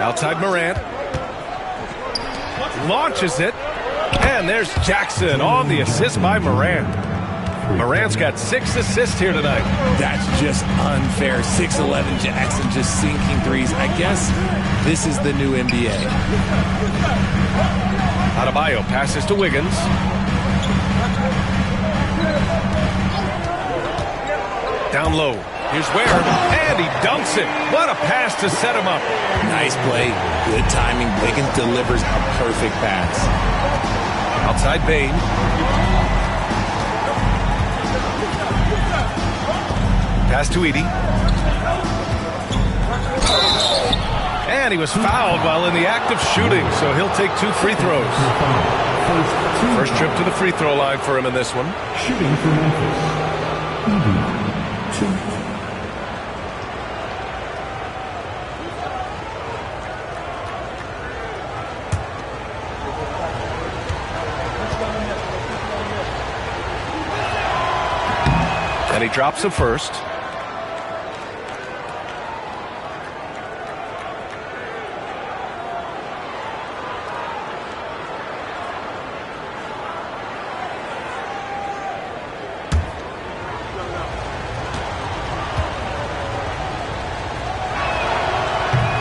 Outside Morant. Launches it. And there's Jackson on the assist by Morant. Morant's got 6 assists here tonight. That's just unfair. 6'11" Jackson just sinking threes. I guess this is the new NBA. Adebayo passes to Wiggins. Down low. Here's Ware. And he dunks it. What a pass to set him up. Nice play. Good timing. Wiggins delivers a perfect pass. Outside Bane. Pass to Edey. And he was fouled while in the act of shooting, so he'll take 2 free throws. First trip to the free throw line for him in this one. Shooting for Memphis. Edey, 2. And he drops a first.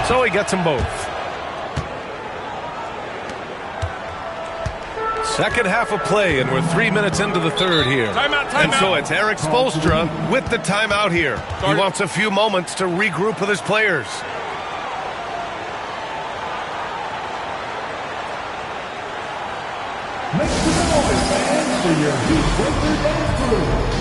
So he gets them both. Second half of play, and we're 3 minutes into the third here. Timeout. So it's Eric Spoelstra with the timeout here. He wants a few moments to regroup with his players. Make some noise, fans, for your Heat Wizard dance crew.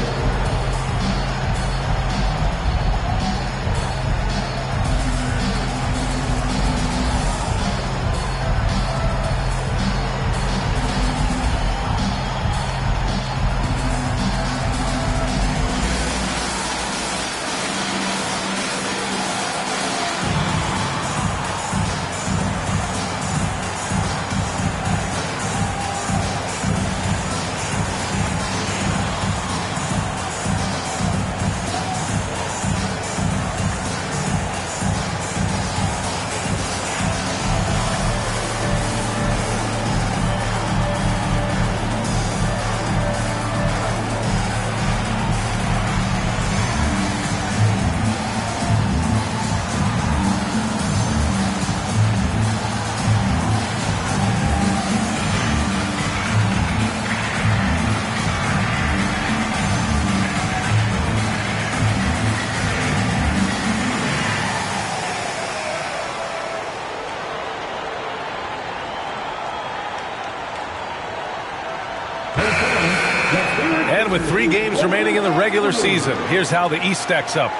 And with 3 games remaining in the regular season, here's how the East stacks up.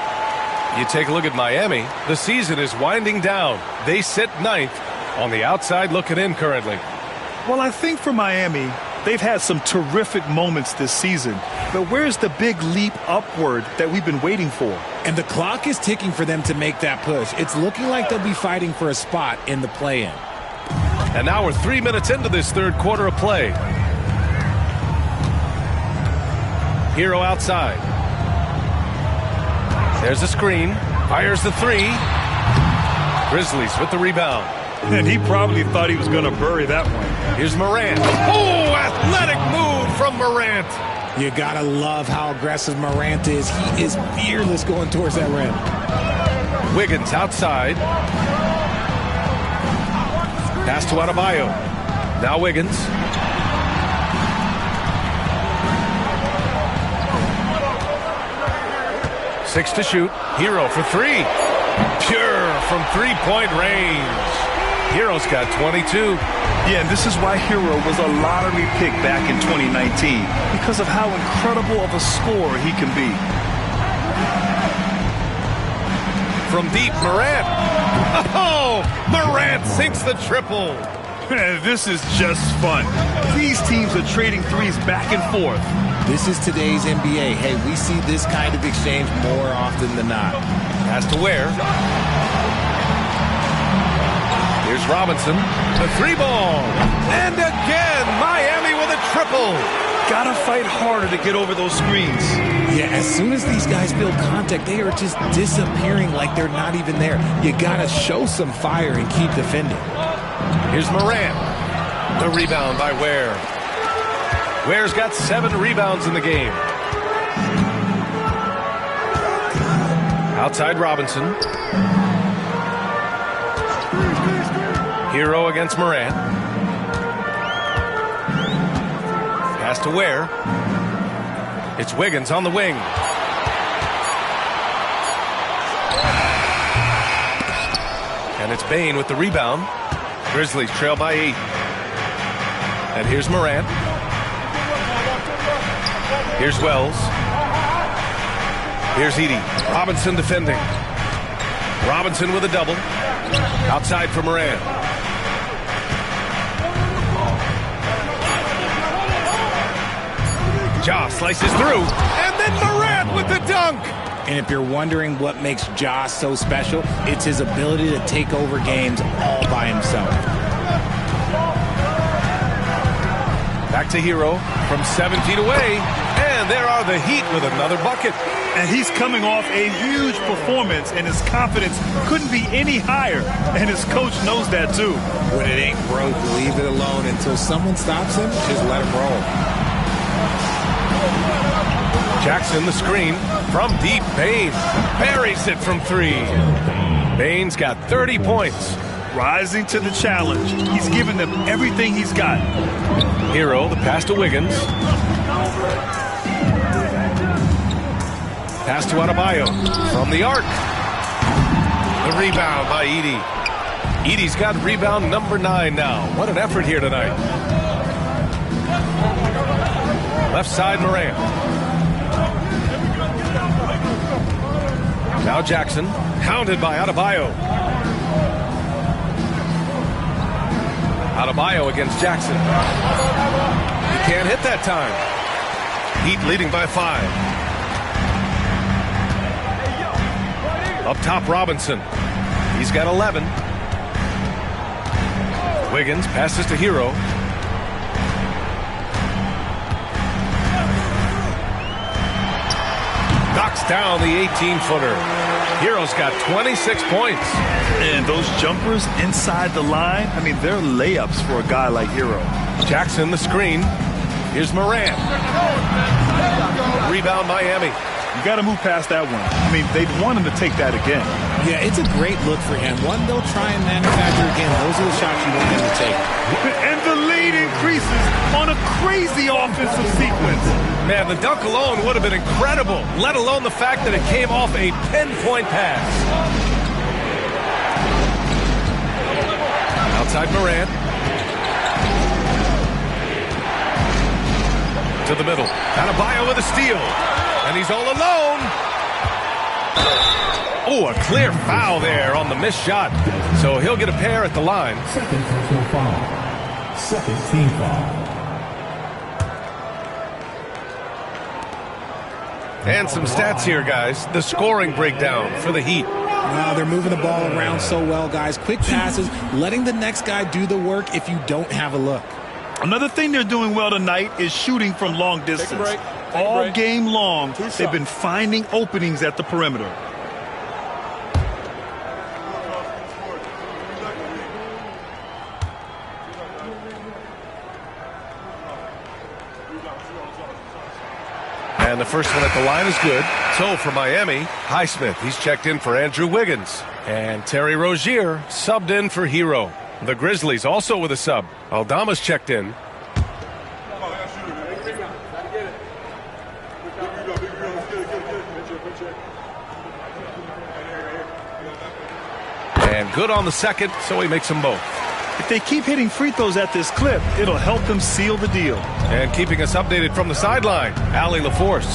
You take a look at Miami. The season is winding down. They sit 9th on the outside looking in currently. Well, I think for Miami, they've had some terrific moments this season. But where's the big leap upward that we've been waiting for? And the clock is ticking for them to make that push. It's looking like they'll be fighting for a spot in the play-in. And now we're 3 minutes into this third quarter of play. Herro outside. There's a screen. Fires the 3. Grizzlies with the rebound. And he probably thought he was going to bury that one. Here's Morant. Oh, athletic move from Morant. You got to love how aggressive Morant is. He is fearless going towards that rim. Wiggins outside. Pass to Adebayo. Now Wiggins. Six to shoot. Herro for 3. Pure from 3-point range. Herro's got 22. Yeah, and this is why Herro was a lottery pick back in 2019, because of how incredible of a scorer he can be. From deep, Morant. Oh, Morant sinks the triple. This is just fun. These teams are trading threes back and forth. This is today's NBA. Hey, we see this kind of exchange more often than not. Has to wear. Here's Robinson. The 3-ball. And again, Miami with a triple. Gotta fight harder to get over those screens. Yeah, as soon as these guys feel contact, they are just disappearing like they're not even there. You gotta show some fire and keep defending. Here's Morant. The rebound by Ware. Ware's got 7 rebounds in the game. Outside Robinson. Herro against Morant. Pass to Ware. It's Wiggins on the wing. And it's Bane with the rebound. Grizzlies trail by 8. And here's Morant. Here's Wells. Here's Edey. Robinson defending. Robinson with a double. Outside for Morant. Ja slices through. And then Morant with the dunk. And if you're wondering what makes Ja so special, it's his ability to take over games all by himself. Back to Herro from 7 feet away. And there are the Heat with another bucket. And he's coming off a huge performance, and his confidence couldn't be any higher. And his coach knows that, too. When it ain't broke, leave it alone until someone stops him. Just let him roll. Jackson, the screen. From deep, Bane buries it from 3. Bane's got 30 points. Rising to the challenge. He's given them everything he's got. Herro, the pass to Wiggins. Pass to Adebayo from the arc. The rebound by Edey. Edey's got rebound number 9 now. What an effort here tonight. Left side, Morant. Now Jackson, hounded by Adebayo. Adebayo against Jackson. He can't hit that time. Heat leading by 5. Up top, Robinson. He's got 11. Wiggins passes to Herro. Knocks down the 18-footer. Herro's got 26 points. And those jumpers inside the line, I mean, they're layups for a guy like Herro. Jackson, the screen. Here's Morant. Rebound, Miami. You got to move past that one. I mean, they'd want him to take that again. Yeah, it's a great look for him. One they'll try and manufacture again. Those are the shots you want him to take. And the lead increases on a crazy offensive sequence. Man, the dunk alone would have been incredible, let alone the fact that it came off a pinpoint pass. Outside Morant. To the middle. Adebayo with a steal. And he's all alone. Oh, a clear foul there on the missed shot. So he'll get a pair at the line. Second personal foul. Second team foul. And some stats here, guys. The scoring breakdown for the Heat. Wow, they're moving the ball around so well, guys. Quick passes, letting the next guy do the work if you don't have a look. Another thing they're doing well tonight is shooting from long distance. All game long, they've been finding openings at the perimeter. And the first one at the line is good. So for Miami, Highsmith, he's checked in for Andrew Wiggins. And Terry Rozier subbed in for Herro. The Grizzlies also with a sub. Aldama's checked in. And good on the second, so he makes them both. If they keep hitting free throws at this clip, it'll help them seal the deal. And keeping us updated from the sideline, Allie LaForce.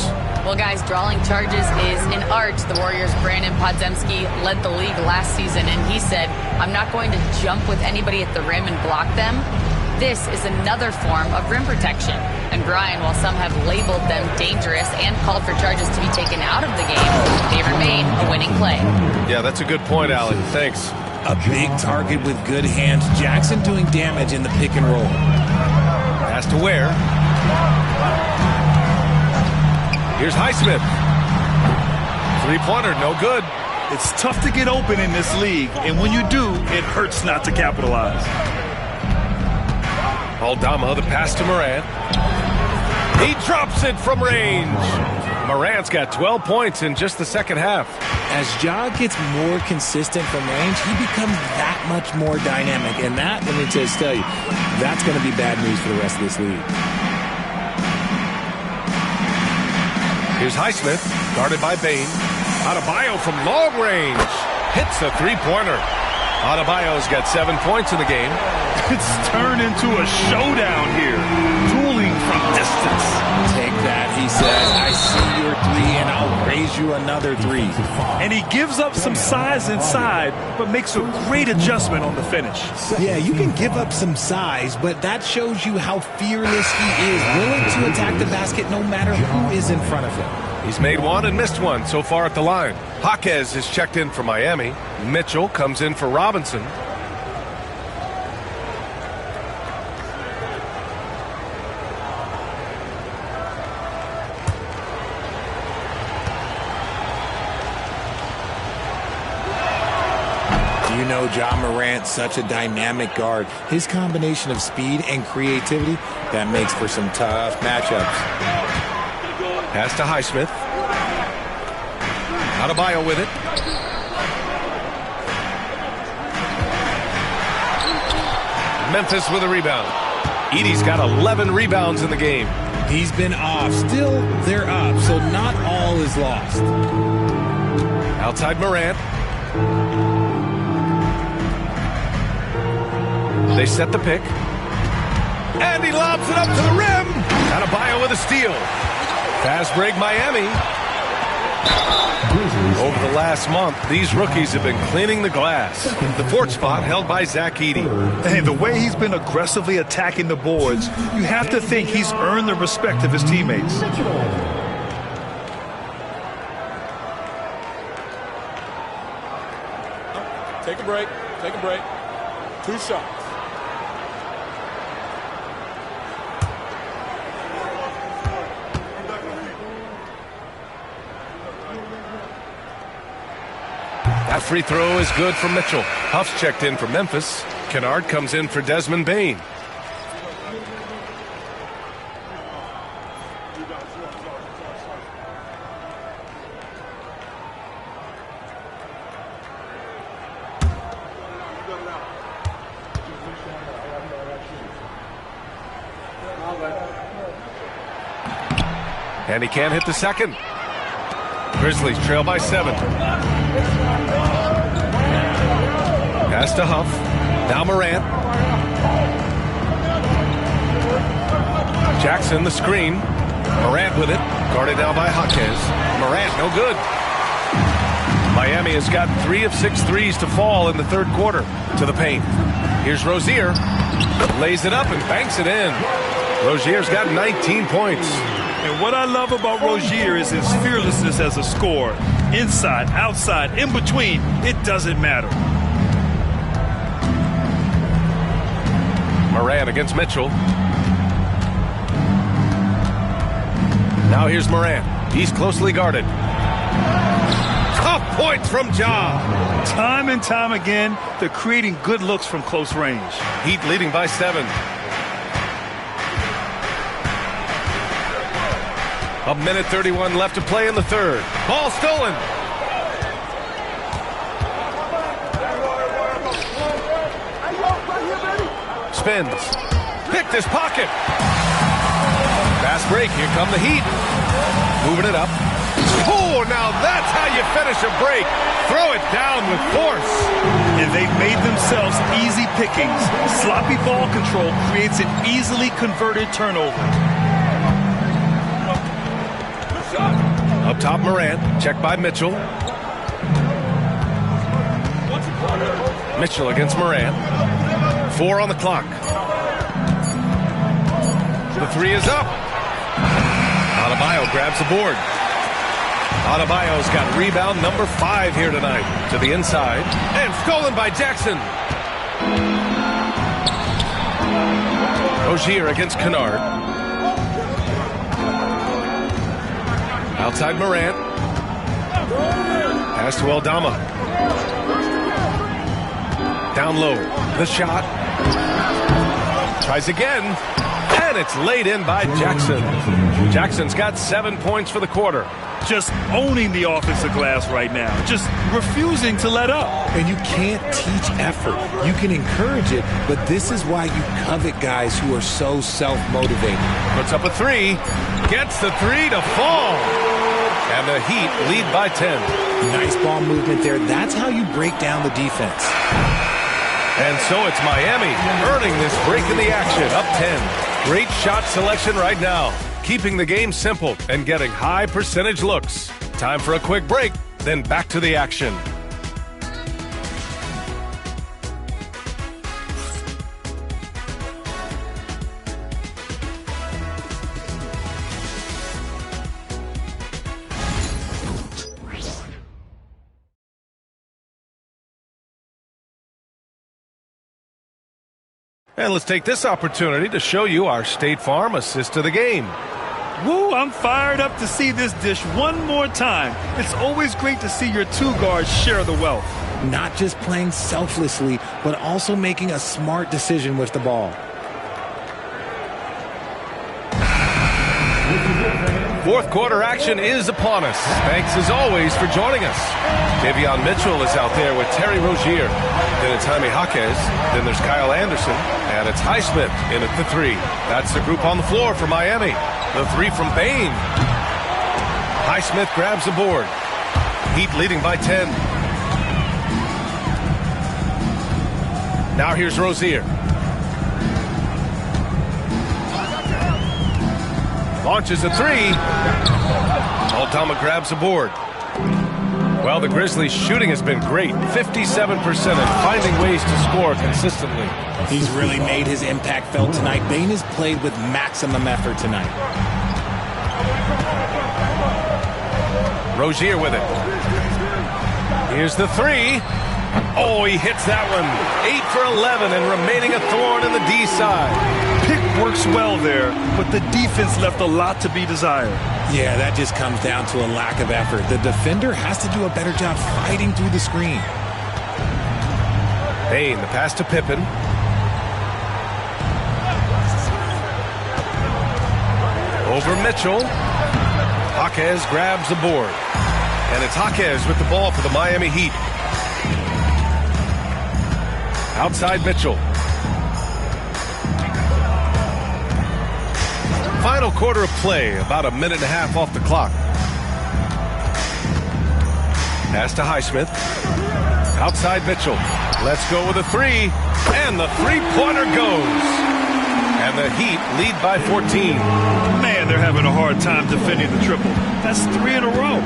Well, guys, drawing charges is an art. The Warriors' Brandon Podziemski led the league last season, and he said, I'm not going to jump with anybody at the rim and block them. This is another form of rim protection. And Brian, while some have labeled them dangerous and called for charges to be taken out of the game, they remain a winning play. Yeah, that's a good point, Allie. Thanks. A big target with good hands. Jackson doing damage in the pick and roll. Pass to Ware. Here's Highsmith. Three-pointer, no good. It's tough to get open in this league, and when you do, it hurts not to capitalize. Aldama, the pass to Morant. He drops it from range. Morant's got 12 points in just the second half. As Ja gets more consistent from range, he becomes that much more dynamic. And that, let me just tell you, that's going to be bad news for the rest of this league. Here's Highsmith, guarded by Bane. Adebayo from long range. Hits a three-pointer. Adebayo's got 7 points in the game. It's turned into a showdown here. Dueling from distance. Take that, he says. I see your three, and I'll raise you another three. And he gives up some size inside, but makes a great adjustment on the finish. Yeah, you can give up some size, but that shows you how fearless he is, willing to attack the basket no matter who is in front of him. He's made one and missed one so far at the line. Jaquez is checked in for Miami. Mitchell comes in for Robinson. You know Ja Morant's such a dynamic guard. His combination of speed and creativity, that makes for some tough matchups. Pass to Highsmith. Adebayo with it. Memphis with a rebound. Edey's got 11 rebounds in the game. He's been off. Still, they're up, so not all is lost. Outside Morant. They set the pick. And he lobs it up to the rim. Adebayo with a steal. Fast break Miami. Over the last month, these rookies have been cleaning the glass. The fourth spot held by Zach Edey. And the way he's been aggressively attacking the boards, you have to think he's earned the respect of his teammates. Take a break. Take a break. 2 shots. That free throw is good for Mitchell. Huff's checked in for Memphis. Kennard comes in for Desmond Bane. And he can't hit the second. Grizzlies trail by 7. Pass to Huff. Now Morant. Jackson the screen. Morant with it. Guarded now by Jaquez. Morant no good. Miami has got 3 of 6 threes to fall in the third quarter. To the paint. Here's Rozier. Lays it up and banks it in. Rozier's got 19 points. And what I love about Rozier is his fearlessness as a scorer. Inside, outside, in between, it doesn't matter. Morant against Mitchell. Now here's Morant. He's closely guarded. Tough points from Ja. Time and time again, they're creating good looks from close range. Heat leading by 7. A minute 31 left to play in the third. Ball stolen. Spins. Picked his pocket. Fast break. Here come the Heat. Moving it up. Oh, now that's how you finish a break. Throw it down with force. And they've made themselves easy pickings. Sloppy ball control creates an easily converted turnover. Up top, Morant. Checked by Mitchell. Mitchell against Morant. 4 on the clock. The 3 is up. Adebayo grabs the board. Adebayo's got rebound number 5 here tonight. To the inside. And stolen by Jackson. Rozier against Kennard. Outside Morant. Pass to Aldama. Down low. The shot. Tries again. And it's laid in by Jackson. Jackson's got 7 points for the quarter. Just owning the offensive glass right now. Just refusing to let up. And you can't teach effort. You can encourage it, but this is why you covet guys who are so self-motivated. Puts up a 3. Gets the 3 to fall. And the Heat lead by 10. Nice ball movement there. That's how you break down the defense. And so it's Miami earning this break in the action. Up 10. Great shot selection right now. Keeping the game simple and getting high percentage looks. Time for a quick break, then back to the action. And let's take this opportunity to show you our State Farm assist to the game. Woo, I'm fired up to see this dish one more time. It's always great to see your 2 guards share the wealth. not just playing selflessly, but also making a smart decision with the ball. Fourth quarter action is upon us. Thanks as always for joining us. Davion Mitchell is out there with Terry Rozier. Then it's Jaime Jaquez. Then there's Kyle Anderson. And it's Highsmith in at the 3. That's the group on the floor for Miami. The 3 from Bane. Highsmith grabs the board. Heat leading by 10. Now here's Rozier. Launches a 3. Aldama grabs the board. Well, the Grizzlies' shooting has been great. 57% and finding ways to score consistently. He's really made his impact felt tonight. Bane has played with maximum effort tonight. Rozier with it. Here's the 3. Oh, he hits that one. 8 for 11 and remaining a thorn in the D side. Pick works well there, but the defense left a lot to be desired. Yeah, that just comes down to a lack of effort. The defender has to do a better job fighting through the screen. Bane, the pass to Pippen. Over Mitchell. Jaquez grabs the board. And it's Jaquez with the ball for the Miami Heat. Outside Mitchell. Final quarter of play, about a minute and a half off the clock. Pass to Highsmith. Outside Mitchell. Let's go with a 3. And the three-pointer goes. And the Heat lead by 14. Man, they're having a hard time defending the triple. That's 3 in a row.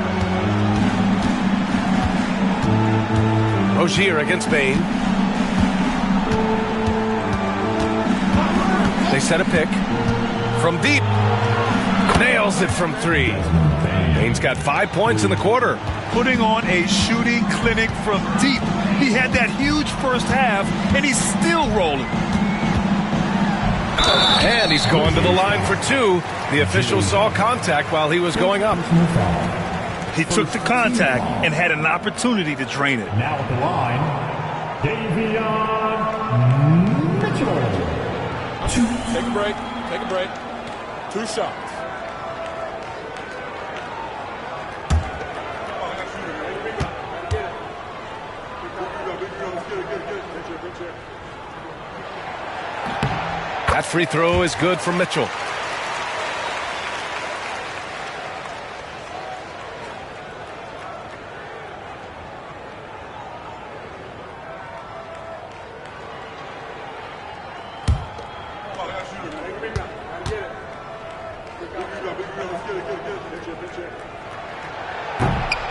Rozier against Bane. They set a pick. From deep. Nails it from 3. Bane's got 5 points in the quarter. Putting on a shooting clinic from deep. He had that huge first half, and he's still rolling. And he's going to the line for 2. The official saw contact while he was going up. He took the contact and had an opportunity to drain it. Now at the line, Davion Mitchell. Take a break. Take a break. 2 shots. That free throw is good for Mitchell.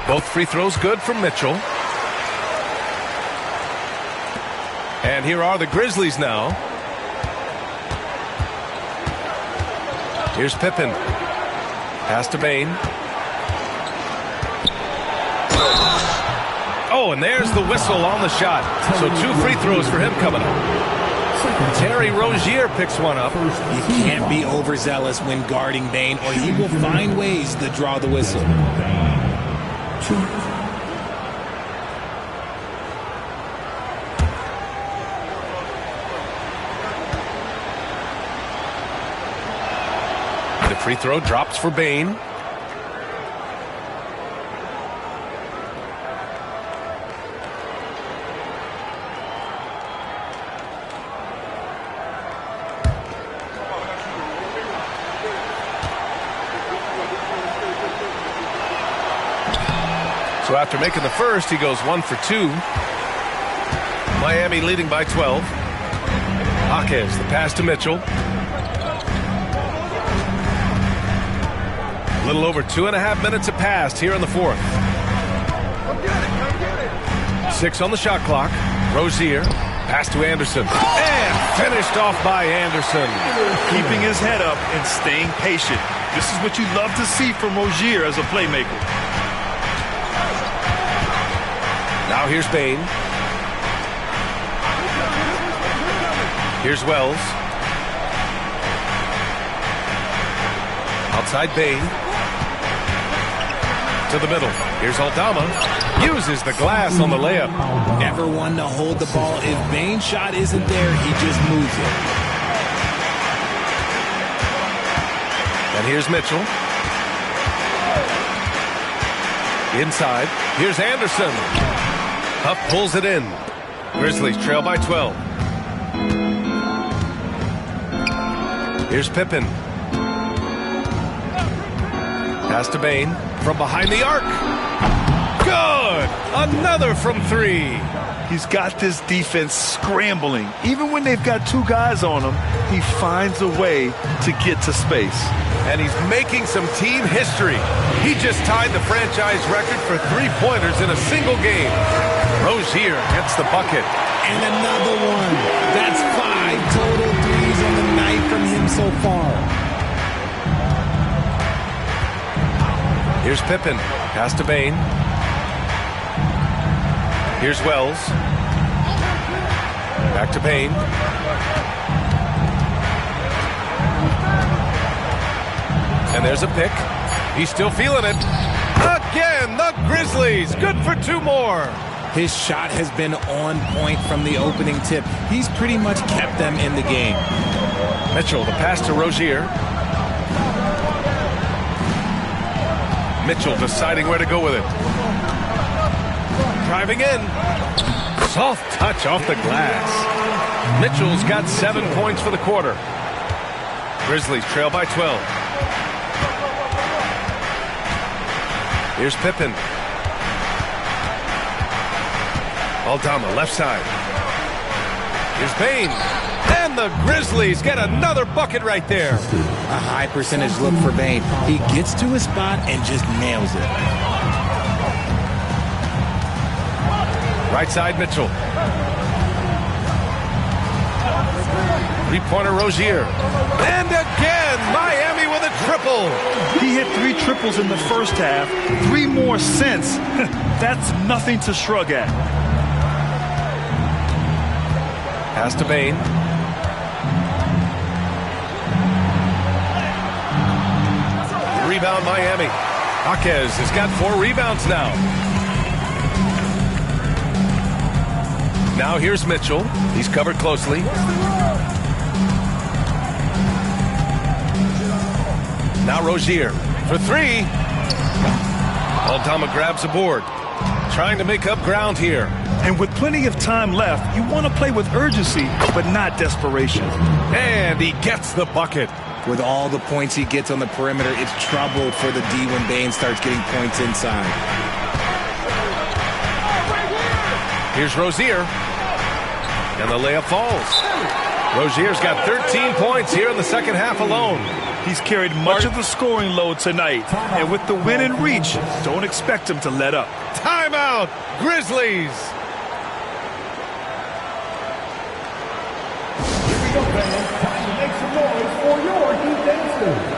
Both free throws good from Mitchell. And here are the Grizzlies now. Here's Pippen. Pass to Bane. Oh, and there's the whistle on the shot. So 2 free throws for him coming up. Terry Rozier picks one up. You can't be overzealous when guarding Bane, or he will find ways to draw the whistle. The free throw drops for Bane. So after making the first, he goes 1 for 2. Miami leading by 12. Jaquez, the pass to Mitchell. A little over 2.5 minutes have passed here in the fourth. 6 on the shot clock. Rozier, pass to Anderson. And finished off by Anderson. Keeping his head up and staying patient. This is what you love to see from Rozier as a playmaker. Now here's Bane. Here's Wells. Outside Bane. to the middle. Here's Aldama. Uses the glass on the layup. Never one to hold the ball. If Bane's shot isn't there, he just moves it. And here's Mitchell. Inside. Here's Anderson. Huff pulls it in. Grizzlies trail by 12. Here's Pippen. Pass to Bane from behind the arc. Good! Another from 3. He's got this defense scrambling. Even when they've got 2 guys on him, he finds a way to get to space. And he's making some team history. He just tied the franchise record for 3-pointers in a single game. Rozier gets the bucket. And another one. That's 5 total threes on the night from him so far. Here's Pippen. Pass to Bane. Here's Wells. Back to Bane. And there's a pick. He's still feeling it. Again, the Grizzlies. Good for 2 more. His shot has been on point from the opening tip. He's pretty much kept them in the game. Mitchell, the pass to Rozier. Mitchell deciding where to go with it. Driving in. Soft touch off the glass. Mitchell's got 7 points for the quarter. Grizzlies trail by 12. Here's Pippen. Aldama, left side. Here's Bane. And the Grizzlies get another bucket right there. A high percentage look for Bane. He gets to his spot and just nails it. Right side, Mitchell. 3-pointer Rozier. And again, Miami with a triple. He hit 3 triples in the first half, 3 more since. That's nothing to shrug at. Pass to Bane. Rebound Miami. Jaquez has got 4 rebounds now. Now here's Mitchell. He's covered closely. Now Rozier for 3. Aldama grabs a board. Trying to make up ground here. And with plenty of time left, you want to play with urgency, but not desperation. And he gets the bucket. With all the points he gets on the perimeter, it's trouble for the D when Bane starts getting points inside. Here's Rozier. And the layup falls. Rozier's got 13 points here in the second half alone. He's carried much of the scoring load tonight. And with the win in reach, don't expect him to let up. Timeout, Grizzlies. Here we go, fans. Time to make some noise for your defense.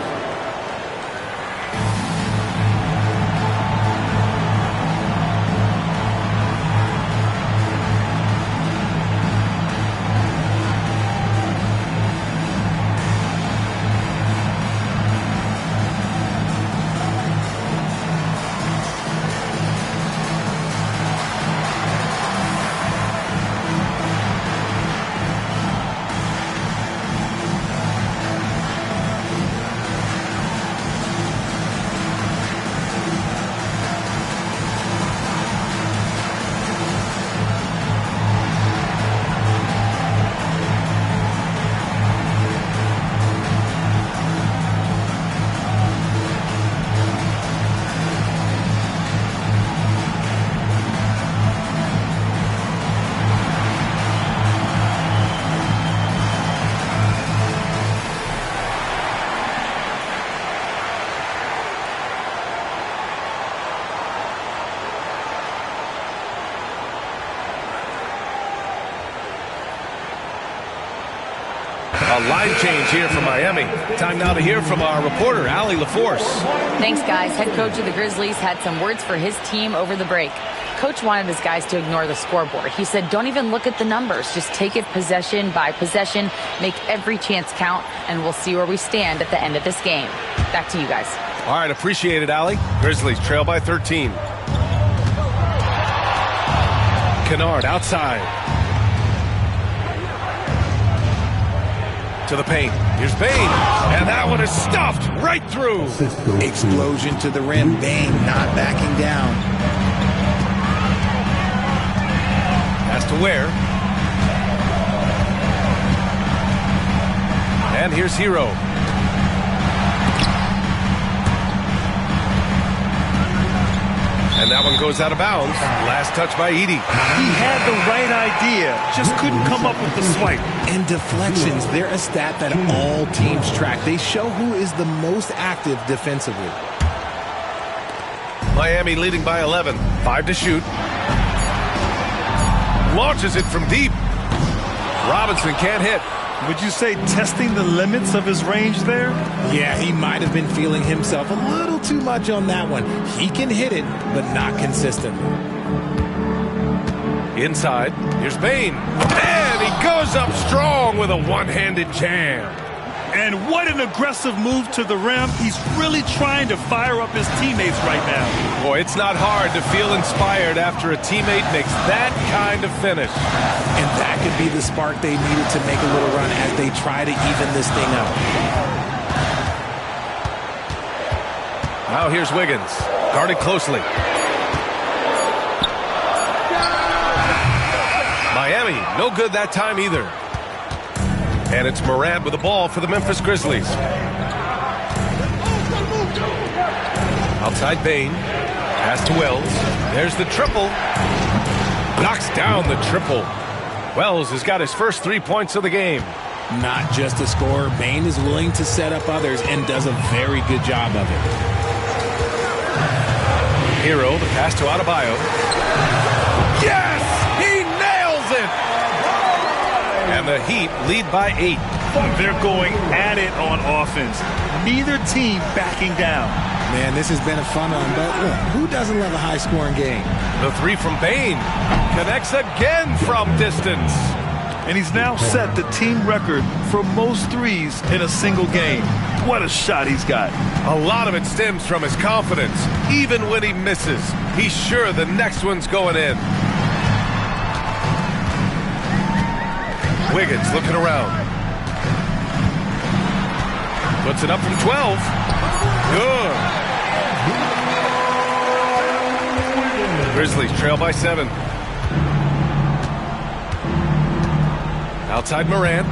A line change here for Miami. Time now to hear from our reporter, Allie LaForce. Thanks, guys. Head coach of the Grizzlies had some words for his team over the break. Coach wanted his guys to ignore the scoreboard. He said, don't even look at the numbers. Just take it possession by possession, make every chance count, and we'll see where we stand at the end of this game. Back to you guys. All right, appreciate it, Allie. Grizzlies trail by 13. Kennard outside. To the paint. Here's Bane. And that one is stuffed right through. Explosion to the rim. Bane not backing down. Has to Ware. And here's Herro. And that one goes out of bounds. Last touch by Edey. He had the right idea, just couldn't come up with the swipe. And deflections, they're a stat that all teams track. They show who is the most active defensively. Miami leading by 11. 5 to shoot. Launches it from deep. Robinson can't hit. Would you say testing the limits of his range there? Yeah, he might have been feeling himself a little too much on that one. He can hit it, but not consistently. Inside, here's Bane. And he goes up strong with a one-handed jam. And what an aggressive move to the rim. He's really trying to fire up his teammates right now. Boy, it's not hard to feel inspired after a teammate makes that kind of finish. And that could be the spark they needed to make a little run as they try to even this thing up. Now here's Wiggins, guarded closely. Miami, no good that time either. And it's Morant with the ball for the Memphis Grizzlies. Outside Bane. Pass to Wells. There's the triple. Knocks down the triple. Wells has got his first 3 points of the game. Not just a scorer. Bane is willing to set up others and does a very good job of it. Herro, the pass to Adebayo. Yes! He nails it! And the Heat lead by 8. They're going at it on offense. Neither team backing down. Man, this has been a fun one, but look, who doesn't love a high-scoring game? The three from Bane connects again from distance. And he's now set the team record for most threes in a single game. What a shot he's got. A lot of it stems from his confidence. Even when he misses, he's sure the next one's going in. Wiggins looking around. Puts it up from 12. Good. Grizzlies trail by 7. Outside Morant.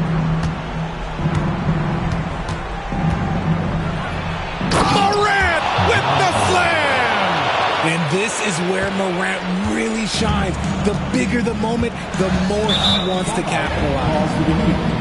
Morant with the slam! And this is where Morant really shines. The bigger the moment, the more he wants to capitalize.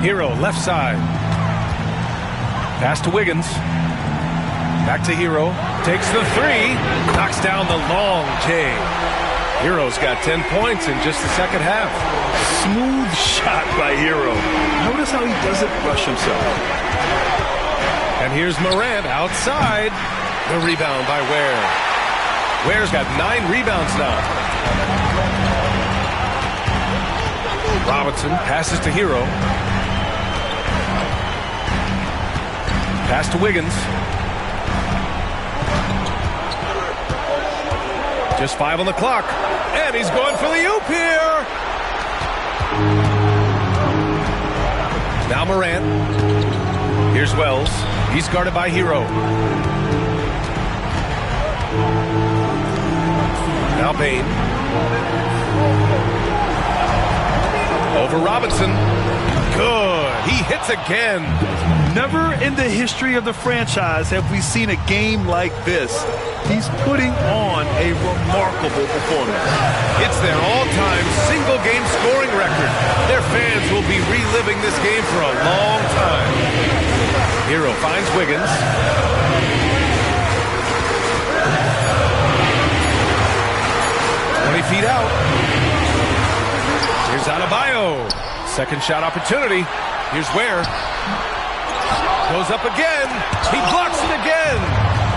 Herro, left side. Pass to Wiggins. Back to Herro. Takes the three. Knocks down the long J. Herro's got 10 points in just the second half. Smooth shot by Herro. Notice how he doesn't rush himself. And here's Morant outside. The rebound by Ware. Ware's got 9 rebounds now. Robinson passes to Herro. Pass to Wiggins. Just 5 on the clock. And he's going for the oop here. Now Morant. Here's Wells. He's guarded by Herro. Now Bane. Over Robinson. Good. He hits again. Never in the history of the franchise have we seen a game like this. He's putting on a remarkable performance. It's their all-time single-game scoring record. Their fans will be reliving this game for a long time. Herro finds Wiggins. Feet out. Here's Adebayo. Second shot opportunity. Here's Ware. Goes up again. He blocks it again.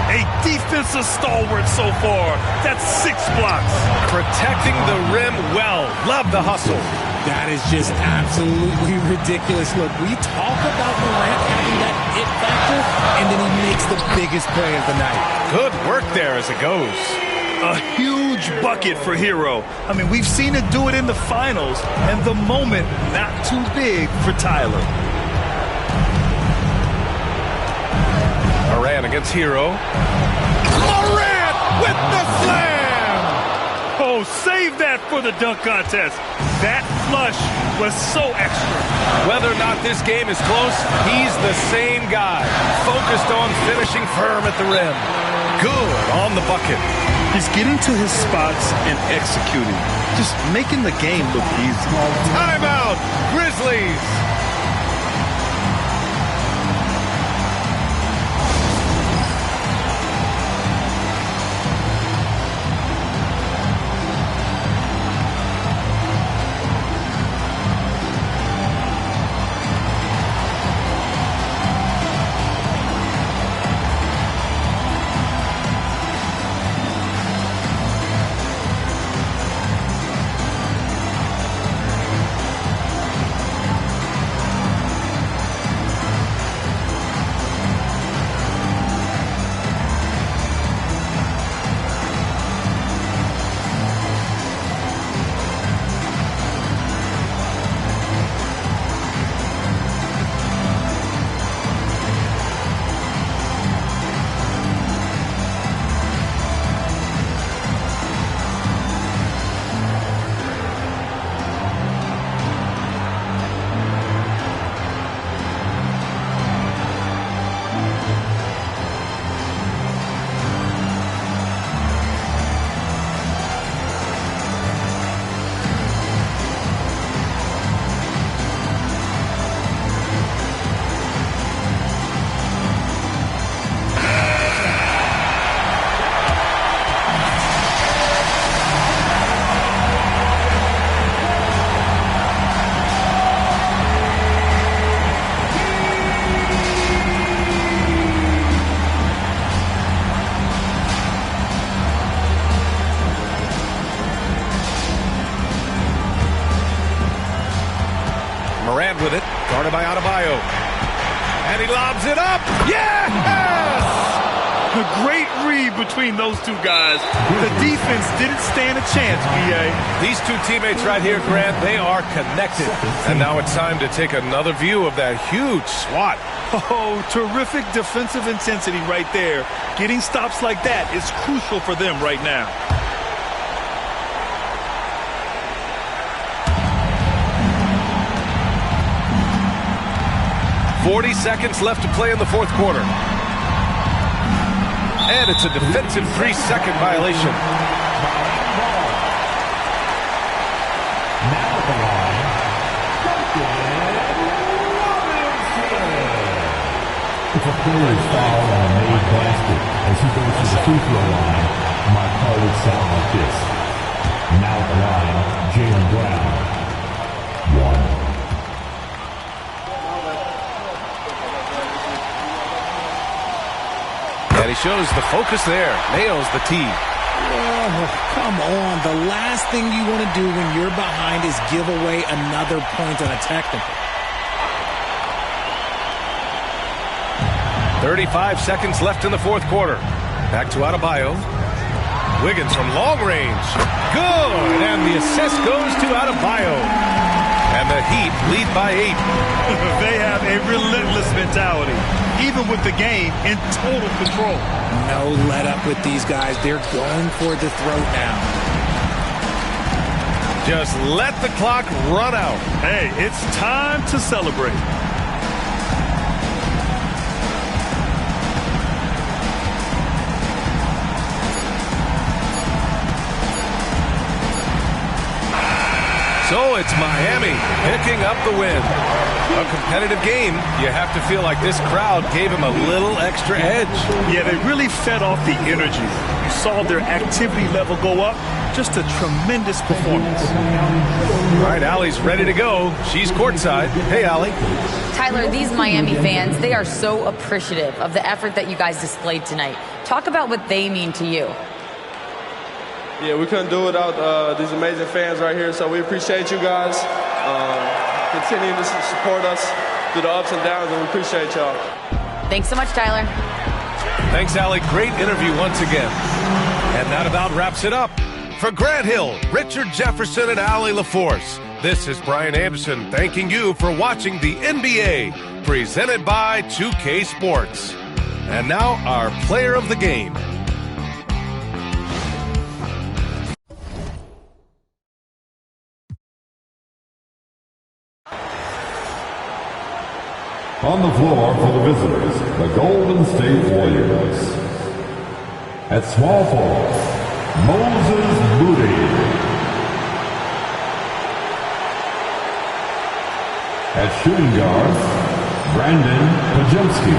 A defensive stalwart so far. That's 6 blocks. Protecting the rim well. Love the hustle. That is just absolutely ridiculous. Look, we talk about Morant having that it factor, and then he makes the biggest play of the night. Good work there as it goes. A huge bucket for Herro. I mean, we've seen it do it in the finals, and the moment not too big for Tyler. Morant against Herro. Morant with the slam! Oh, save that for the dunk contest. That flush was so extra. Whether or not this game is close, he's the same guy. Focused on finishing firm at the rim. Good on the bucket. He's getting to his spots and executing. Just making the game look easy. Timeout, Grizzlies. Morant with it, guarded by Adebayo. And he lobs it up. Yes! A great read between those two guys. The defense didn't stand a chance, B.A. These two teammates right here, Grant, they are connected. And now it's time to take another view of that huge swat. Oh, terrific defensive intensity right there. Getting stops like that is crucial for them right now. .40 seconds left to play in the fourth quarter. And it's a defensive 3-second violation. If a player is fouled on a made basket as he goes to the free throw line, my call would sound like this. Now at the line, Jaylen Brown. 1. And he shows the focus there. Nails the tee. Oh, come on. The last thing you want to do when you're behind is give away another point on a technical. 35 seconds left in the fourth quarter. Back to Adebayo. Wiggins from long range. Good. And the assist goes to Adebayo. And the Heat lead by 8. They have a relentless mentality, even with the game in total control. No let up with these guys. They're going for the throat now. Just let the clock run out. Hey, it's time to celebrate. So it's Miami picking up the win. A competitive game. You have to feel like this crowd gave him a little extra edge. Yeah, they really fed off the energy. You saw their activity level go up. Just a tremendous performance. All right, Allie's ready to go. She's courtside. Hey, Allie. Tyler, these Miami fans, they are so appreciative of the effort that you guys displayed tonight. Talk about what they mean to you. Yeah, we couldn't do it without these amazing fans right here, so we appreciate you guys. Continue to support us through the ups and downs, and we appreciate y'all. Thanks so much, Tyler. Thanks, Allie. Great interview once again. And that about wraps it up. For Grant Hill, Richard Jefferson, and Allie LaForce, this is Brian Anderson thanking you for watching the NBA, presented by 2K Sports. And now, our player of the game. On the floor for the visitors, the Golden State Warriors. At small forward, Moses Moody. At shooting guard, Brandon Pajemski.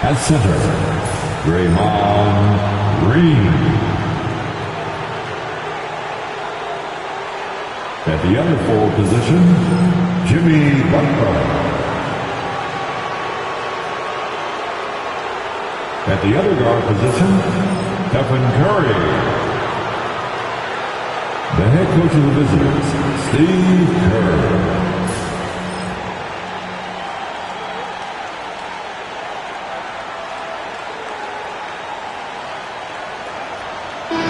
At center, Draymond Green. At the other forward position, Jimmy Butler. At the other guard position, Stephen Curry. The head coach of the visitors, Steve Kerr.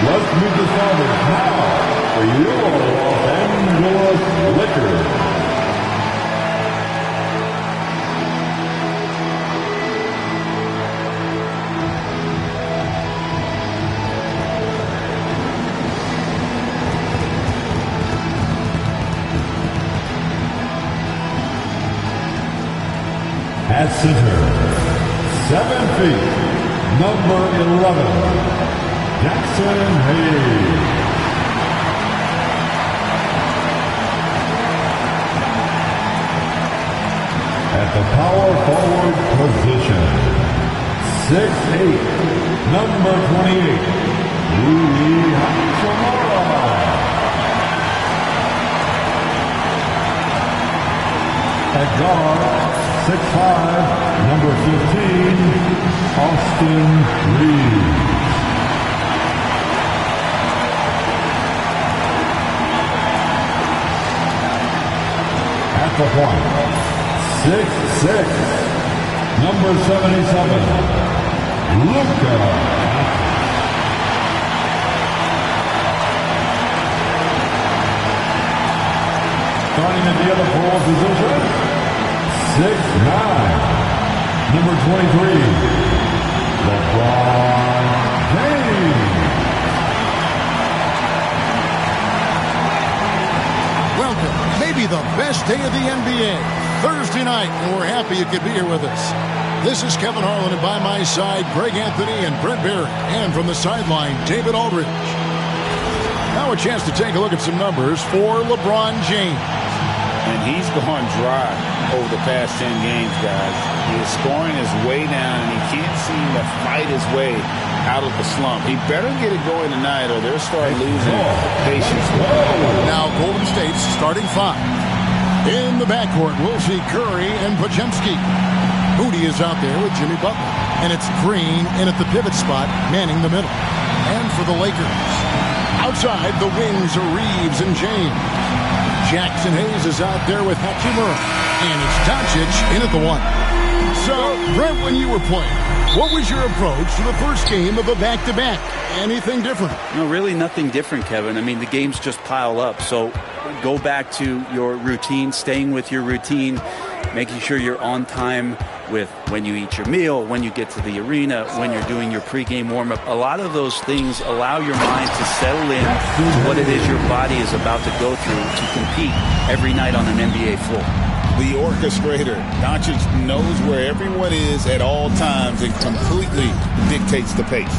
Let's meet the starters now for your Los Angeles Lakers. At center, 7 feet, number 11, Jackson Hayes. At the power forward position, 6'8", number 28, Rui Hachimura. At guard, 6'5", number 15, Austin Reeves. At the point, 6'6", number 77, Luka. Starting at the other forward position, 6'9", number 23, LeBron James. Welcome, maybe the best day of the NBA, Thursday night, and we're happy you could be here with us. This is Kevin Harlan, and by my side, Greg Anthony and Brent Barry, and from the sideline, David Aldridge. Now a chance to take a look at some numbers for LeBron James. And he's gone dry over the past 10 games, guys. His scoring is way down, and he can't seem to fight his way out of the slump. He better get it going tonight, or they'll start losing patience. Now Golden State's starting 5. In the backcourt, we'll see Curry and Podziemski. Moody is out there with Jimmy Butler. And it's Green in at the pivot spot, manning the middle. And for the Lakers, outside the wings are Reeves and James. Jackson Hayes is out there with Hachimura. And it's Doncic in at the 1. So, Brent, when you were playing, what was your approach to the first game of a back-to-back? Anything different? No, really nothing different, Kevin. I mean, the games just pile up. So go back to your routine, staying with your routine, making sure you're on time with when you eat your meal, when you get to the arena, when you're doing your pregame warm-up. A lot of those things allow your mind to settle in to what it is your body is about to go through to compete every night on an NBA floor. The orchestrator, Doncic, knows where everyone is at all times and completely dictates the pace.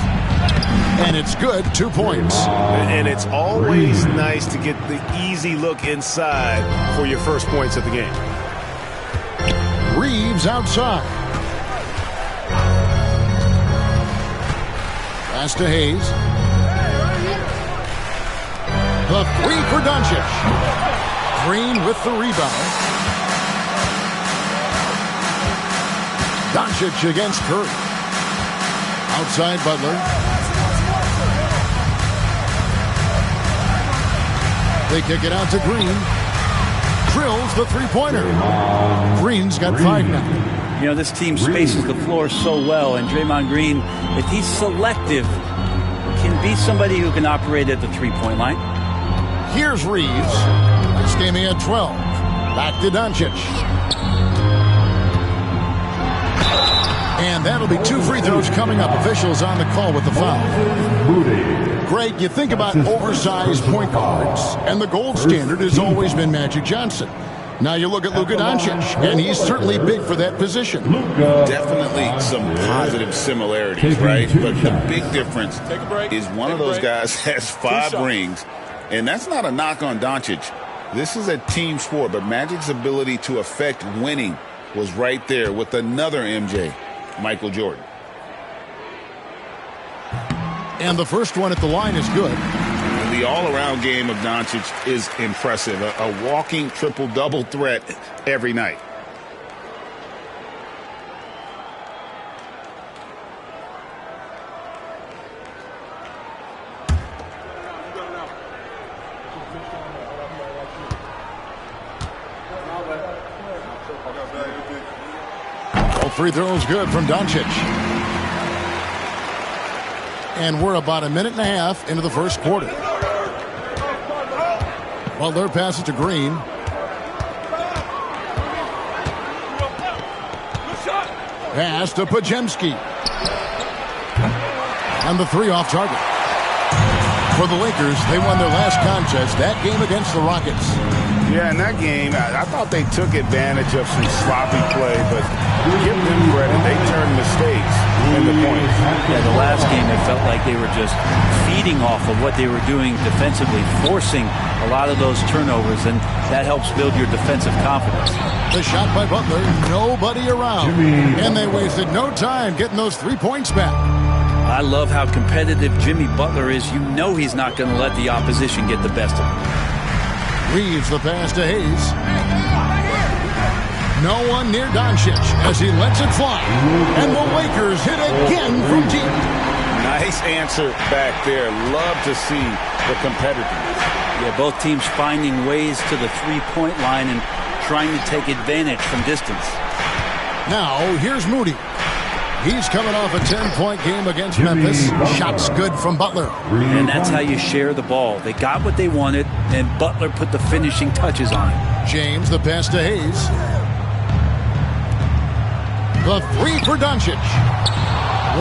And it's good, 2 points. And it's always nice to get the easy look inside for your first points of the game. Reeves outside. Pass to Hayes. The 3 for Doncic. Green with the rebound. Doncic against Curry. Outside Butler. They kick it out to Green. Drills the three-pointer. Green's got 5 now. You know, this team spaces the floor so well, and Draymond Green, if he's selective, can be somebody who can operate at the three-point line. Here's Reeves. This game he had 12. Back to Doncic. And that'll be 2 free throws coming up. Officials on the call with the foul. Greg, you think about oversized point guards, and the gold standard has always been Magic Johnson. Now you look at Luka Doncic, and he's certainly big for that position. Definitely some positive similarities, right? But the big difference is one of those guys has 5 rings, and that's not a knock on Doncic. This is a team sport, but Magic's ability to affect winning was right there with another MJ. Michael Jordan. And the first one at the line is good. The all-around game of Doncic is impressive. A walking triple-double threat every night. Free throws good from Doncic. And we're about a minute and a half into the first quarter. Butler passes to Green. Pass to Podziemski. And the 3 off target. For the Lakers, they won their last contest, that game against the Rockets. Yeah, in that game, I thought they took advantage of some sloppy play, but give them credit. They turned mistakes into points. Yeah, the last game, it felt like they were just feeding off of what they were doing defensively, forcing a lot of those turnovers, and that helps build your defensive confidence. The shot by Butler, nobody around. And they wasted no time getting those 3 points back. I love how competitive Jimmy Butler is. You know he's not going to let the opposition get the best of him. Reeves the pass to Hayes. No one near Doncic as he lets it fly. And the Lakers hit again from deep. Nice answer back there. Love to see the competitiveness. Yeah, both teams finding ways to the three-point line and trying to take advantage from distance. Now, here's Moody. He's coming off a 10-point game against Memphis. Shots good from Butler. And that's how you share the ball. They got what they wanted, and Butler put the finishing touches on it. James, the pass to Hayes. The 3 for Doncic.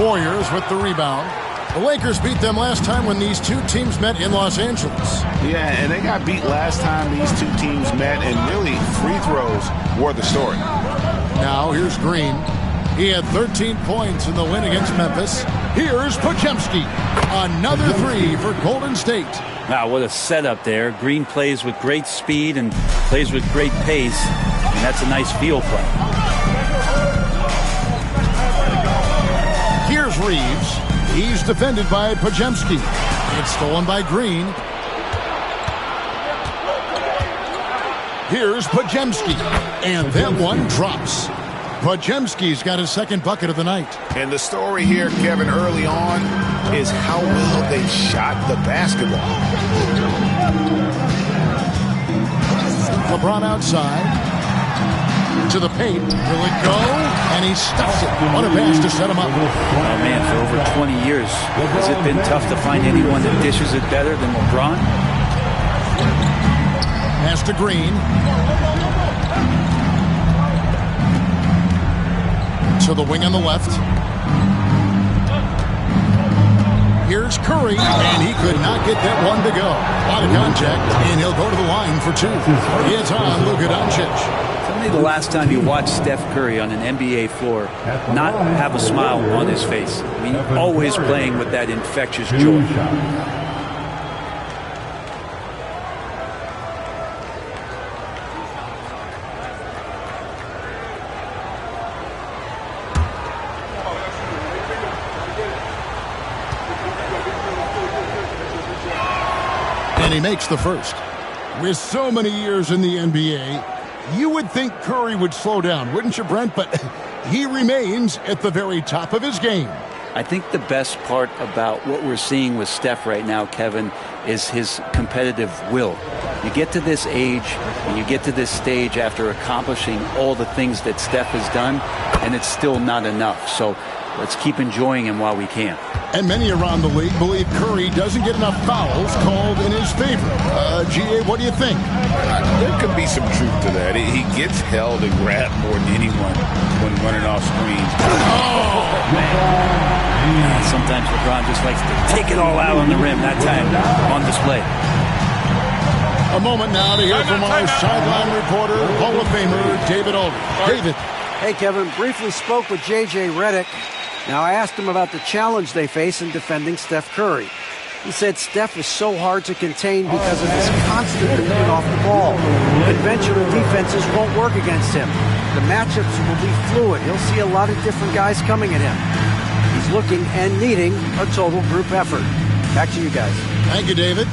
Warriors with the rebound. The Lakers beat them last time when these two teams met in Los Angeles. Yeah, and they got beat last time these two teams met, and really free throws were the story. Now here's Green. He had 13 points in the win against Memphis. Here's Podziemski. Another three for Golden State. Wow, what a setup there. Green plays with great speed and plays with great pace. And that's a nice field play. Here's Reeves. He's defended by Podziemski. It's stolen by Green. Here's Podziemski. And that one drops. Podziemski's got his second bucket of the night. And the story here, Kevin, early on is how well they shot the basketball. LeBron outside. To the paint. Will it go? And he stuffs it. What a pass to set him up. Oh, man, for over 20 years, has it been tough to find anyone that dishes it better than LeBron? Pass to Green. To the wing on the left. Here's Curry, and he could not get that one to go. A lot of contact, and he'll go to the line for two. It's on Luka Doncic. Tell me the last time you watched Steph Curry on an NBA floor not have a smile on his face. I mean, always playing with that infectious joy. And he makes the first. With so many years in the NBA, you would think Curry would slow down, wouldn't you, Brent? But he remains at the very top of his game. I think the best part about what we're seeing with Steph right now, Kevin, is his competitive will. You get to this age and you get to this stage after accomplishing all the things that Steph has done, and it's still not enough. So let's keep enjoying him while we can. And many around the league believe Curry doesn't get enough fouls called in his favor. GA, what do you think? There could be some truth to that. He gets held and grabbed more than anyone when running off screens. Oh, man. Sometimes LeBron just likes to take it all out on the rim. That time on display. A moment now to hear from our sideline reporter, Hall of Famer David Aldridge. David. Hey, Kevin, briefly spoke with J.J. Redick. Now, I asked him about the challenge they face in defending Steph Curry. He said Steph is so hard to contain because of his constant movement off the ball. Conventional defenses won't work against him. The matchups will be fluid. He'll see a lot of different guys coming at him. He's looking and needing a total group effort. Back to you guys. Thank you, David.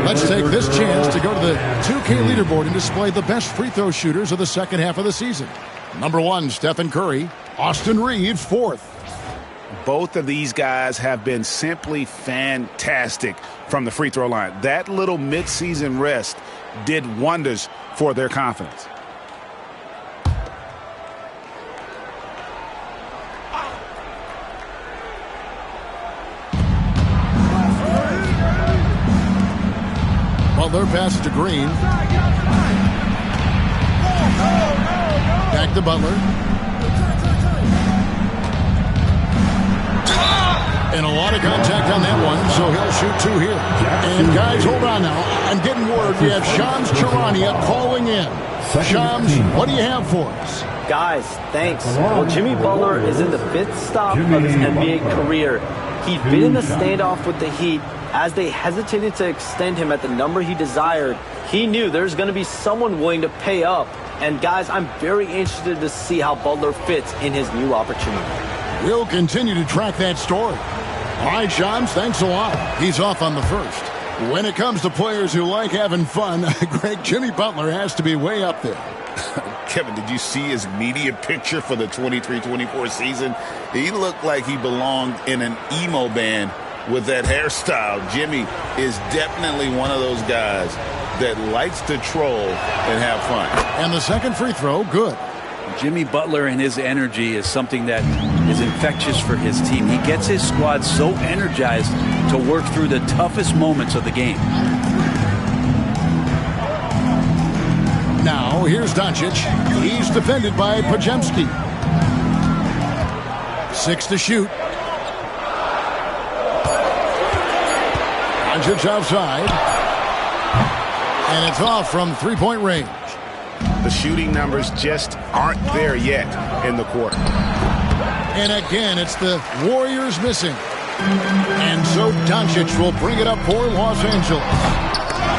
Let's take this chance to go to the 2K leaderboard and display the best free throw shooters of the second half of the season. Number 1, Stephen Curry. Austin Reeves, 4th. Both of these guys have been simply fantastic from the free throw line. That little midseason rest did wonders for their confidence. Butler passes to Green. Back to Butler. And a lot of contact on that one, so he'll shoot 2 here. And guys, hold on now. I'm getting word we have Shams Charania calling in. Shams, what do you have for us? Guys, thanks. Well, Jimmy Butler is in the 5th stop of his NBA career. He'd been in a standoff with the Heat. As they hesitated to extend him at the number he desired, he knew there's going to be someone willing to pay up And guys, I'm very interested to see how Butler fits in his new opportunity. We'll continue to track that story. All right, Shams, thanks a lot. He's off on the first. When it comes to players who like having fun, Greg, Jimmy Butler has to be way up there. Kevin, did you see his media picture for the 23-24 season? He looked like he belonged in an emo band with that hairstyle. Jimmy is definitely one of those guys that likes to troll and have fun. And the second free throw, good. Jimmy Butler and his energy is something that is infectious for his team. He gets his squad so energized to work through the toughest moments of the game. Now, here's Doncic. He's defended by Podziemski. 6 to shoot. Doncic outside. And it's off from three-point range. The shooting numbers just aren't there yet in the quarter. And again, it's the Warriors missing. And so Doncic will bring it up for Los Angeles.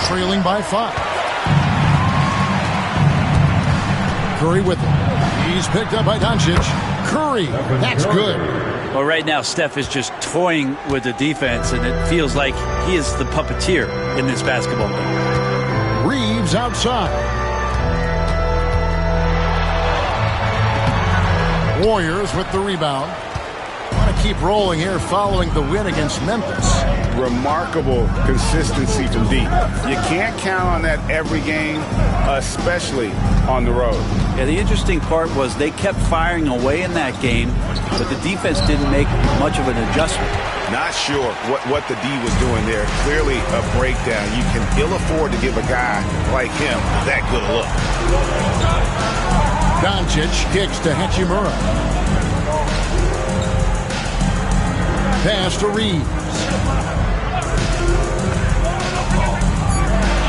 Trailing by 5. Curry with it. He's picked up by Doncic. Curry, that's good. Well, right now, Steph is just toying with the defense, and it feels like he is the puppeteer in this basketball game. Reeves outside. Warriors with the rebound. Want to keep rolling here following the win against Memphis. Remarkable consistency from deep. You can't count on that every game, especially on the road. Yeah, the interesting part was they kept firing away in that game, but the defense didn't make much of an adjustment. Not sure what the D was doing there. Clearly a breakdown. You can ill afford to give a guy like him that good a look. Doncic kicks to Hachimura. Pass to Reeves.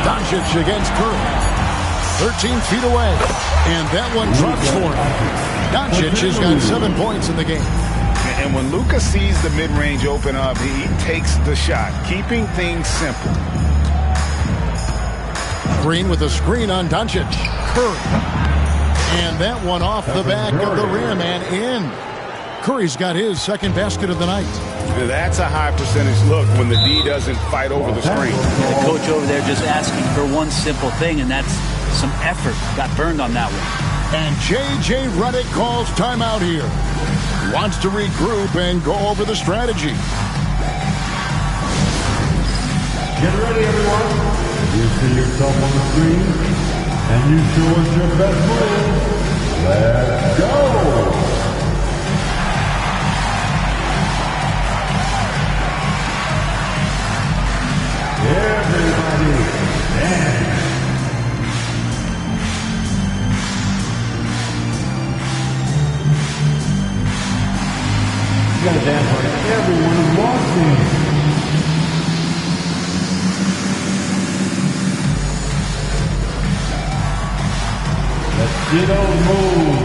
Doncic against Curry. 13 feet away. And that one drops for him. Doncic has got 7 points in the game. And when Luka sees the mid-range open up, he takes the shot, keeping things simple. Green with a screen on Doncic. Curry. And that one off the back of the rim and in. Curry's got his second basket of the night. That's a high percentage look when the D doesn't fight over the screen. The coach over there just asking for one simple thing, and that's some effort. Got burned on that one. And J.J. Redick calls timeout here. Wants to regroup and go over the strategy. Get ready, everyone. You see yourself on the screen, and you show us your best move. Let's go. Everybody dance. You gotta dance like everyone is watching. Let's get on move.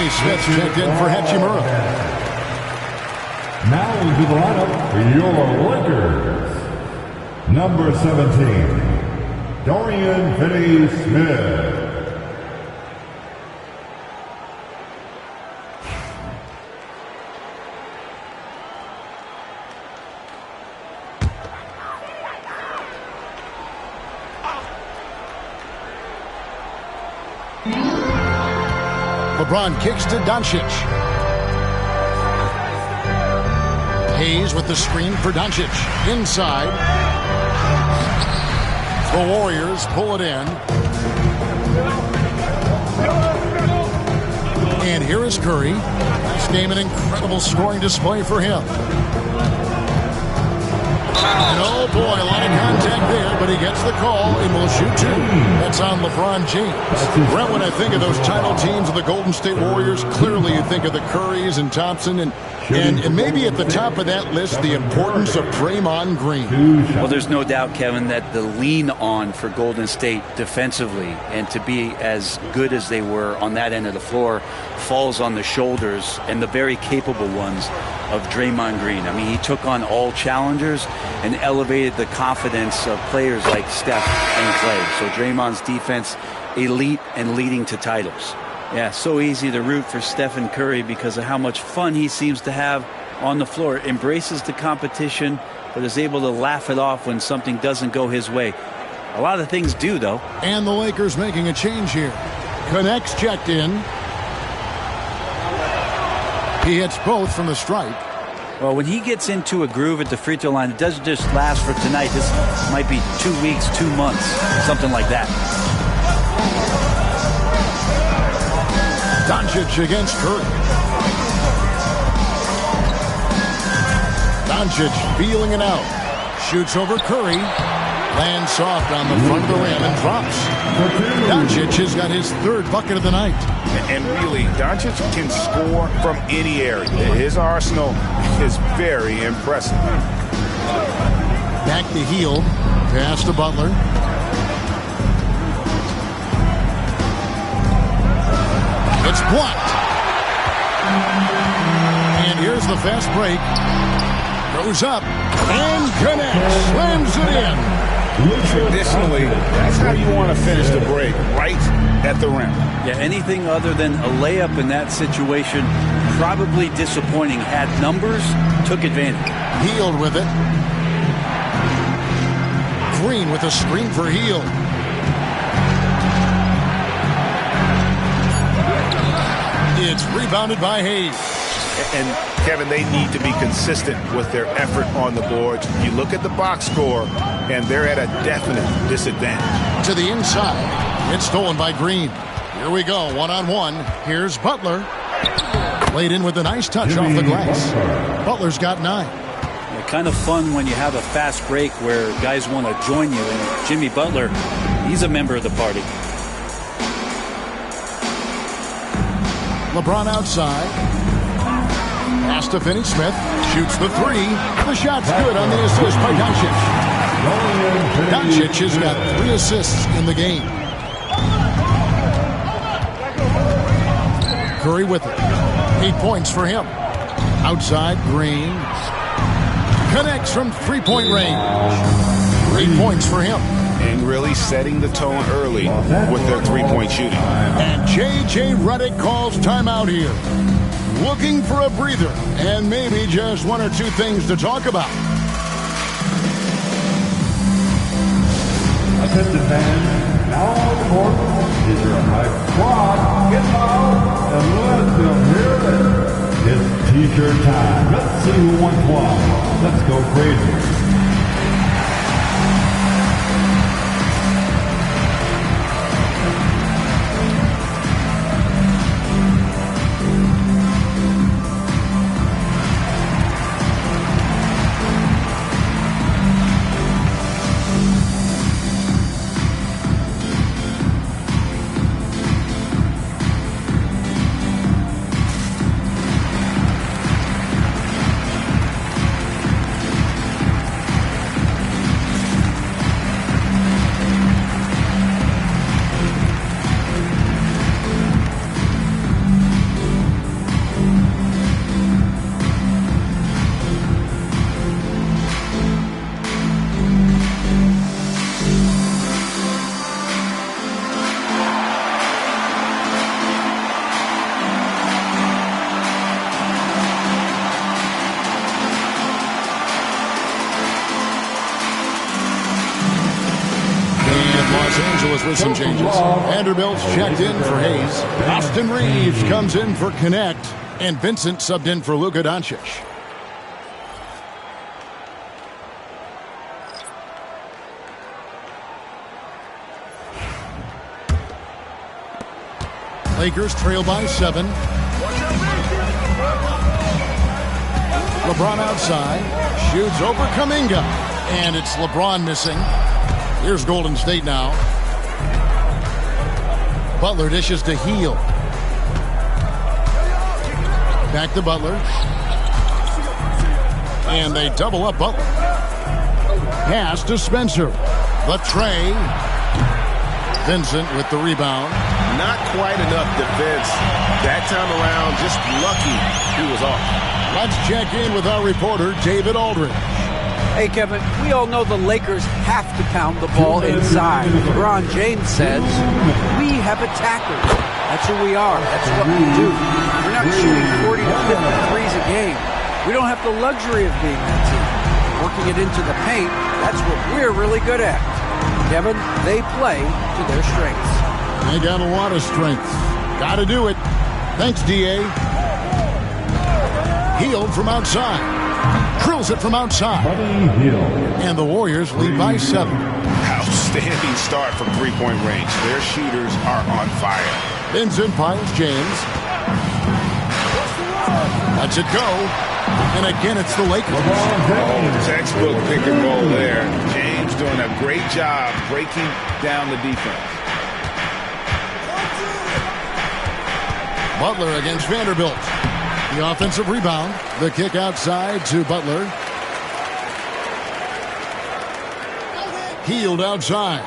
Smith checked in for Hachimura. Now into the lineup for your Lakers. Number 17, Dorian Finney-Smith. LeBron kicks to Doncic. Hayes with the screen for Doncic. Inside. The Warriors pull it in. And here is Curry. This game an incredible scoring display for him. And oh boy, a lot of contact there, but he gets the call and will shoot 2. That's on LeBron James. Brett, when I think of those title teams of the Golden State Warriors, clearly you think of the Currys and Thompson and maybe at the top of that list, the importance of Draymond Green. Well, there's no doubt, Kevin, that the lean on for Golden State defensively and to be as good as they were on that end of the floor falls on the shoulders and the very capable ones of Draymond Green. I mean, he took on all challengers and elevated the confidence of players like Steph and Clay. So Draymond's defense, elite and leading to titles. Yeah, so easy to root for Stephen Curry because of how much fun he seems to have on the floor. Embraces the competition, but is able to laugh it off when something doesn't go his way. A lot of things do, though. And the Lakers making a change here. Connects checked in. He hits both from the stripe. Well, when he gets into a groove at the free throw line, it doesn't just last for tonight. This might be 2 weeks, 2 months, something like that. Doncic against Curry. Doncic feeling it out. Shoots over Curry. Lands soft on the front of the rim and drops. Doncic has got his 3rd bucket of the night. And really, Doncic can score from any area. His arsenal is very impressive. Back to Hield. Pass to Butler. It's blocked. And here's the fast break. Goes up and connects. Slams it in. Traditionally, that's how you want to finish the break, right at the rim. Yeah, anything other than a layup in that situation, probably disappointing. Had numbers, took advantage. Hield with it. Green with a screen for Hield. It's rebounded by Hayes. And, Kevin, they need to be consistent with their effort on the boards. You look at the box score, and they're at a definite disadvantage. To the inside. It's stolen by Green. Here we go, one-on-one. Here's Butler. Played in with a nice touch off the glass. Butler's got 9. Yeah, kind of fun when you have a fast break where guys want to join you. And Jimmy Butler, he's a member of the party. LeBron outside. Pass to Finney-Smith. Shoots the 3. The shot's good on the assist by Doncic. Doncic has got 3 assists in the game. Curry with it. 8 points for him. Outside, Green. Connects from 3-point range. 8 points for him. And really setting the tone early with their 3-point shooting. And J.J. Redick calls timeout here. Looking for a breather and maybe just 1 or 2 things to talk about. Attention fans, now on the court is your high squad. Get out and let them hear it. It's t-shirt time. Let's see who wants one. Let's go crazy. With some changes. Vanderbilt's checked in for Hayes. Austin Reeves comes in for Connect. And Vincent subbed in for Luka Doncic. Lakers trail by 7. LeBron outside. Shoots over Kuminga. And it's LeBron missing. Here's Golden State now. Butler dishes to Hield. Back to Butler. And they double up Butler. Pass to Spencer. The tray. Vincent with the rebound. Not quite enough defense that time around. Just lucky he was off. Let's check in with our reporter, David Aldridge. Hey, Kevin, we all know the Lakers have to pound the ball inside. LeBron James says, we have attackers. That's who we are. That's what we do. We're not shooting 40 to 50 threes a game. We don't have the luxury of being that team. Working it into the paint, that's what we're really good at. Kevin, they play to their strengths. They got a lot of strengths. Got to do it. Thanks, D.A. Hield from outside. Drills it from outside. And the Warriors lead by 7. Outstanding start from three-point range. Their shooters are on fire. Vincent finds James. Lets it go. And again, it's the Lakers. Oh, textbook pick and roll there. James doing a great job breaking down the defense. Butler against Vanderbilt. The offensive rebound. The kick outside to Butler. Hield outside.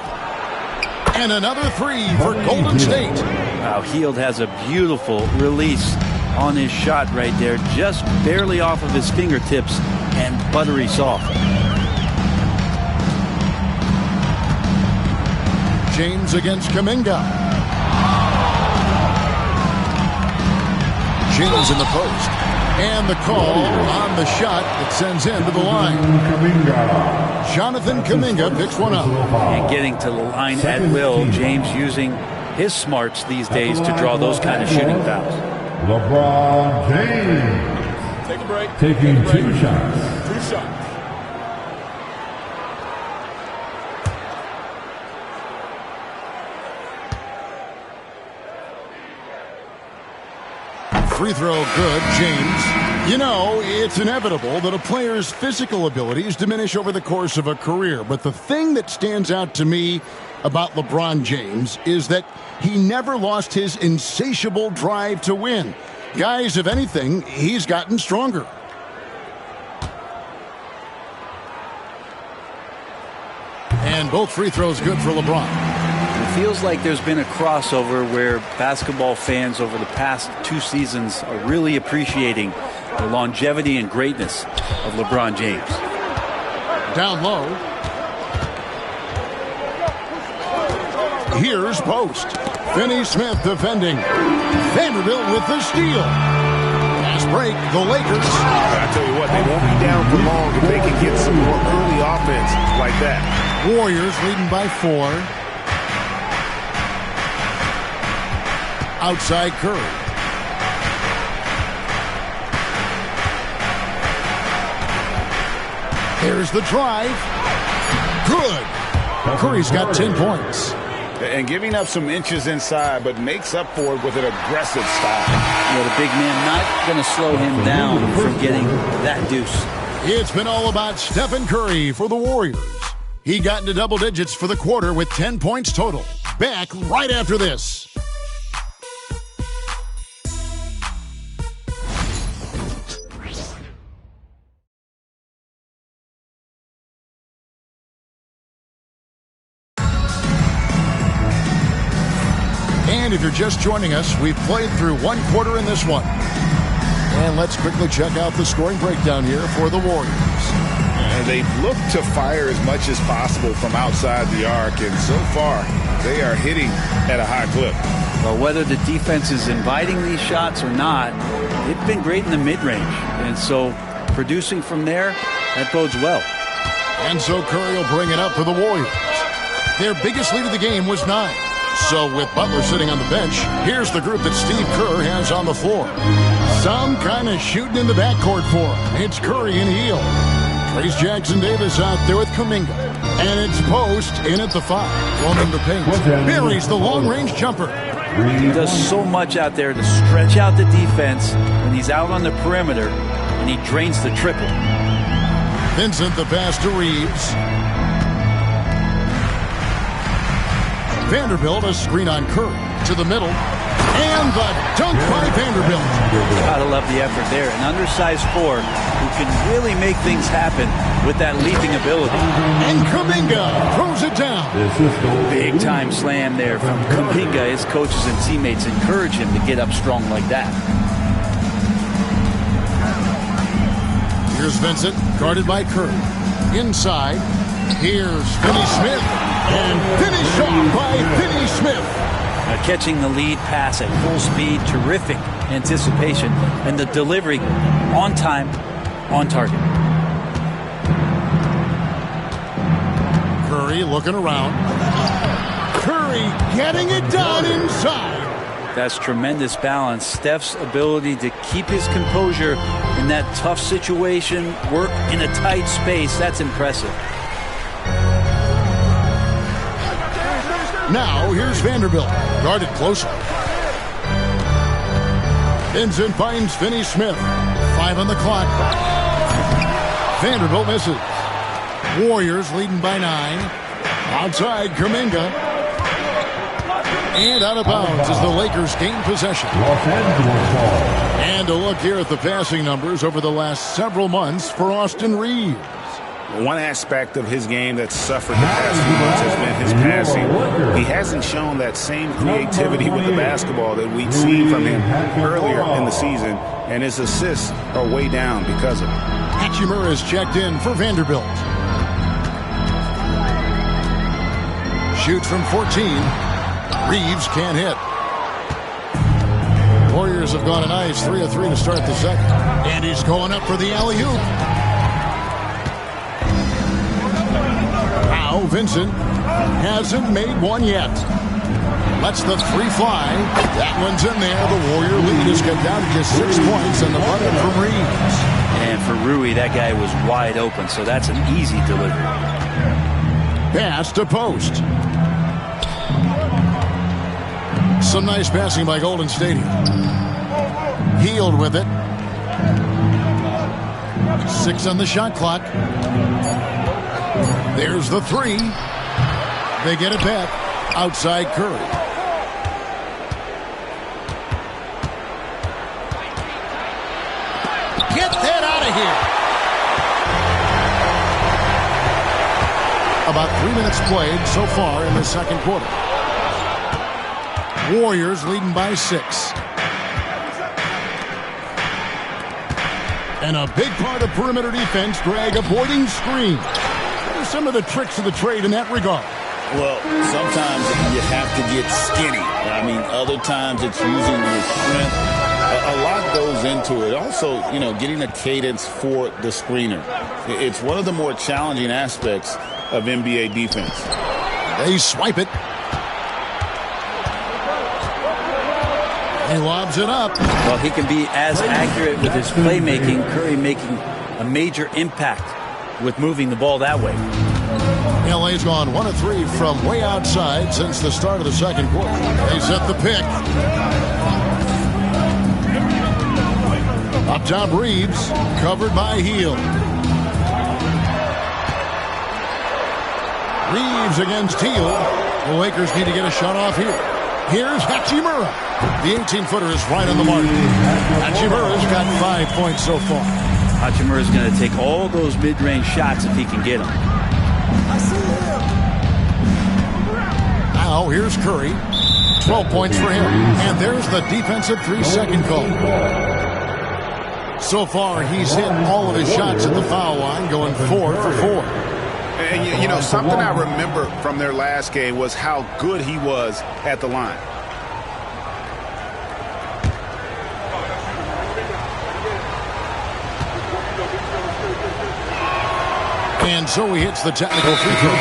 And another three for Golden State. Wow, Hield has a beautiful release on his shot right there. Just barely off of his fingertips and buttery soft. James against Kuminga. James in the post. And the call on the shot that sends him to the line. Jonathan Kuminga picks one up. And getting to the line at will. James using his smarts these days to draw those kind of shooting fouls. LeBron James. Take a break. Taking Take a break. 2 shots. 2 shots. Free throw good, James. You know, it's inevitable that a player's physical abilities diminish over the course of a career. But the thing that stands out to me about LeBron James is that he never lost his insatiable drive to win. Guys, if anything, he's gotten stronger. And both free throws good for LeBron. It feels like there's been a crossover where basketball fans over the past 2 seasons are really appreciating the longevity and greatness of LeBron James. Down low. Here's post. Finney Smith defending. Vanderbilt with the steal. Fast break, the Lakers. I tell you what, they won't be down for long if they can get some more early offense like that. Warriors leading by 4. Outside Curry. Here's the drive. Good. Curry's got 10 points. And giving up some inches inside, but makes up for it with an aggressive style. Yeah, the big man not going to slow him down from getting that deuce. It's been all about Stephen Curry for the Warriors. He got into double digits for the quarter with 10 points total. Back right after this. And if you're just joining us, we've played through 1 quarter in this one. And let's quickly check out the scoring breakdown here for the Warriors. And they've looked to fire as much as possible from outside the arc, and so far they are hitting at a high clip. Well, whether the defense is inviting these shots or not, they've been great in the mid-range. And so producing from there, that bodes well. And so Curry will bring it up for the Warriors. Their biggest lead of the game was 9. So with Butler sitting on the bench, here's the group that Steve Kerr has on the floor. Some kind of shooting in the backcourt for him. It's Curry and Hield. Trace Jackson-Davis out there with Kuminga. And it's Post in at the 5. Going into paint. Buries the long-range jumper. He does so much out there to stretch out the defense when he's out on the perimeter, and he drains the triple. Vincent, the pass to Reeves. Vanderbilt, a screen on Curry. To the middle. And the dunk by Vanderbilt. Gotta love the effort there. An undersized forward who can really make things happen with that leaping ability. And Kuminga throws it down. Big time slam there from Kuminga. His coaches and teammates encourage him to get up strong like that. Here's Vincent, guarded by Curry. Inside, here's Finney Smith. And finished off by Finney Smith. Catching the lead pass at full speed, terrific anticipation, and the delivery on time, on target. Curry looking around. Curry getting it done inside. That's tremendous balance. Steph's ability to keep his composure in that tough situation, work in a tight space, that's impressive. Now, here's Vanderbilt, guarded closer. Vincent finds Finney Smith. 5 on the clock. Vanderbilt misses. Warriors leading by 9. Outside, Kuminga. And out of bounds as the Lakers gain possession. And a look here at the passing numbers over the last several months for Austin Reeves. One aspect of his game that's suffered the past few months has been his passing. He hasn't shown that same creativity with the basketball that we'd seen from him earlier in the season, and his assists are way down because of it. Hachimura is checked in for Vanderbilt. Shoots from 14. Reeves can't hit. Warriors have gone a nice 3 of 3 to start the second. And he's going up for the alley-oop. Now Vincent hasn't made one yet. Lets the 3 fly. That one's in there. The Warrior lead has cut down to just 6 points and the bucket from Reeves. And for Rui, that guy was wide open, so that's an easy delivery. Pass to post. Some nice passing by Golden State. Healed with it. 6 on the shot clock. There's the 3. They get it back. Outside Curry. Get that out of here. About 3 minutes played so far in the second quarter. Warriors leading by 6. And a big part of perimeter defense, Greg, avoiding screen. What are some of the tricks of the trade in that regard? Well, sometimes you have to get skinny. I mean, other times it's using your strength. A lot goes into it. Also, getting a cadence for the screener. It's one of the more challenging aspects of NBA defense. They swipe it. He lobs it up. Well, he can be as accurate with his playmaking. Curry making a major impact with moving the ball that way. LA's gone 1 of 3 from way outside since the start of the second quarter. They set the pick. Up top, Reeves, covered by Hield. Reeves against Hield. The Lakers need to get a shot off here. Here's Hachimura. The 18-footer is right on the mark. Hachimura's got 5 points so far. Hachimura's going to take all those mid-range shots if he can get them. Now here's Curry. 12 points for him. And there's the defensive 3-second call. So far, he's hit all of his shots at the foul line, going 4 for 4. And, something I remember from their last game was how good he was at the line. And so he hits the technical free throw.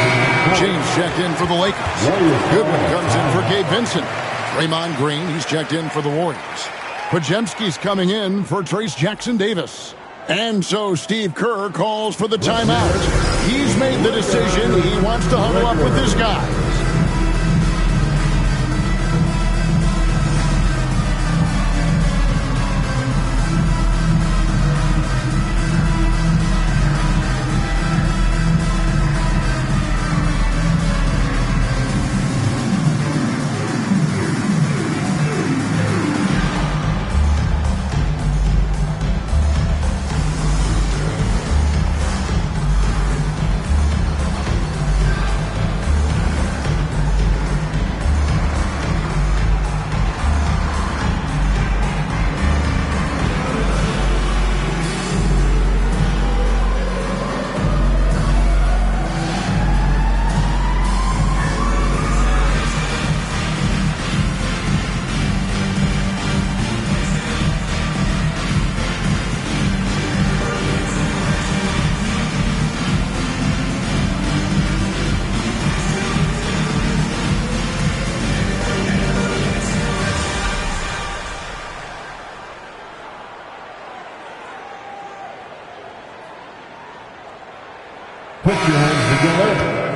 James checked in for the Lakers. Goodwin comes in for Gabe Vincent. Draymond Green, he's checked in for the Warriors. Pajemski's coming in for Trace Jackson-Davis. And so Steve Kerr calls for the timeout. He's made the decision. He wants to huddle up with his guys.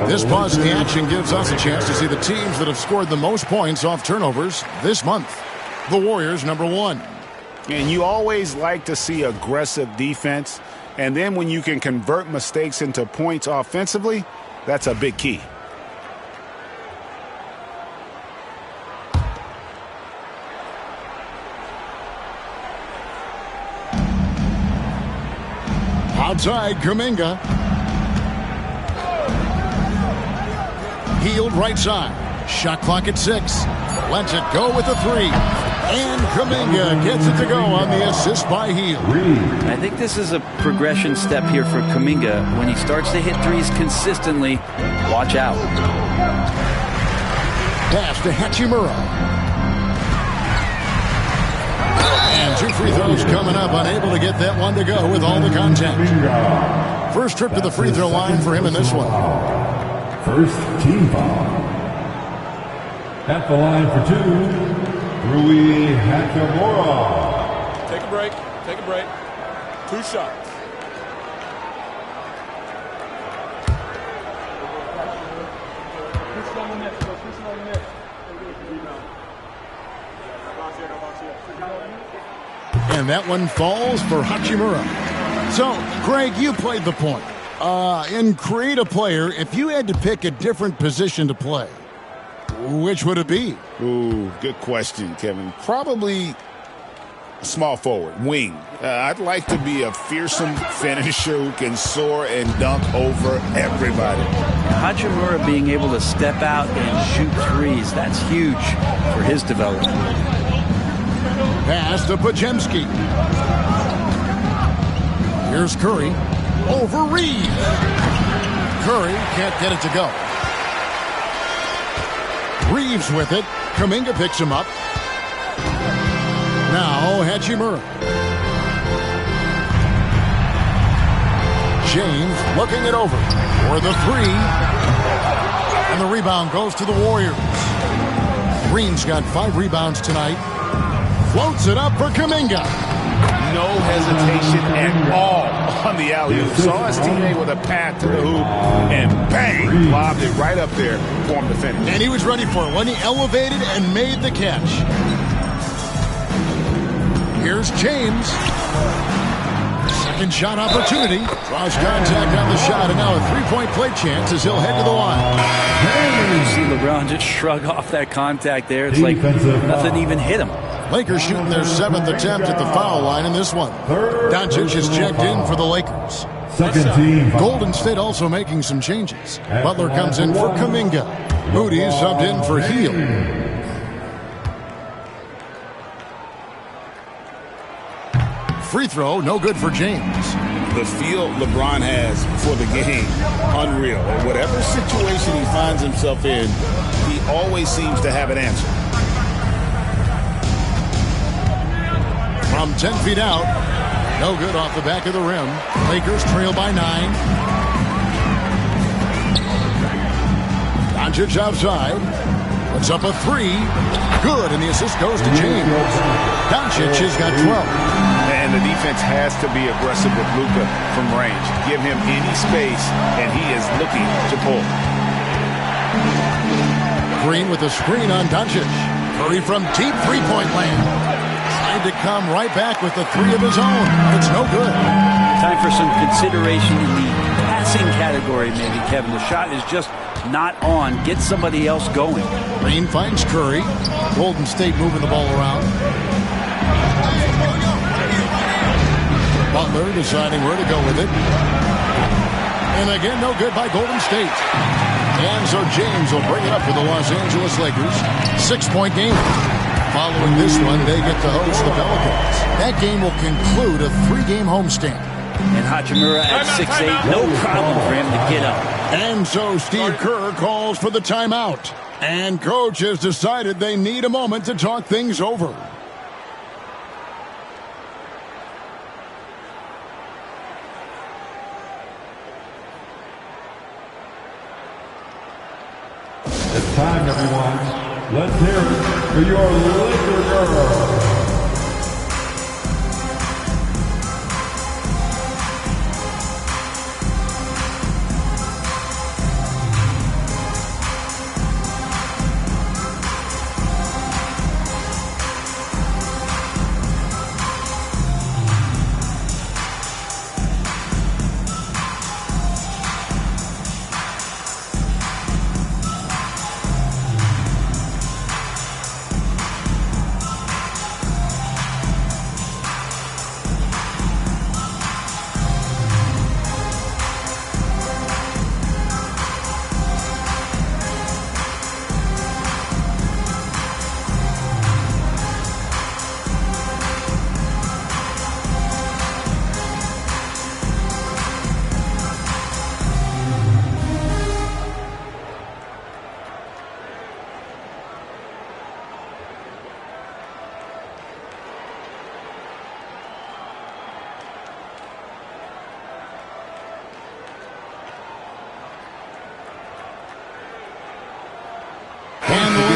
This pause in the action gives us a chance to see the teams that have scored the most points off turnovers this month. The Warriors, number 1. And you always like to see aggressive defense. And then when you can convert mistakes into points offensively, that's a big key. Outside, Kuminga. Healed right side. Shot clock at 6. Lets it go with a 3. And Kuminga gets it to go on the assist by Hield. I think this is a progression step here for Kuminga. When he starts to hit threes consistently, watch out. Pass to Hachimura. And 2 free throws coming up, unable to get that one to go with all the contact. First trip to the free throw line for him in this one. First team foul. At the line for 2, Rui Hachimura. Take a break. Take a break. 2 shots. And that one falls for Hachimura. So, Greg, you played the point. In create a player, if you had to pick a different position to play, which would it be? Ooh, good question, Kevin. Probably small forward, wing. I'd like to be a fearsome finisher who can soar and dunk over everybody. Hachimura being able to step out and shoot threes, that's huge for his development. Pass to Podziemski. Here's Curry. Over Reeves. Curry can't get it to go. Reeves with it. Kuminga picks him up. Now Hachimura. James looking it over for the 3. And the rebound goes to the Warriors. Green's got 5 rebounds tonight. Floats it up for Kuminga. No hesitation at all on the alley-oop. Saw his teammate with a path to the hoop, and bang, lobbed it right up there for him to finish. And he was ready for it when he elevated and made the catch. Here's James. Second shot opportunity. Draws contact on the shot, and now a 3-point play chance as he'll head to the line. You see LeBron just shrug off that contact there. It's like nothing even hit him. Lakers shooting their 7th attempt at the foul line in this one. Doncic is checked in for the Lakers. Second team. Golden State also making some changes. Butler comes in for Kuminga. Moody subbed in for Hield. Free throw, no good for James. The feel LeBron has for the game, unreal. And whatever situation he finds himself in, he always seems to have an answer. From 10 feet out, no good off the back of the rim. Lakers trail by 9. Doncic outside. Puts up a 3. Good, and the assist goes to James. Doncic has got 12. And the defense has to be aggressive with Luka from range. Give him any space, and he is looking to pull. Green with a screen on Doncic. Curry from deep three-point land. To come right back with the 3 of his own. It's no good. Time for some consideration in the passing category, maybe, Kevin. The shot is just not on. Get somebody else going. Green finds Curry. Golden State moving the ball around. Butler deciding where to go with it. And again, no good by Golden State. And so James will bring it up for the Los Angeles Lakers. 6-point game. Following this one, they get to host the Pelicans. That game will conclude a 3-game homestand. And Hachimura at 6'8", no problem for him to get up. And so Steve Kerr calls for the timeout. And coach has decided they need a moment to talk things over. It's time, everyone. Let's hear it for your Laker girl.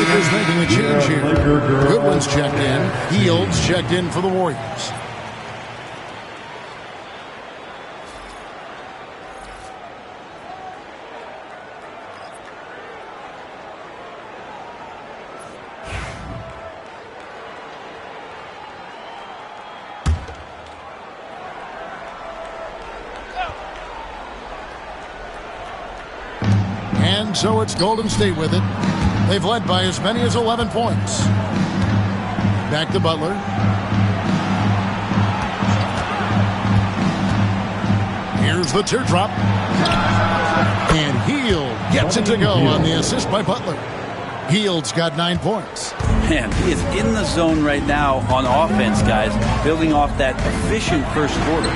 Lakers making a change here. Goodwin's checked in. Hields checked in for the Warriors. And so it's Golden State with it. They've led by as many as 11 points. Back to Butler. Here's the teardrop. And Hield gets it to go on the assist by Butler. Hield's got 9 points. Man, he is in the zone right now on offense, guys, building off that efficient first quarter.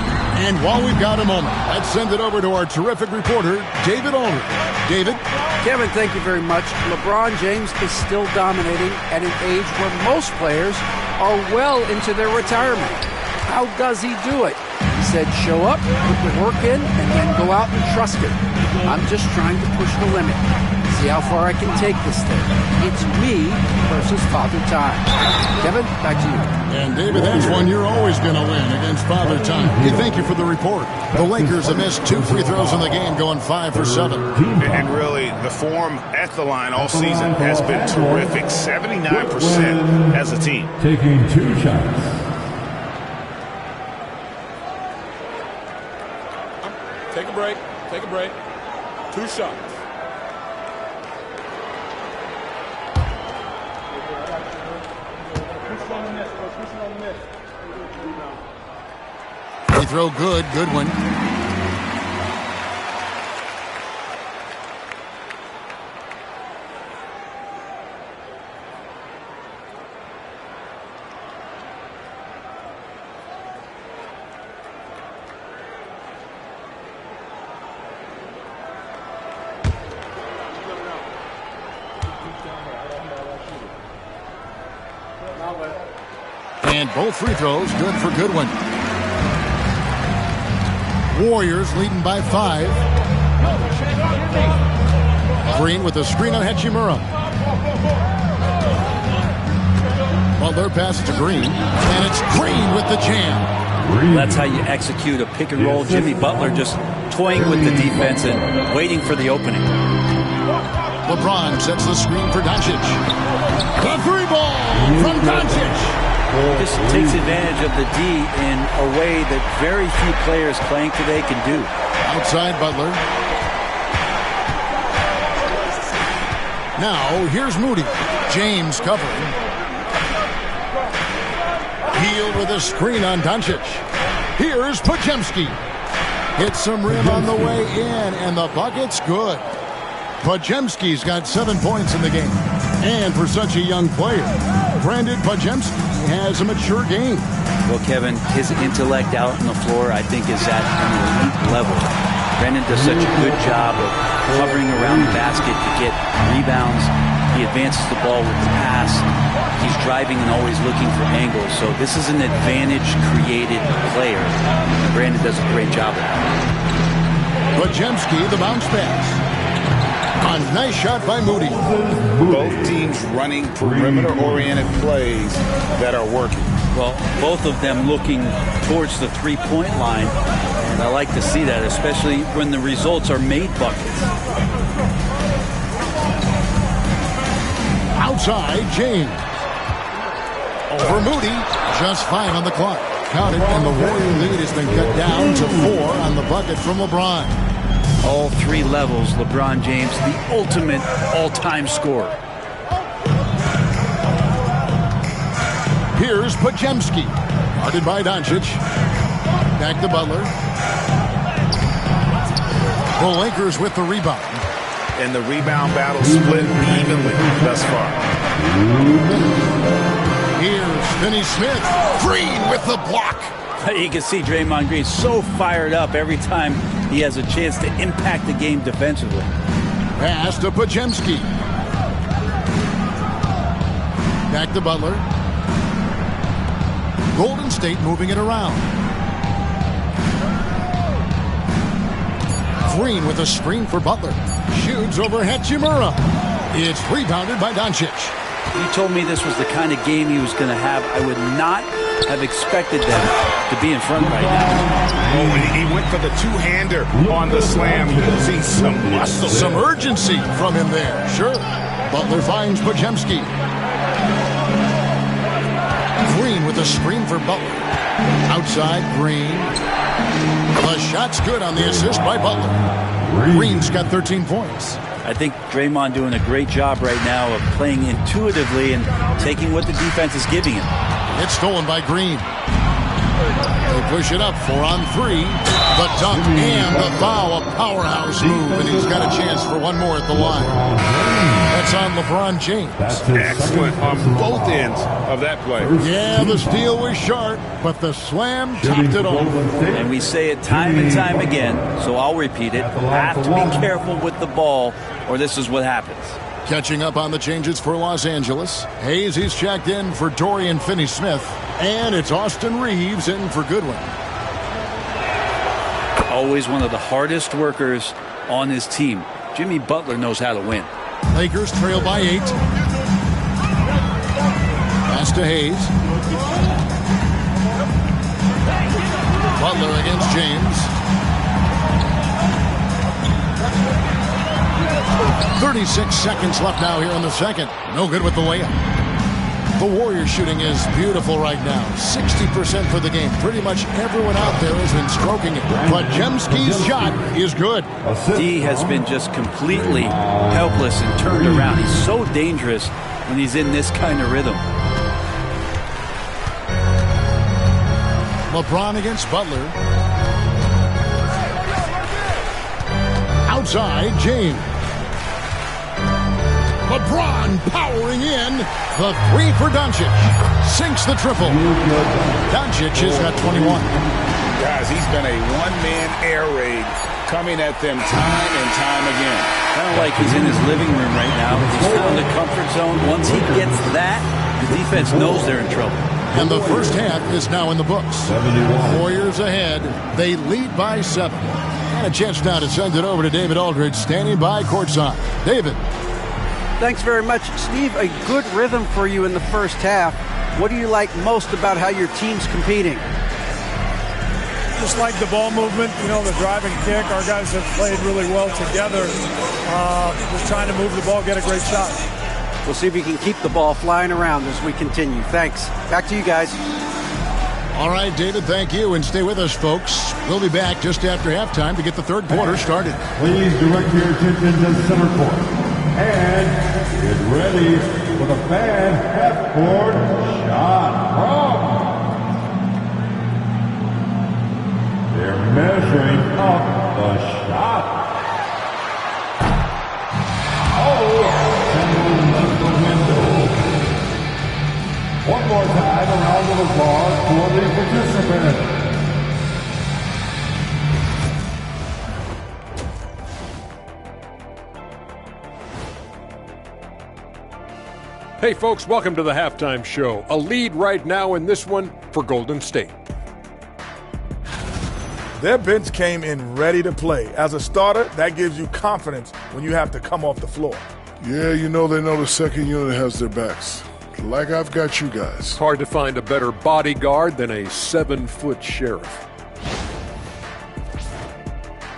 And while we've got a moment, let's send it over to our terrific reporter, David Aldridge. David? Kevin, thank you very much. LeBron James is still dominating at an age where most players are well into their retirement. How does he do it? He said, show up, put the work in, and then go out and trust it. I'm just trying to push the limit. See how far I can take this thing. It's me versus Father Time. Kevin, back to you. And David, that's one you're always going to win against Father Time. Hey, thank you for the report. The Lakers have missed 2 free throws in the game, going 5 for 7. And really, the form at the line all season has been terrific. 79% as a team. Taking 2 shots. Take a break. Take a break. 2 shots. Free throw good. Goodwin. And both free throws good for Goodwin. Warriors leading by 5. Green with a screen on Hachimura. Butler passes to Green, and it's Green with the jam. That's how you execute a pick and roll. Jimmy Butler just toying with the defense and waiting for the opening. LeBron sets the screen for Doncic. The 3-ball from Doncic. This takes advantage of the D in a way that very few players playing today can do. Outside Butler. Now here's Moody. James covering. Hield with a screen on Doncic. Here's Podziemski. Hits some rim on the way in, and the bucket's good. Podziemski's got 7 points in the game. And for such a young player, Brandon Podziemski has a mature game. Well, Kevin, his intellect out on the floor, I think, is at an elite level. Brandon does such a good job of hovering around the basket to get rebounds. He advances the ball with the pass. He's driving and always looking for angles. So this is an advantage-created player. And Brandon does a great job of that. Podziemski, the bounce pass. A nice shot by Moody. Both teams running perimeter-oriented plays that are working. Well, both of them looking towards the three-point line. And I like to see that, especially when the results are made buckets. Outside, James. Over Moody. Just 5 on the clock. Counted, and the Warrior lead has been cut down to 4 on the bucket from LeBron. All 3 levels, LeBron James, the ultimate all-time scorer. Here's Podziemski. Guarded by Doncic. Back to Butler. The Lakers with the rebound. And the rebound battle split evenly thus far. Here's Finney-Smith. Green with the block. You can see Draymond Green so fired up every time he has a chance to impact the game defensively. Pass to Podziemski. Back to Butler. Golden State moving it around. Green with a screen for Butler. Shoots over Hachimura. It's rebounded by Doncic. You told me this was the kind of game he was going to have. I would not have expected them to be in front right now. Oh, and he went for the two-hander on the slam. You can see some muscle. Some urgency from him there. Sure. Butler finds Podziemski. Green with a screen for Butler. Outside, Green. The shot's good on the assist by Butler. Green's got 13 points. I think Draymond doing a great job right now of playing intuitively and taking what the defense is giving him. It's stolen by Green. They push it up, 4 on 3. The dunk and the foul, a powerhouse move, and he's got a chance for one more at the line. That's on LeBron James. Excellent on both ends of that play. Yeah, the steal was sharp, but the slam topped it off. And we say it time and time again, so I'll repeat it. Have to be careful with the ball, or this is what happens. Catching up on the changes for Los Angeles. Hayes, he's checked in for Dorian Finney-Smith. And it's Austin Reeves in for Goodwin. Always one of the hardest workers on his team. Jimmy Butler knows how to win. Lakers trail by 8. Pass to Hayes. Butler against James. 36 seconds left now here in the second. No good with the layup. The Warriors shooting is beautiful right now. 60% for the game. Pretty much everyone out there has been stroking it. But Podziemski's shot is good. D has been just completely helpless and turned around. He's so dangerous when he's in this kind of rhythm. LeBron against Butler. Outside, James. LeBron powering in. The 3 for Doncic. Sinks the triple. Doncic has got 21. Guys, he's been a one-man air raid coming at them time and time again. Kind of like he's in his living room right now. He's found the comfort zone. Once he gets that, the defense knows they're in trouble. And the first half is now in the books. Warriors ahead. They lead by 7. And a chance now to send it over to David Aldridge, standing by courtside. David. Thanks very much. Steve, a good rhythm for you in the first half. What do you like most about how your team's competing? Just like the ball movement, the drive and kick. Our guys have played really well together. Just trying to move the ball, get a great shot. We'll see if we can keep the ball flying around as we continue. Thanks. Back to you guys. All right, David, thank you. And stay with us, folks. We'll be back just after halftime to get the third quarter started. Please direct your attention to center court. And get ready for the fan half-court shot from. They're measuring up the shot. One more time, a round of applause for the participants. Hey folks, welcome to the halftime show. A lead right now in this one for Golden State. Their bench came in ready to play. As a starter, that gives you confidence when you have to come off the floor. Yeah, they know the second unit has their backs. Like I've got you guys. Hard to find a better bodyguard than a 7-foot sheriff.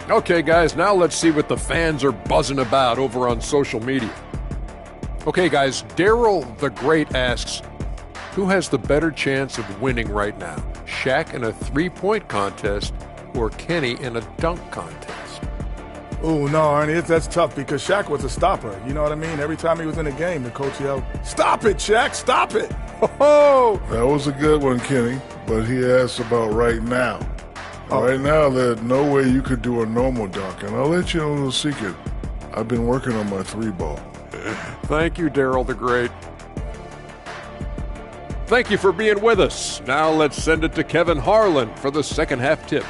Okay, guys, now let's see what the fans are buzzing about over on social media. Okay, guys, Daryl the Great asks, who has the better chance of winning right now? Shaq in a three-point contest or Kenny in a dunk contest? Oh, no, Ernie, that's tough because Shaq was a stopper. You know what I mean? Every time he was in a game, the coach yelled, "Stop it, Shaq, stop it." Oh, that was a good one, Kenny, but he asked about right now. Right now, there's no way you could do a normal dunk, and I'll let you know a little secret. I've been working on my 3-ball. Thank you, Daryl the Great. Thank you for being with us. Now let's send it to Kevin Harlan for the second half tip.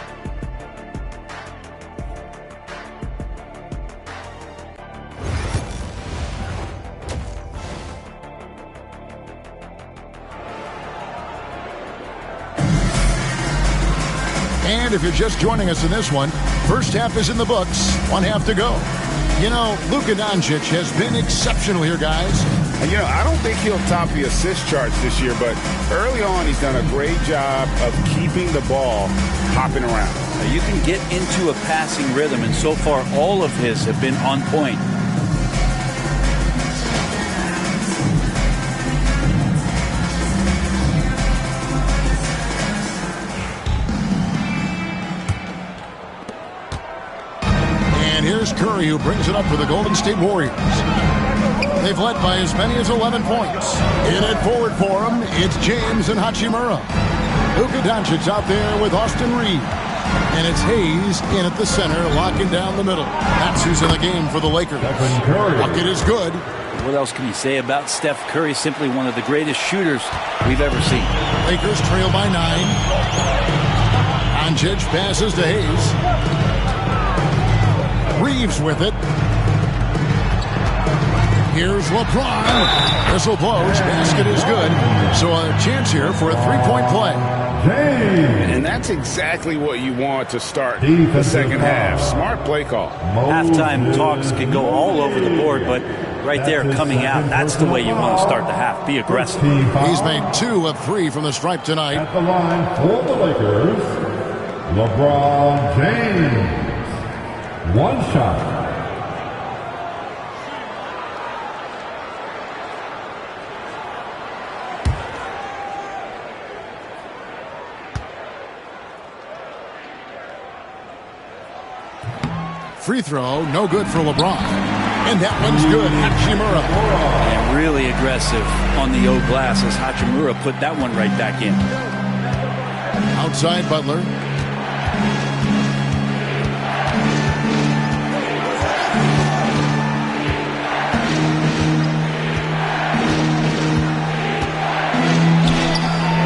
And if you're just joining us in this one, first half is in the books, one half to go. You know, Luka Doncic has been exceptional here, guys. And, I don't think he'll top the assist charts this year, but early on he's done a great job of keeping the ball hopping around. You can get into a passing rhythm, and so far all of his have been on point. And here's Curry, who brings it up for the Golden State Warriors. They've led by as many as 11 points. In at forward for him, it's James and Hachimura. Luka Doncic out there with Austin Reeves. And it's Hayes in at the center, locking down the middle. That's who's in the game for the Lakers. Bucket is good. What else can you say about Steph Curry? Simply one of the greatest shooters we've ever seen. Lakers trail by 9. Doncic passes to Hayes. Reeves with it. Here's LeBron. Whistle blows. Basket is good. So a chance here for a three-point play. And that's exactly what you want to start the second half. Smart play call. Halftime talks can go all over the board, but right there coming out, that's the way you want to start the half. Be aggressive. He's made 2 of 3 from the stripe tonight. At the line for the Lakers, LeBron James. One shot. Free throw, no good for LeBron. And that one's good. Hachimura. And really aggressive on the O glass as Hachimura put that one right back in. Outside Butler.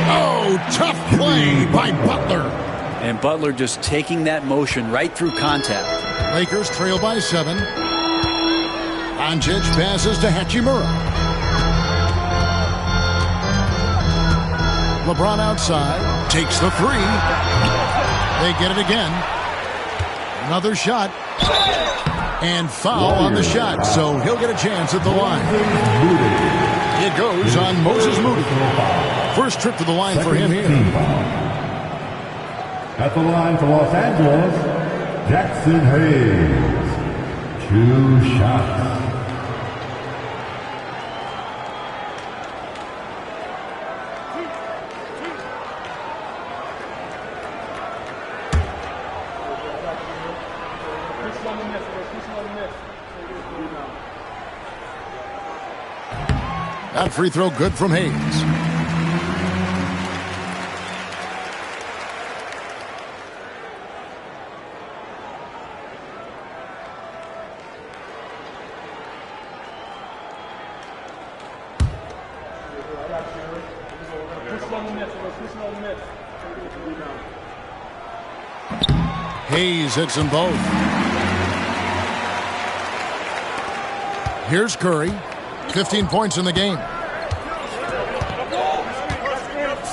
Oh, tough play by Butler. And Butler just taking that motion right through contact. Lakers trail by 7. Doncic passes to Hachimura. LeBron outside. Takes the 3. They get it again. Another shot. And foul on the shot. So he'll get a chance at the line. It goes on Moses Moody. First trip to the line for him here. At the line for Los Angeles, Jackson Hayes. 2 shots. That free throw good from Hayes. Hayes hits them both. Here's Curry. 15 points in the game.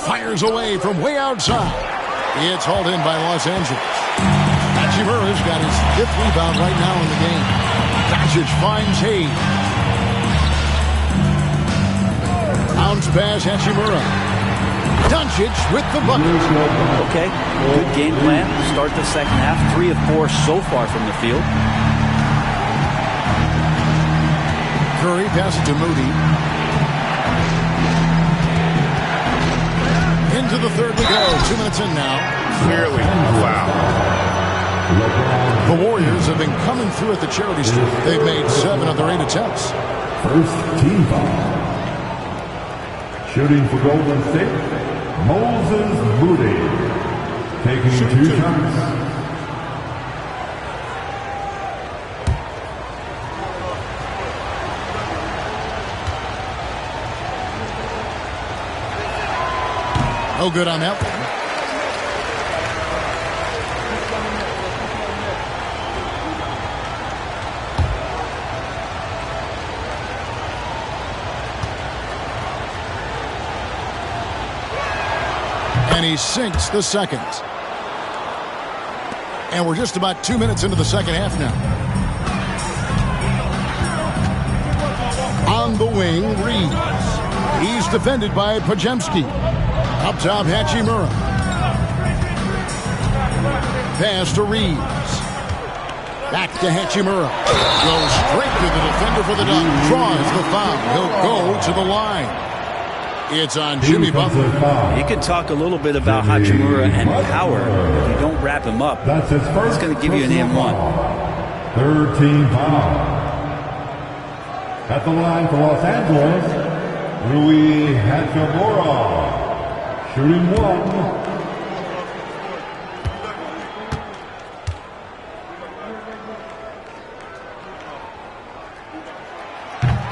Fires away from way outside. It's hauled in by Los Angeles. Hachimura's got his 5th rebound right now in the game. Doncic finds Hayes. Bounce pass, Hachimura. Doncic with the bucket. Okay, good game plan. Start the second half. 3 of 4 so far from the field. Curry passes to Moody. Into the third we go. 2 minutes in now. Clearly a foul. The Warriors have been coming through at the charity strip. They've made 7 of their 8 attempts. First team foul. Shooting for Golden State, Moses Moody. Taking 2 shots. No good on that one. And he sinks the second. And we're just about 2 minutes into the second half now. On On the wing, Reeves. He's defended by Pajemski. Up top, Hachimura. Pass to Reeves. Back to Hachimura. Goes straight to the defender for the dunk. Draws the foul. He'll go to the line. It's on Jimmy Butler. You can talk a little bit about Hachimura and power. If you don't wrap him up, it's going to give you an and one. Third team foul. At the line for Los Angeles, Rui Hachimura, shooting one.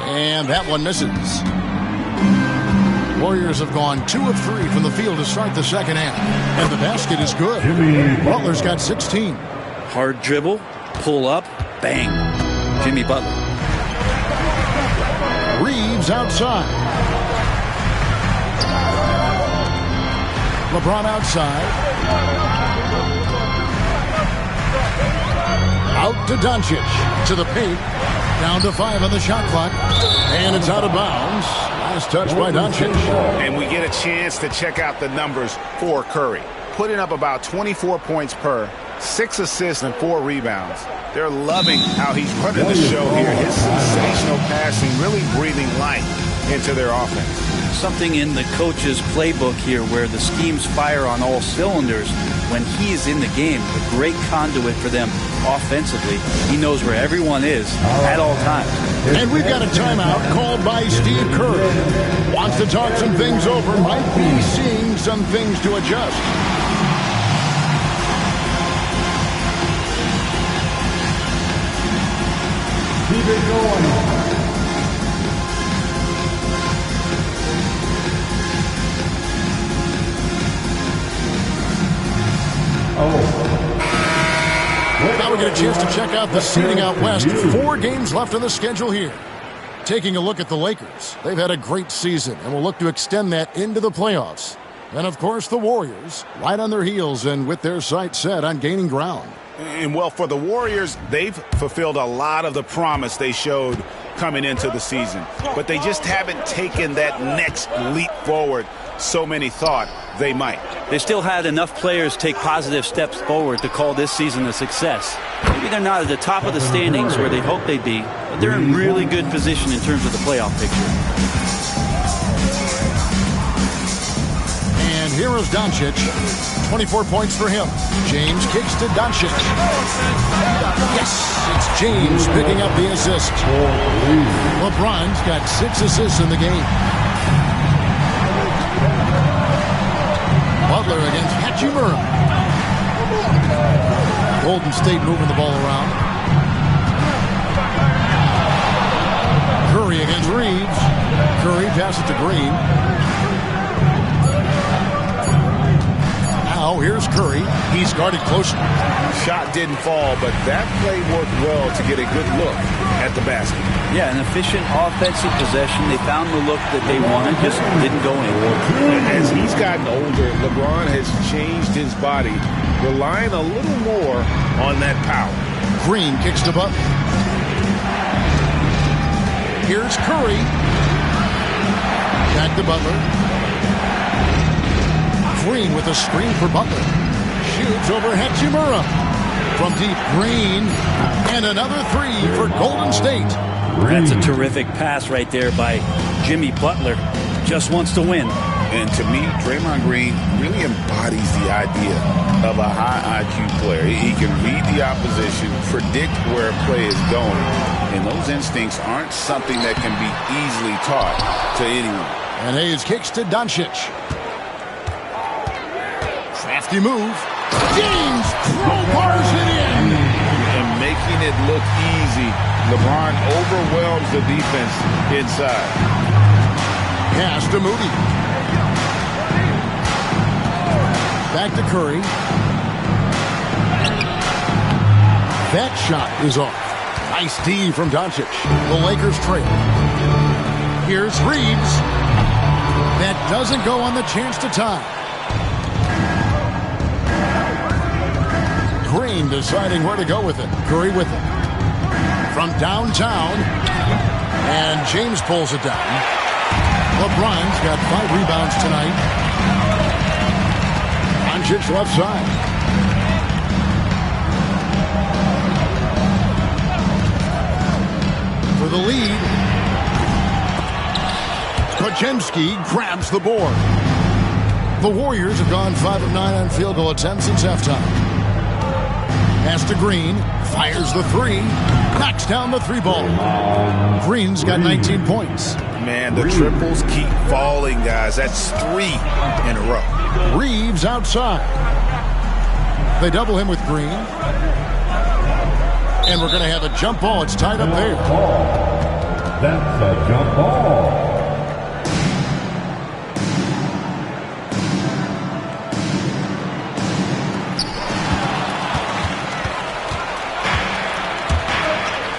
And that one misses. Warriors have gone 2 of 3 from the field to start the second half. And the basket is good. Butler's got 16. Hard dribble, pull up, bang. Jimmy Butler. Reeves outside. LeBron outside. Out to Doncic. To the paint. Down to 5 on the shot clock. And it's out of bounds. Last touch by Doncic. And we get a chance to check out the numbers for Curry. Putting up about 24 points per, 6 assists and 4 rebounds. They're loving how he's running the show here. His sensational passing really breathing life into their offense. Something in the coach's playbook here where the schemes fire on all cylinders. When he is in the game, a great conduit for them offensively. He knows where everyone is at all times. And we've got a timeout called by Steve Kerr. Wants to talk some things over. Might be seeing some things to adjust. Keep it going. Now we get a chance to check out the seeding out west. 4 games left on the schedule here. Taking a look at the Lakers. They've had a great season and will look to extend that into the playoffs. And, of course, the Warriors, right on their heels and with their sights set on gaining ground. And, well, for the Warriors, they've fulfilled a lot of the promise they showed coming into the season. But they just haven't taken that next leap forward so many thought they might. They still had enough players take positive steps forward to call this season a success. Maybe they're not at the top of the standings where they hoped they'd be, but they're in really good position in terms of the playoff picture. And here is Doncic. 24 points for him. James kicks to Doncic. Yes, it's James picking up the assist. LeBron's got 6 assists in the game. Butler against Hachimura. Golden State moving the ball around. Curry against Reeves. Curry passes to Green. Now here's Curry. He's guarded closely. Shot didn't fall, but that play worked well to get a good look at the basket. Yeah, an efficient offensive possession. They found the look that they wanted, just didn't go anywhere. As he's gotten older, LeBron has changed his body, relying a little more on that power. Green kicks to Butler. Here's Curry. Back to Butler. Green with a screen for Butler. Shoots over Hachimura. From deep, Green. And another 3 for Golden State. That's a terrific pass right there by Jimmy Butler. Just wants to win. And to me, Draymond Green really embodies the idea of a high IQ player. He can read the opposition, predict where a play is going. And those instincts aren't something that can be easily taught to anyone. And Hayes kicks to Doncic. Crafty move. James crowbars it in. And making it look easy. LeBron overwhelms the defense inside. Pass to Moody. Back to Curry. That shot is off. Nice D from Doncic. The Lakers trail. Here's Reeves. That doesn't go on the chance to tie. Green deciding where to go with it. Curry with it. From downtown. And James pulls it down. LeBron's got 5 rebounds tonight. Doncic left side. For the lead. Podziemski grabs the board. The Warriors have gone 5 of 9 on field goal attempts since halftime. Pass to Green. Fires the 3. Knocks down the 3 ball. Green's got 19 points. Man, the triples keep falling, guys. That's 3 in a row. Reeves outside. They double him with Green. And we're going to have a jump ball. It's tied up there. That's a jump ball.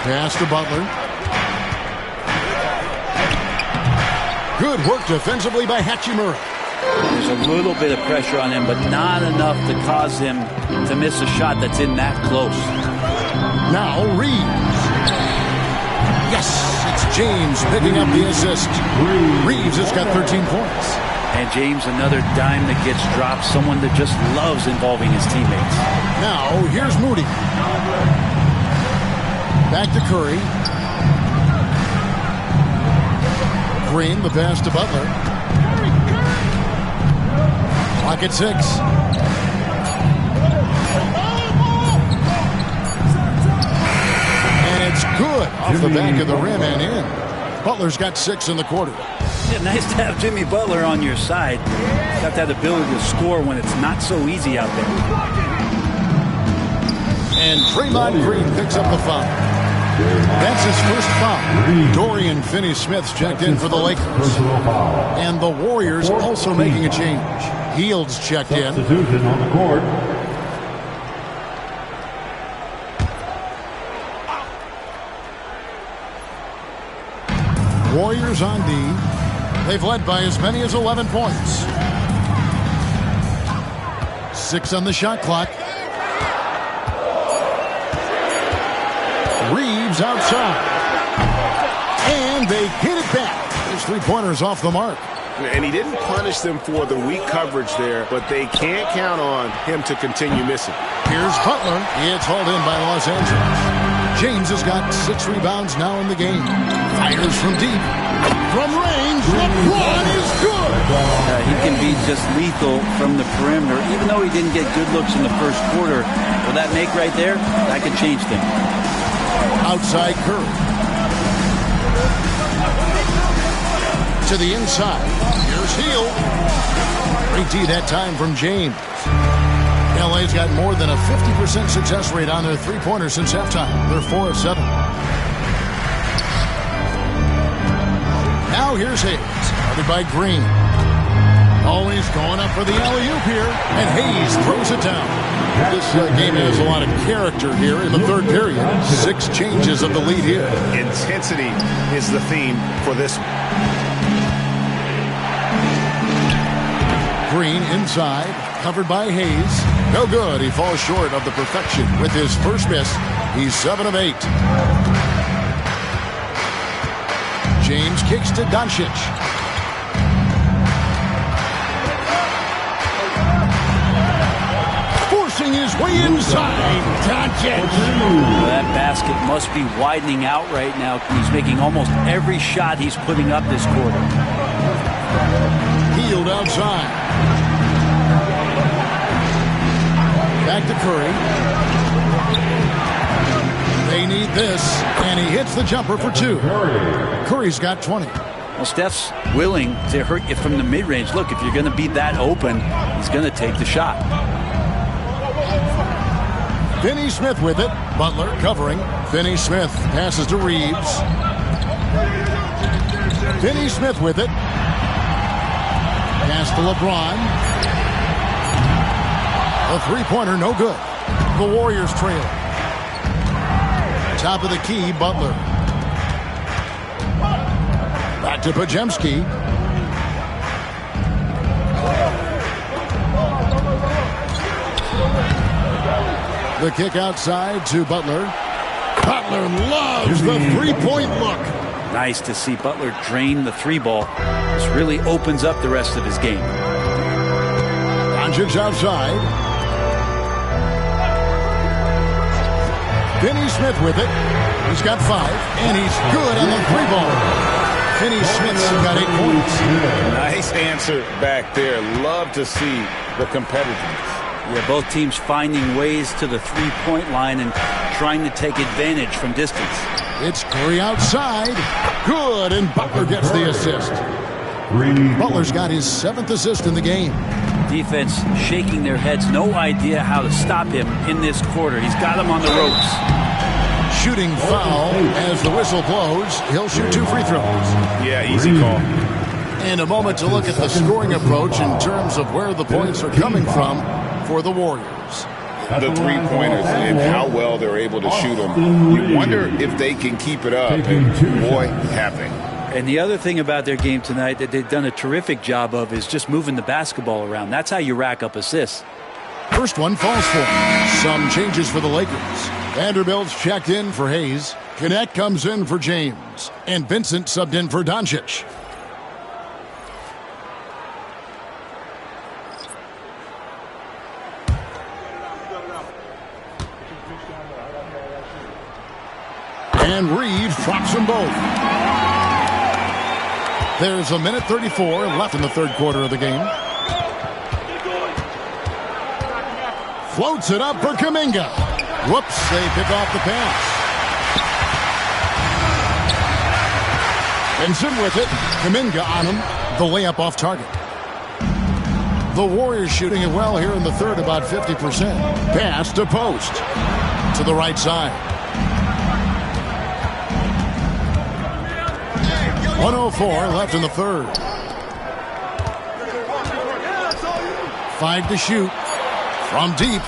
Pass to Butler. Good work defensively by Hachimura. There's a little bit of pressure on him, but not enough to cause him to miss a shot that's in that close. Now Reeves. Yes, it's James picking up the assist. Reeves has got 13 points. And James, another dime that gets dropped, someone that just loves involving his teammates. Now here's Moody. Back to Curry. Green, the pass to Butler. Clock at 6. And it's good off the back of the rim and in. Butler's got 6 in the quarter. Yeah, nice to have Jimmy Butler on your side. Got that ability to score when it's not so easy out there. And Draymond Green picks up the foul. That's his first foul. Dorian Finney-Smith's checked in for the Lakers. And the Warriors also making a change. Heald's checked in. Substitution on the court. Warriors on D. They've led by as many as 11 points. 6 on the shot clock. Reeves outside. And they hit it back. His 3-pointer's off the mark. And he didn't punish them for the weak coverage there, but they can't count on him to continue missing. Here's Butler. It's hauled in by Los Angeles. James has got 6 rebounds now in the game. Fires from deep. From range, LeBron is good. He can be just lethal from the perimeter. Even though he didn't get good looks in the first quarter, well, that make right there, that could change things. Outside Curry. To the inside. Here's Hield. Great D that time from James. LA's got more than a 50% success rate on their 3-pointers since halftime. They're 4 of 7. Now here's Hayes. Guarded by Green. Always going up for the alley-oop here. And Hayes throws it down. This game has a lot of character here in the third period. 6 changes of the lead here. Intensity is the theme for this one. Green inside, covered by Hayes. No good. He falls short of the perfection with his first miss. He's 7 of 8. James kicks to Doncic. Forcing his way inside. Doncic. That basket must be widening out right now. He's making almost every shot he's putting up this quarter. Hield outside. Back to Curry. They need this, and he hits the jumper for 2. Curry's got 20. Well, Steph's willing to hurt you from the mid-range. Look, if you're going to be that open, he's going to take the shot. Finney-Smith with it. Butler covering. Finney-Smith passes to Reeves. Finney-Smith with it. Pass to LeBron. A 3-pointer, no good. The Warriors trail. Top of the key, Butler. Back to Podziemski. The kick outside to Butler. Butler loves the 3-point look. Nice to see Butler drain the three ball. This really opens up the rest of his game. Doncic outside. Finney Smith with it. He's got 5, and he's good on the three ball. Finney Smith's got 8 points. Nice answer back there. Love to see the competitiveness. Yeah, both teams finding ways to the three-point line and trying to take advantage from distance. It's Curry outside. Good, and Butler gets the assist. Butler's got his 7th assist in the game. Defense shaking their heads. No idea how to stop him in this quarter. He's got him on the ropes. Shooting foul as the whistle blows. He'll shoot 2 free throws. Yeah, easy call. And a moment to look at the scoring approach in terms of where the points are coming from for the Warriors. The three-pointers and how well they're able to shoot them. You wonder if they can keep it up, and boy, have they. And the other thing about their game tonight that they've done a terrific job of is just moving the basketball around. That's how you rack up assists. First one falls for him. Some changes for the Lakers. Vanderbilt's checked in for Hayes. Connect comes in for James. And Vincent subbed in for Doncic. And Reeves drops them both. There's a minute 34 left in the third quarter of the game. Floats it up for Kuminga. Whoops, they pick off the pass. Vincent with it. Kuminga on him. The layup off target. The Warriors shooting it well here in the third, about 50%. Pass to post. To the right side. 1:04 left in the third. 5 to shoot. From deep.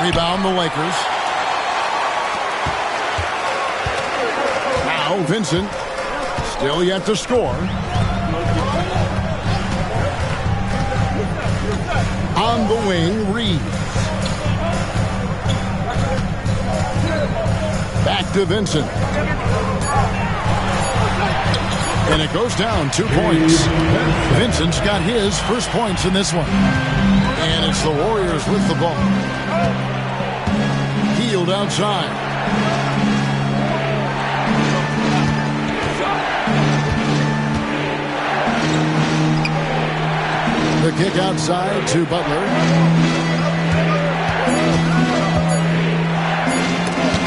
Rebound the Lakers. Now Vincent. Still yet to score. On the wing, Reeves. Back to Vincent. And it goes down 2 points. Vincent's got his first points in this one. And it's the Warriors with the ball. Healed outside. The kick outside to Butler.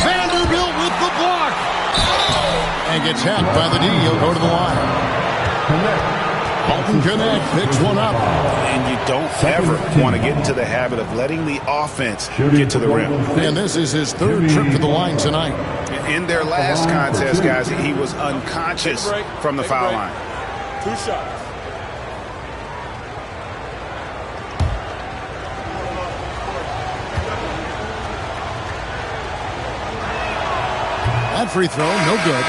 Vanderbilt with the block. And gets hacked by the D. He'll go to the line. Alton Connect picks one up. And you don't ever want to get into the habit of letting the offense get to the rim. And this is his third trip to the line tonight. In their last contest, guys, he was unconscious from the foul line. 2 shots. That free throw, no good.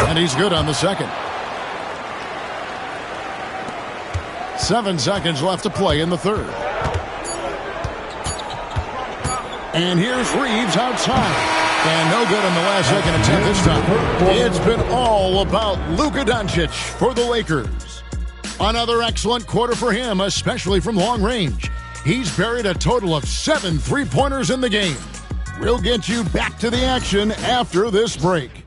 And he's good on the second. 7 seconds left to play in the third. And here's Reeves outside. And no good on the last second attempt this time. It's been all about Luka Doncic for the Lakers. Another excellent quarter for him, especially from long range. He's buried a total of 7 three-pointers in the game. We'll get you back to the action after this break.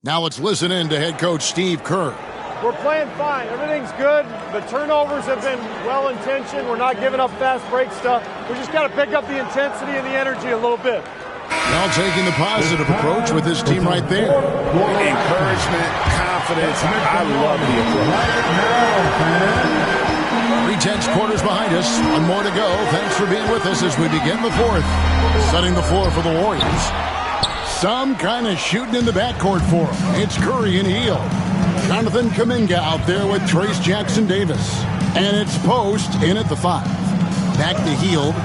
Now let's listen in to head coach Steve Kerr. We're playing fine. Everything's good. The turnovers have been well-intentioned. We're not giving up fast break stuff. We just got to pick up the intensity and the energy a little bit. Now taking the positive approach with his team right there. Encouragement, confidence. I love the approach. 3/10 quarters behind us. 1 more to go. Thanks for being with us as we begin the fourth. Setting the floor for the Warriors. Some kind of shooting in the backcourt for him. It's Curry and Hield. Jonathan Kuminga out there with Trace Jackson Davis. And it's Post in at the 5. Back to Hield.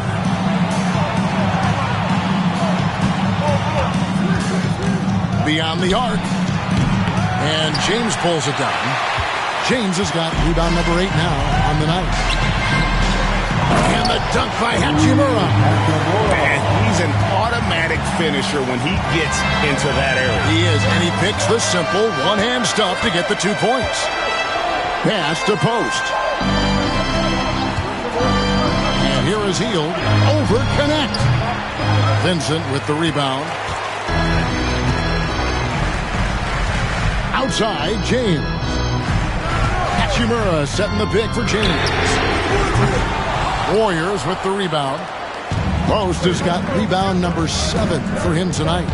Beyond the arc. And James pulls it down. James has got rebound number 8 now on the night. And the dunk by Hachimura. Man, he's an automatic finisher when he gets into that area. He is, and he picks the simple one-hand stuff to get the 2 points. Pass to post. And here is Hield over Connect. Vincent with the rebound. Outside, James. Hachimura setting the pick for James. Warriors with the rebound. Post has got rebound number 7 for him tonight.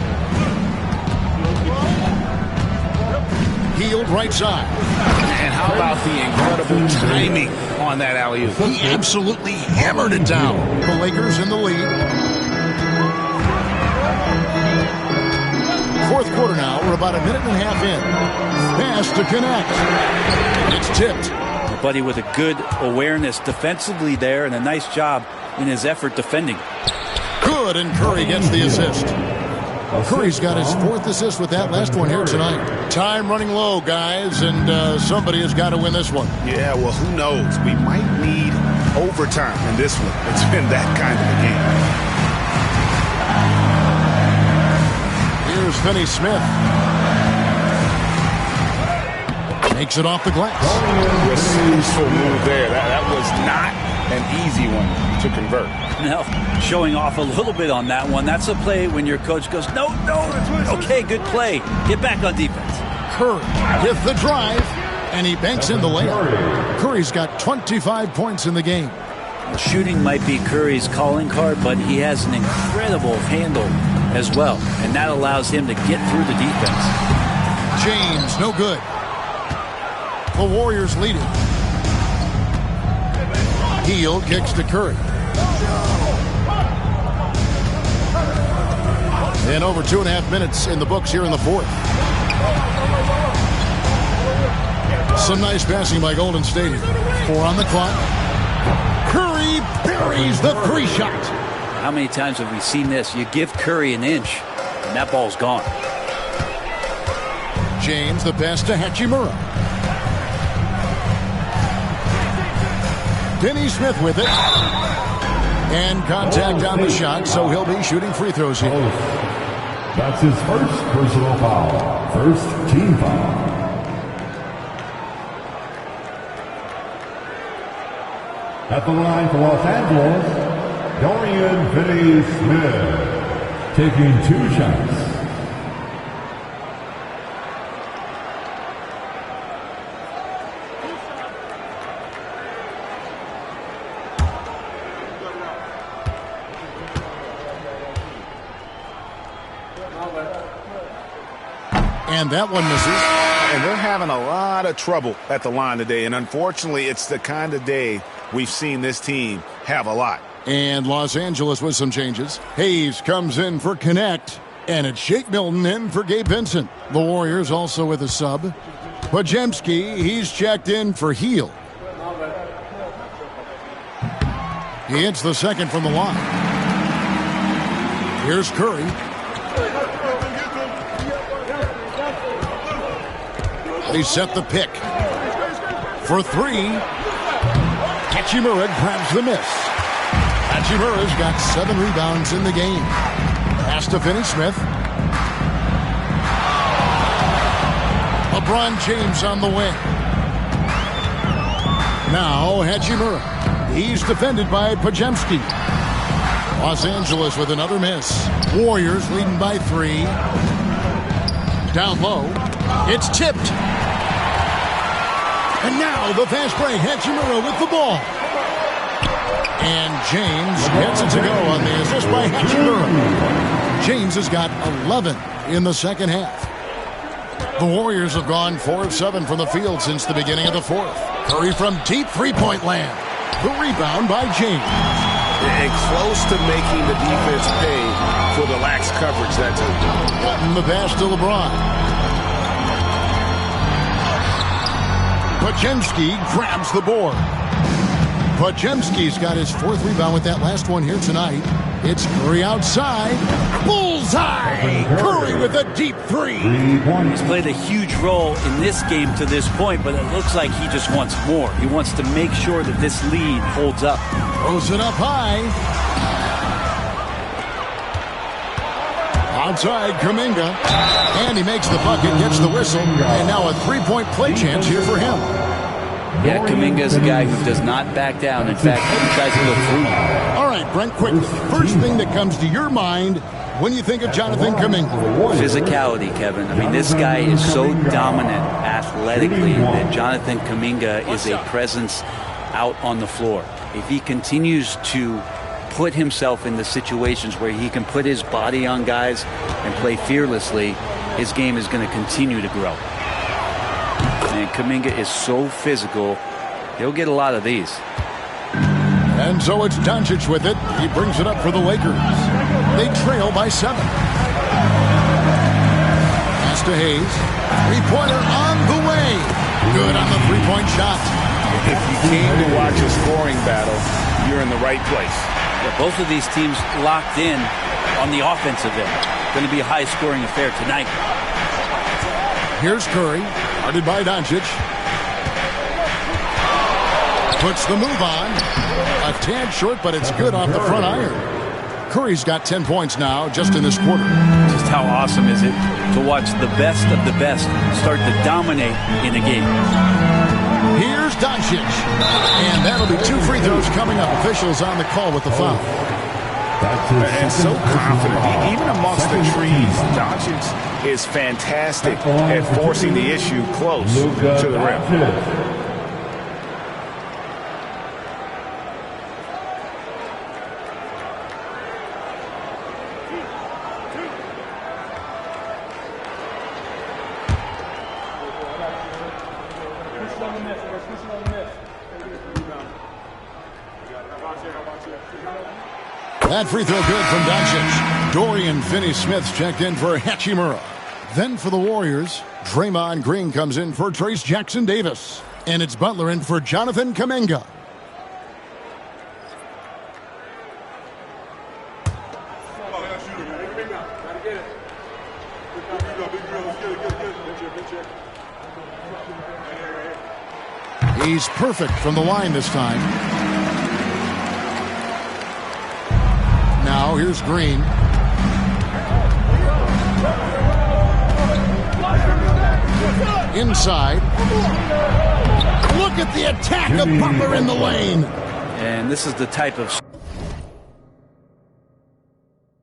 Hield right side. And how about the incredible timing on that alley-oop? He absolutely hammered it down. The Lakers in the lead. Fourth quarter now. We're about a minute and a half in. Pass to Connect. It's tipped. Buddy with a good awareness defensively there and a nice job in his effort defending. Good, and Curry gets the assist. Curry's got his 4th assist with that last one here tonight. Time running low, guys, and somebody has got to win this one. Yeah, well, who knows? We might need overtime in this one. It's been that kind of a game. Here's Finney Smith. Makes it off the glass. Resourceful move there. That was not an easy one to convert. Now, showing off a little bit on that one. That's a play when your coach goes, no. Okay, good play. Get back on defense. Curry with the drive, and he banks in the layup. Curry's got 25 points in the game. Shooting might be Curry's calling card, but he has an incredible handle as well, and that allows him to get through the defense. James, no good. The Warriors lead it. Hield kicks to Curry. And over 2.5 minutes in the books here in the 4th. Some nice passing by Golden State. 4 on the clock. Curry buries the 3 shot. How many times have we seen this? You give Curry an inch, and that ball's gone. James, the pass to Hachimura. Finney Smith with it. And contact on the shot, so he'll be shooting free throws here. That's his first personal foul. First team foul. At the line for Los Angeles, Dorian Finney-Smith, taking 2 shots. And that one misses. And they're having a lot of trouble at the line today. And unfortunately, it's the kind of day we've seen this team have a lot. And Los Angeles with some changes. Hayes comes in for Connect. And it's Shake Milton in for Gabe Vincent. The Warriors also with a sub. Podziemski, he's checked in for Hield. He hits the second from the line. Here's Curry. They set the pick. For 3. Hachimura grabs the miss. Hachimura's got 7 rebounds in the game. Pass to Finney Smith. LeBron James on the wing. Now Hachimura. He's defended by Podziemski. Los Angeles with another miss. Warriors leading by 3. Down low. It's tipped. And now the fast break. Hachimura with the ball. And James gets it to go on the assist by Hachimura. James has got 11 in the second half. The Warriors have gone 4 of 7 from the field since the beginning of the 4th. Curry from deep 3-point land. The rebound by James. And close to making the defense pay for the lax coverage that time. Gotten the pass to LeBron. Podziemski grabs the board. Podziemski's got his 4th rebound with that last one here tonight. It's Curry outside. Bullseye! Curry with a deep 3. He's played a huge role in this game to this point, but it looks like he just wants more. He wants to make sure that this lead holds up. Throws it up high. Outside Kuminga. And he makes the bucket, gets the whistle. And now a 3-point play chance here for him. Yeah, Kuminga is a guy who does not back down. In fact, he tries to go through. All right, Brent, quickly. First thing that comes to your mind when you think of Jonathan Kuminga. Physicality, Kevin. I mean, this guy is so dominant athletically that Jonathan Kuminga is a presence out on the floor. If he continues to put himself in the situations where he can put his body on guys and play fearlessly, his game is going to continue to grow. And Kuminga is so physical, he'll get a lot of these. And so it's Doncic with it. He brings it up for the Lakers. They trail by 7. Pass to Hayes. 3-pointer on the way. Good on the 3-point shot. If you came to watch a scoring battle, you're in the right place. Yeah, both of these teams locked in on the offensive end. Going to be a high-scoring affair tonight. Here's Curry, guarded by Doncic. Puts the move on. A tad short, but it's good off the front iron. Curry's got 10 points now just in this quarter. Just how awesome is it to watch the best of the best start to dominate in a game. Here's Doncic. And that'll be 2 free throws coming up. Officials on the call with the foul. And so confident. Even amongst the trees, Doncic is fantastic at forcing the issue close to the rim. That free throw good from Doncic. Dorian Finney-Smith's checked in for Hachimura. Then for the Warriors, Draymond Green comes in for Trace Jackson-Davis. And it's Butler in for Jonathan Kuminga. He's perfect from the line this time. Now here's Green. Inside. Look at the attack of Butler in the lane. And this is the type of